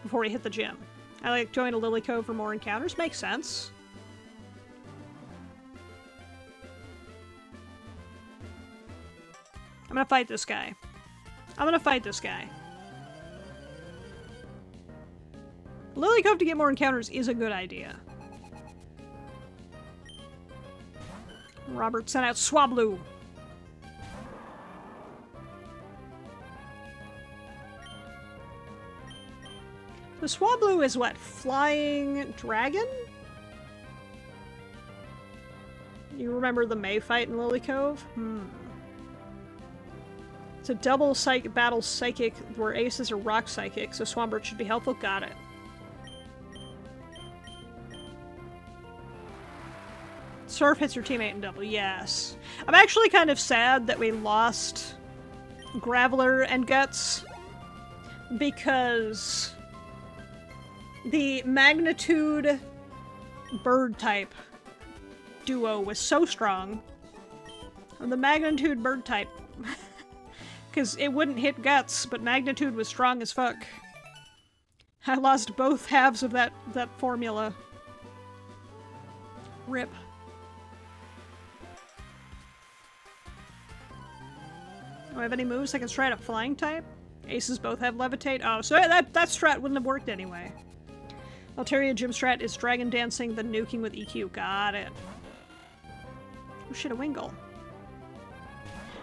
before we hit the gym. I like going to Lily Cove for more encounters. Makes sense. I'm gonna fight this guy. Lily Cove to get more encounters is a good idea. Robert sent out Swablu. The Swablu is what? Flying dragon? You remember the May fight in Lily Cove? It's a double battle psychic where aces are rock psychic, so Swampert should be helpful. Got it. Surf hits your teammate in double. Yes. I'm actually kind of sad that we lost Graveler and Guts because the Magnitude bird type duo was so strong. The Magnitude bird type. Because it wouldn't hit Guts, but Magnitude was strong as fuck. I lost both halves of that formula. Rip. Do I have any moves that can strat a flying type? Aces both have levitate. Oh, so that strat wouldn't have worked anyway. Altaria gym strat is dragon dancing, then nuking with EQ. Got it. Oh shit, a Wingull.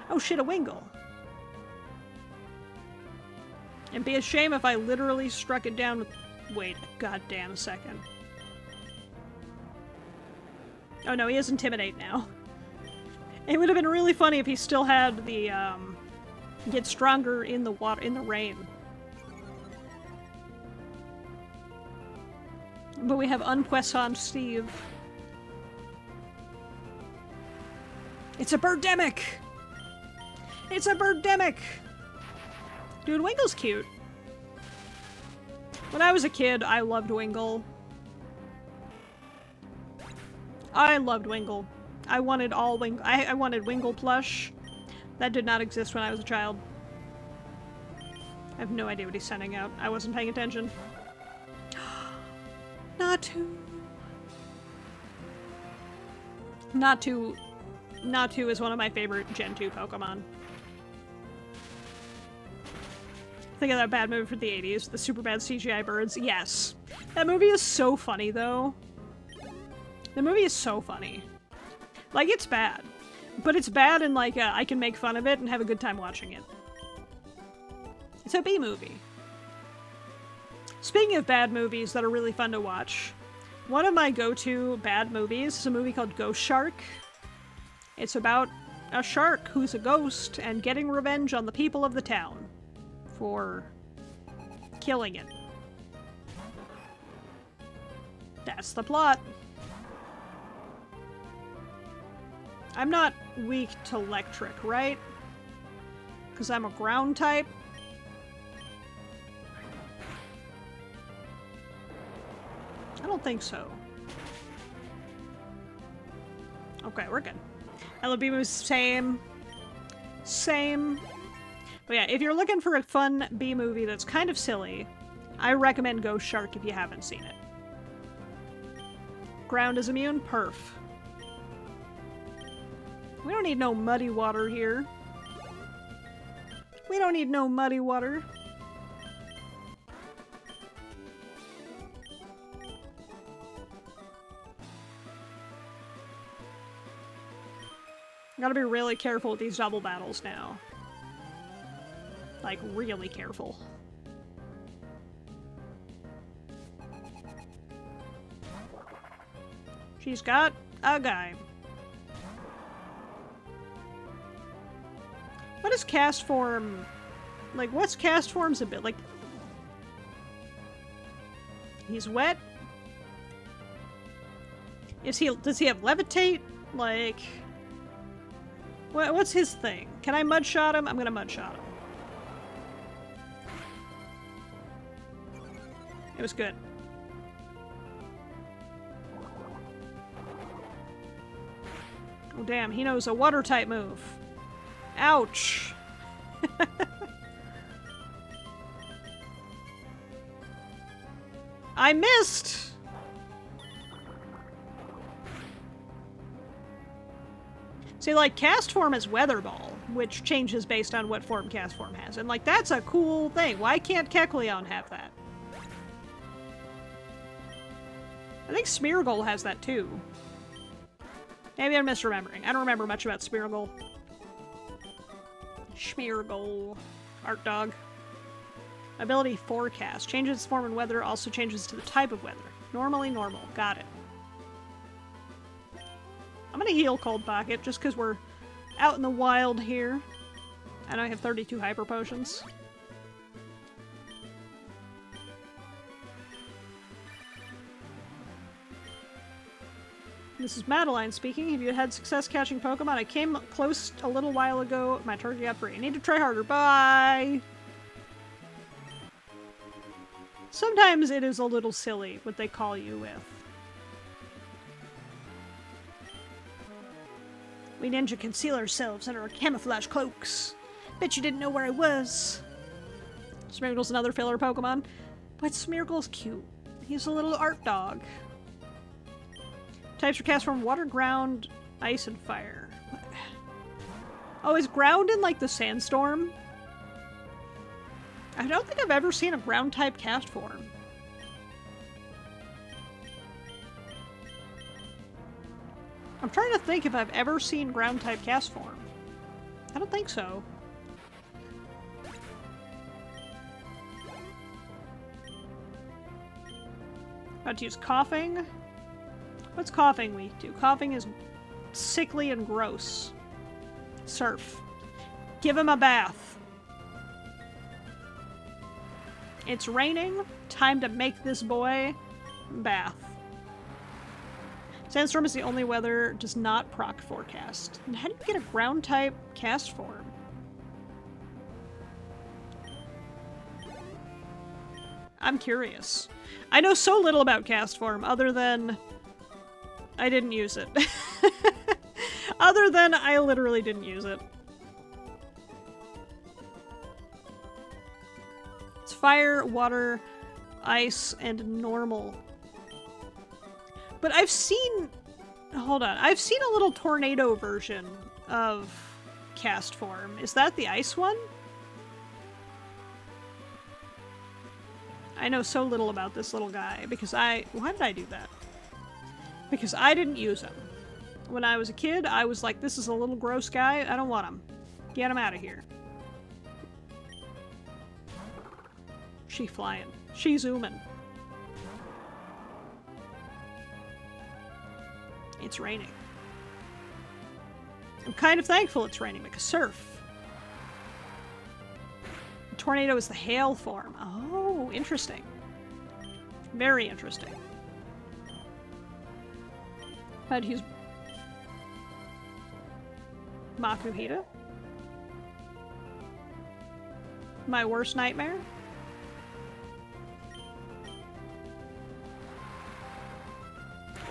Oh shit, a Wingull. It'd be a shame if I literally struck it down with... Wait a goddamn second. Oh no, he has Intimidate now. It would have been really funny if he still had the, get stronger in the water, in the rain. But we have Unpuissant Steve. It's a Birdemic! It's a Birdemic! Dude, Wingull's cute. When I was a kid, I loved Wingull. I loved Wingull. I wanted all Wingull. I wanted Wingull plush. That did not exist when I was a child. I have no idea what he's sending out. I wasn't paying attention. Natu. Natu is one of my favorite Gen 2 Pokemon. Think of that bad movie from the 80s, the super bad CGI birds. Yes. That movie is so funny, though. The movie is so funny. Like, it's bad. But it's bad and, like, I can make fun of it and have a good time watching it. It's a B movie. Speaking of bad movies that are really fun to watch, one of my go-to bad movies is a movie called Ghost Shark. It's about a shark who's a ghost and getting revenge on the people of the town for killing it. That's the plot. I'm not weak to electric, right? Because I'm a ground type. I don't think so. Okay, we're good. LB same. Same. But yeah, if you're looking for a fun B movie that's kind of silly, I recommend Ghost Shark if you haven't seen it. Ground is immune? Perf. We don't need no muddy water here. We don't need no muddy water. Gotta be really careful with these double battles now. Like, really careful. She's got a guy. What is cast form? Like, what's cast form's a bit like? He's wet? Does he have levitate? Like, what's his thing? Can I mudshot him? I'm gonna mudshot him. It was good. Oh damn, he knows a water type move. Ouch. I missed! See, like, cast form is Weather Ball, which changes based on what form cast form has. And, like, that's a cool thing. Why can't Kecleon have that? I think Smeargle has that, too. Maybe I'm misremembering. I don't remember much about Smeargle. Smeargle. Art dog. Ability Forecast. Changes its form and weather, also changes to the type of weather. Normally normal. Got it. I'm gonna heal Cold Pocket just because we're out in the wild here. I know I have 32 Hyper Potions. This is Madeline speaking. Have you had success catching Pokemon? I came close a little while ago. My target got free. I need to try harder. Bye! Sometimes it is a little silly what they call you with. We ninja conceal ourselves under our camouflage cloaks. Bet you didn't know where I was. Smeargle's another filler Pokemon. But Smeargle's cute. He's a little art dog. Types are cast from water, ground, ice, and fire. Oh, is ground in, like, the sandstorm? I don't think I've ever seen a ground-type cast form. I'm trying to think if I've ever seen ground-type cast form. I don't think so. About to use coughing. What's coughing weak to? Coughing is sickly and gross. Surf. Give him a bath. It's raining. Time to make this boy bath. Sandstorm is the only weather does not proc forecast. And how do you get a ground type cast form? I'm curious. I know so little about cast form other than I didn't use it. Other than I literally didn't use it. It's fire, water, ice, and normal. But I've seen... Hold on. I've seen a little tornado version of cast form. Is that the ice one? I know so little about this little guy because why did I do that? Because I didn't use him. When I was a kid, I was like, this is a little gross guy. I don't want him. Get him out of here. She flying. She zooming. It's raining. I'm kind of thankful it's raining because surf. The tornado is the hail form. Oh, interesting. Very interesting. I'd use Makuhita. My worst nightmare.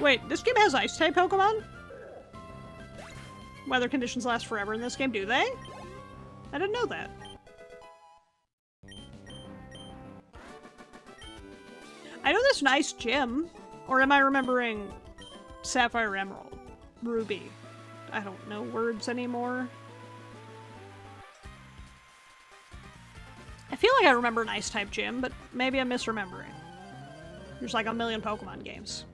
Wait, this game has ice-type Pokemon? Weather conditions last forever in this game, do they? I didn't know that. I know there's an ice gym. Or am I remembering Sapphire Emerald? Ruby. I don't know words anymore. I feel like I remember an ice-type gym, but maybe I'm misremembering. There's like a million Pokemon games.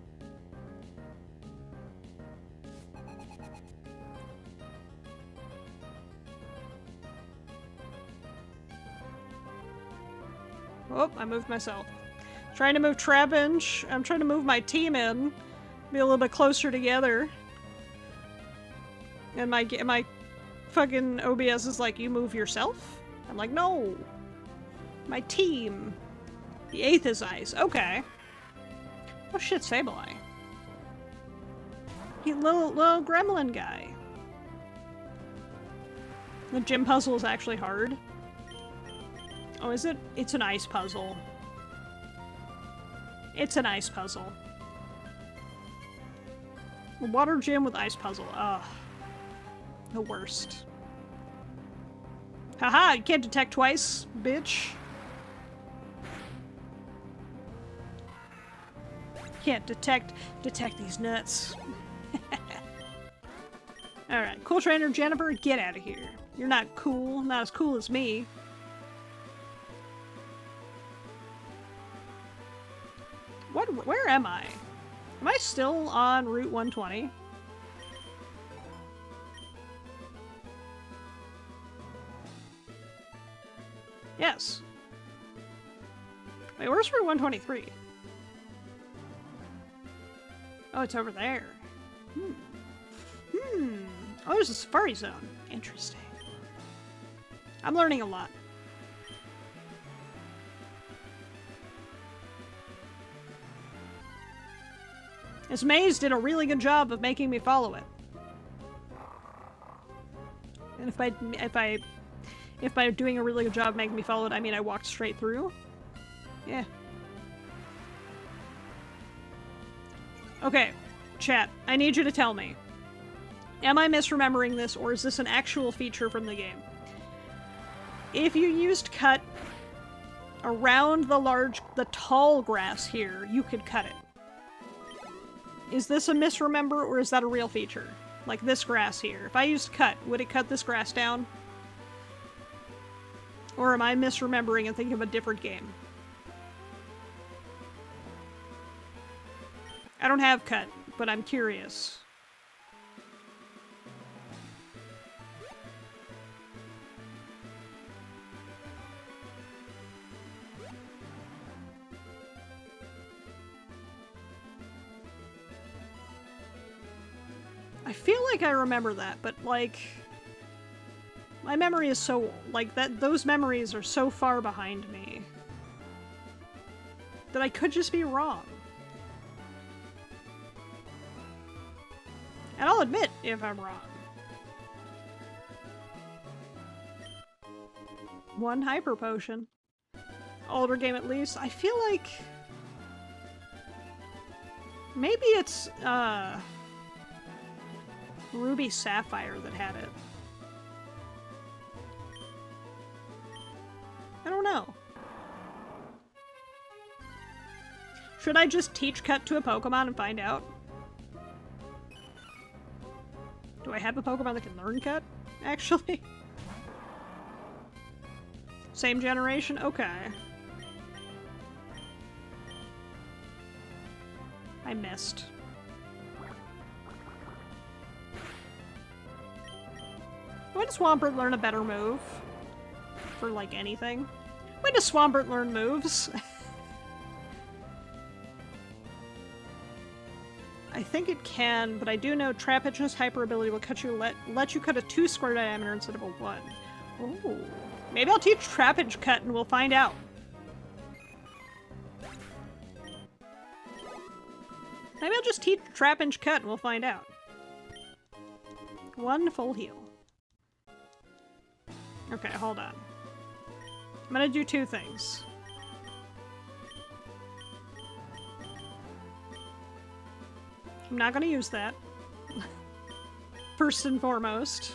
Oh, I moved myself. Trying to move Trapinch. I'm trying to move my team in. Be a little bit closer together. And my fucking OBS is like, you move yourself? I'm like, no. My team. The 8th is ice. Okay. Oh shit, Sableye. You little gremlin guy. The gym puzzle is actually hard. Oh, is it? It's an ice puzzle. It's an ice puzzle. A water gym with ice puzzle. Ugh. The worst. Haha, you can't detect twice, bitch. Can't detect these nuts. Alright, cool trainer Jennifer, get out of here. You're not cool, not as cool as me. Where am I? Am I still on Route 120? Yes. Wait, where's Route 123? Oh, it's over there. Oh, there's a safari zone. Interesting. I'm learning a lot. This maze did a really good job of making me follow it. And if by doing a really good job making me follow it, I mean I walked straight through. Yeah. Okay, chat, I need you to tell me. Am I misremembering this, or is this an actual feature from the game? If you used cut around the tall grass here, you could cut it. Is this a misremember, or is that a real feature? Like this grass here. If I used cut, would it cut this grass down? Or am I misremembering and thinking of a different game? I don't have cut, but I'm curious. I feel like I remember that, but like... my memory is so... like, those memories are so far behind me that I could just be wrong. And I'll admit if I'm wrong. One hyper potion. Older game at least. I feel like... maybe it's, Ruby Sapphire that had it. I don't know. Should I just teach cut to a Pokemon and find out? Do I have a Pokemon that can learn cut, actually? Same generation? Okay. I missed. When does Swampert learn a better move? For, like, anything? When does Swampert learn moves? I think it can, but I do know Trapinch's hyper ability will cut you let you cut a 2 square diameter instead of a 1. Ooh. Maybe I'll teach Trapinch cut and we'll find out. Maybe I'll just teach Trapinch cut and we'll find out. 1 full heal. Okay, hold on. I'm gonna do 2 things. I'm not gonna use that. First and foremost.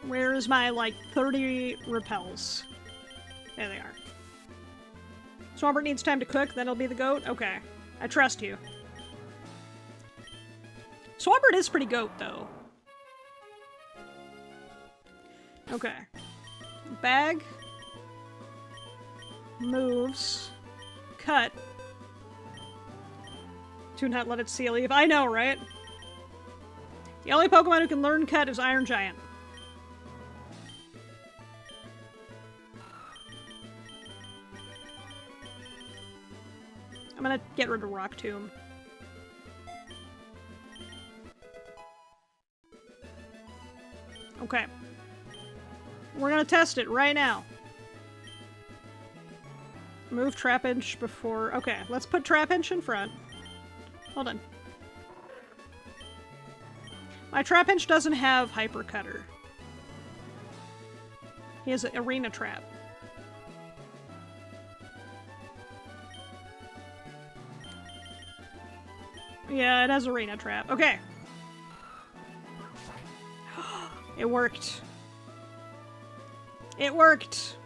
Where is my, like, 30 repels? There they are. Swampert needs time to cook, then it'll be the goat? Okay. I trust you. Swampert is pretty goat, though. Okay. Bag. Moves. Cut. Do not let it see leave. I know, right? The only Pokemon who can learn cut is Iron Giant. I'm gonna get rid of Rock Tomb. Okay. We're gonna test it right now. Move Trapinch before... Okay, let's put Trapinch in front. Hold on. My Trapinch doesn't have Hyper Cutter. He has an Arena Trap. Yeah, it has Arena Trap. Okay. It worked. It worked!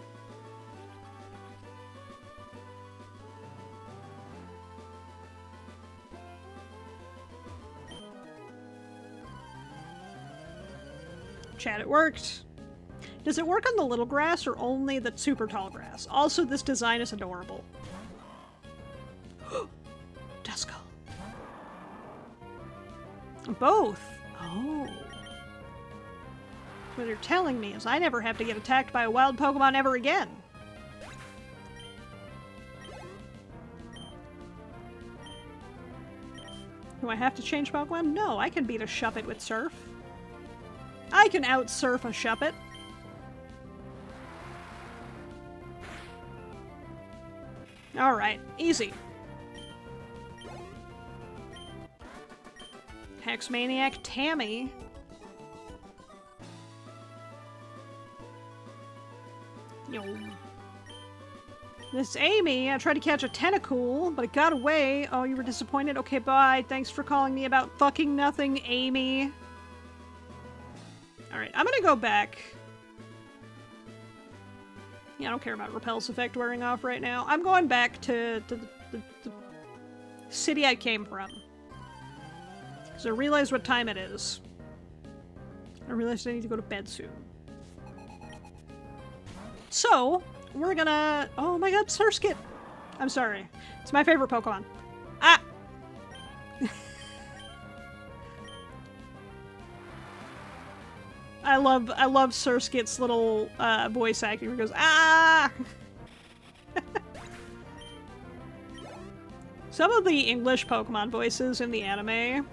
Chat, it worked. Does it work on the little grass or only the super tall grass? Also, this design is adorable. Duskull. Both? Oh. What you're telling me is I never have to get attacked by a wild Pokemon ever again. Do I have to change Pokemon? No, I can beat a Shuppet with Surf. I can out-surf a Shuppet. Alright, easy. Hexmaniac Tammy. Yo. This Amy, I tried to catch a Tentacool, but it got away. Oh, you were disappointed? Okay, bye. Thanks for calling me about fucking nothing, Amy. Alright, I'm gonna go back. Yeah, I don't care about Repel's effect wearing off right now. I'm going back to the city I came from. Because I realize what time it is. I realized I need to go to bed soon. So, we're gonna... Oh my god, Surskit! I'm sorry. It's my favorite Pokemon. Ah! I love Surskit's little voice acting where he goes, ah! Some of the English Pokemon voices in the anime.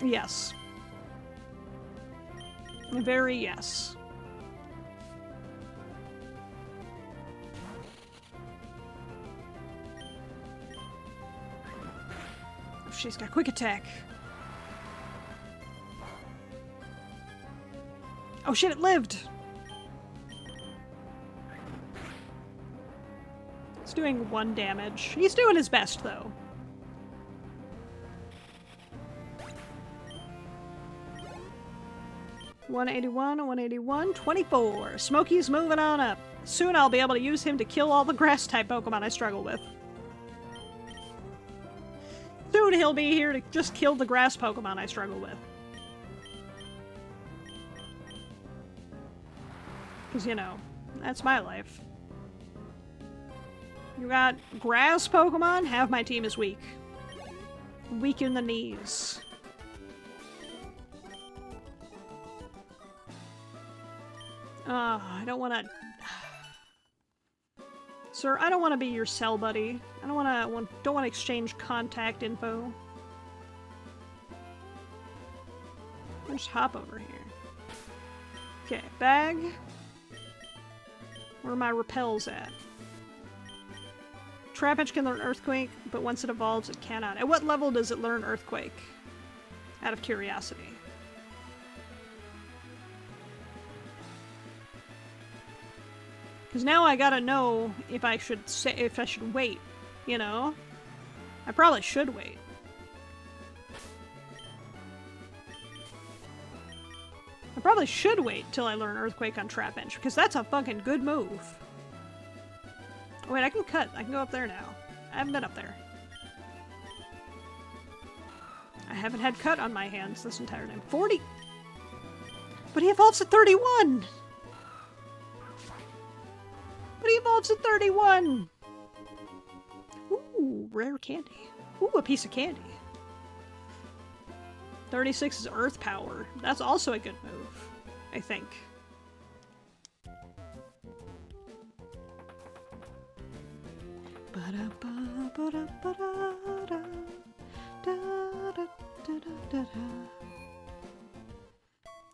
Yes. Very yes. She's got quick attack. Oh shit, it lived! It's doing 1 damage. He's doing his best, though. 181, 181, 24. Smokey's moving on up. Soon I'll be able to use him to kill all the grass-type Pokemon I struggle with. Soon he'll be here to just kill the grass Pokemon I struggle with. Because, you know, that's my life. You got grass Pokemon? Half my team is weak. Weak in the knees. I don't want to... Sir, I don't want to be your cell buddy. I don't want to exchange contact info. I'll just hop over here. Okay, bag. Where are my repels at? Trapinch can learn Earthquake, but once it evolves, it cannot. At what level does it learn Earthquake? Out of curiosity. Because now I gotta know if I should wait, you know? I probably should wait. I probably should wait till I learn Earthquake on Trapinch, because that's a fucking good move. Oh, wait, I can cut. I can go up there now. I haven't been up there. I haven't had cut on my hands this entire time. 40! But he evolves at 31! But he evolves at 31! Ooh, rare candy. Ooh, a piece of candy. 36 is Earth Power. That's also a good move, I think.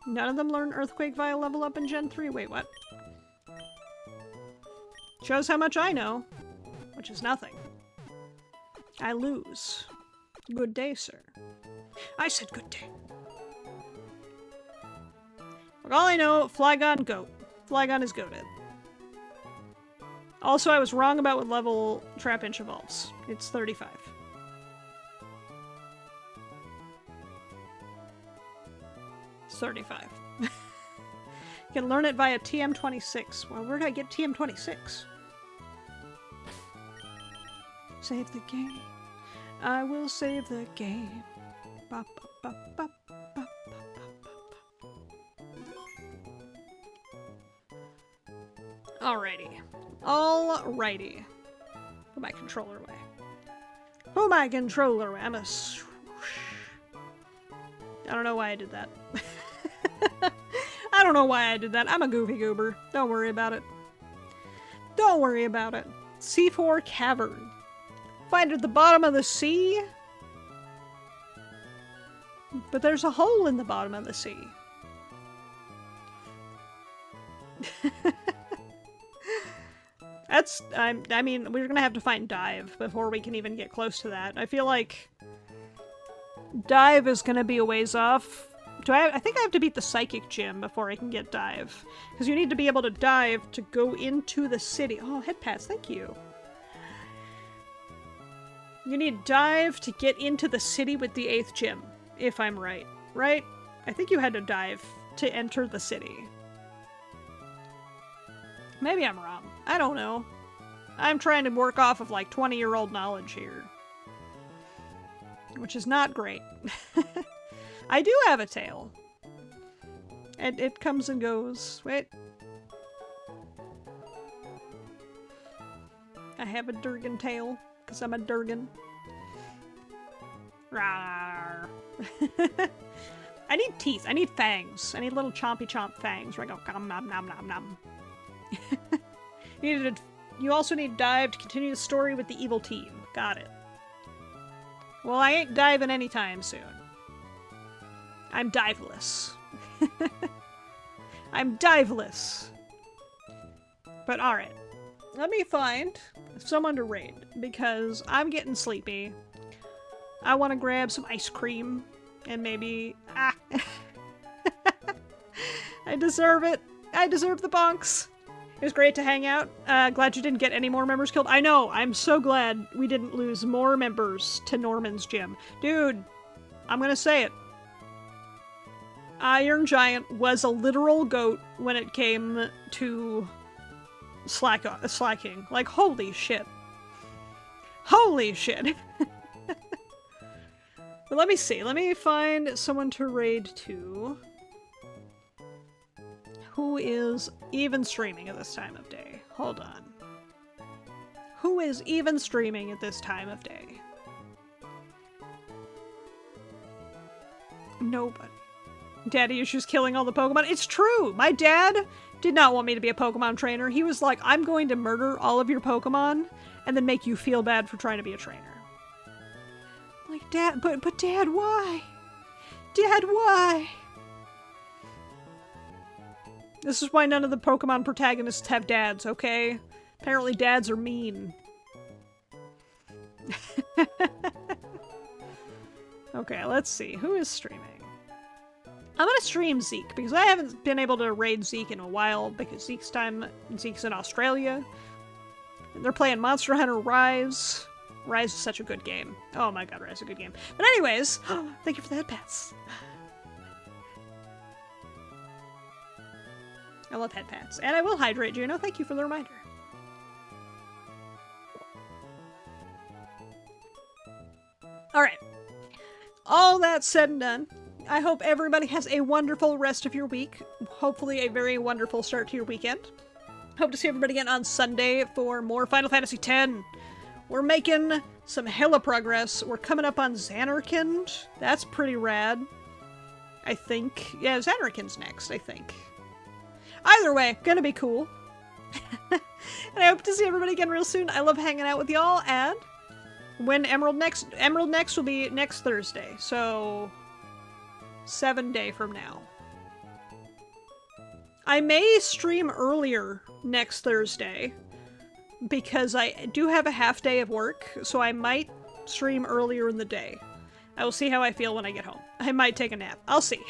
None of them learn Earthquake via level up in Gen 3? Wait, what? Shows how much I know, which is nothing. I lose. Good day, sir. I said good day. For all I know, Flygon goat. Flygon is goated. Also, I was wrong about what level Trapinch evolves. It's 35. It's 35. You can learn it via TM26. Well, where did I get TM26? Save the game. I will save the game. Ba, ba, ba, ba, ba, ba, ba, ba. Alrighty. Alrighty. Put my controller away. Put my controller away. I'm a swoosh. I don't know why I did that. I don't know why I did that. I'm a goofy goober. Don't worry about it. Don't worry about it. C4 Cavern. Find it at the bottom of the sea. But there's a hole in the bottom of the sea. I mean, we're gonna have to find Dive before we can even get close to that. I feel like Dive is gonna be a ways off. I think I have to beat the Psychic Gym before I can get Dive. Because you need to be able to dive to go into the city. Oh, head pass, thank you. You need Dive to get into the city with the 8th gym, if I'm right. Right? I think you had to dive to enter the city. Maybe I'm wrong. I don't know. I'm trying to work off of like 20-year-old knowledge here. Which is not great. I do have a tail. And it comes and goes. Wait. I have a Durgan tail, because I'm a Durgan. Rawr. I need teeth. I need fangs. I need little chompy chomp fangs where I go nom nom nom nom nom. You also need Dive to continue the story with the evil team. Got it. Well, I ain't diving anytime soon. I'm diveless. I'm diveless. But alright. Let me find someone to raid, because I'm getting sleepy. I want to grab some ice cream, and maybe... Ah! I deserve it. I deserve the bonks. It was great to hang out. Glad you didn't get any more members killed. I know, I'm so glad we didn't lose more members to Norman's gym. Dude, I'm gonna say it. Iron Giant was a literal goat when it came to slacking. Like, holy shit. Holy shit. But let me see. Let me find someone to raid to. Who is even streaming at this time of day? Hold on. Who is even streaming at this time of day? Nobody. Daddy issues killing all the Pokemon. It's true! My dad did not want me to be a Pokemon trainer. He was like, I'm going to murder all of your Pokemon and then make you feel bad for trying to be a trainer. Like, Dad, but Dad, why? Dad, why? This is why none of the Pokemon protagonists have dads, okay? Apparently dads are mean. Okay, let's see. Who is streaming? I'm gonna stream Zeke, because I haven't been able to raid Zeke in a while, because Zeke's in Australia. They're playing Monster Hunter Rise. Rise is such a good game. Oh my god, Rise is a good game. But anyways, thank you for the head pats. I love head pats. And I will hydrate Juno. Thank you for the reminder. Alright. All that said and done, I hope everybody has a wonderful rest of your week. Hopefully a very wonderful start to your weekend. Hope to see everybody again on Sunday for more Final Fantasy X. We're making some hella progress. We're coming up on Xanarkand. That's pretty rad. I think. Yeah, Xanarkand's next, I think. Either way, gonna be cool. And I hope to see everybody again real soon. I love hanging out with y'all, and when Emerald next will be next Thursday, so 7 days from now. I may stream earlier next Thursday, because I do have a half day of work, so I might stream earlier in the day. I will see how I feel when I get home. I might take a nap. I'll see.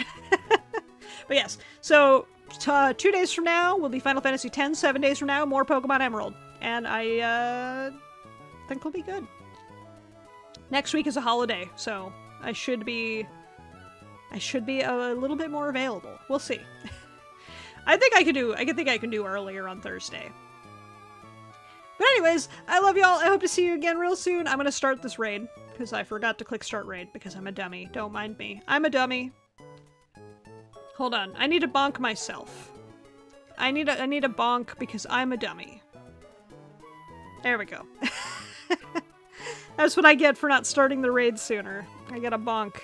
But yes, so 2 days from now will be Final Fantasy X, 7 days from now, more Pokemon Emerald. And I think we'll be good. Next week is a holiday, so I should be a little bit more available. We'll see. I think I can do earlier on Thursday. But anyways, I love y'all. I hope to see you again real soon. I'm gonna start this raid, because I forgot to click start raid, because I'm a dummy. Don't mind me. I'm a dummy. Hold on. I need to bonk myself. I need a bonk because I'm a dummy. There we go. That's what I get for not starting the raid sooner. I get a bonk.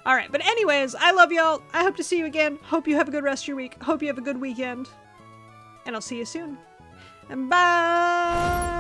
Alright, but anyways, I love y'all. I hope to see you again. Hope you have a good rest of your week. Hope you have a good weekend. And I'll see you soon. And bye!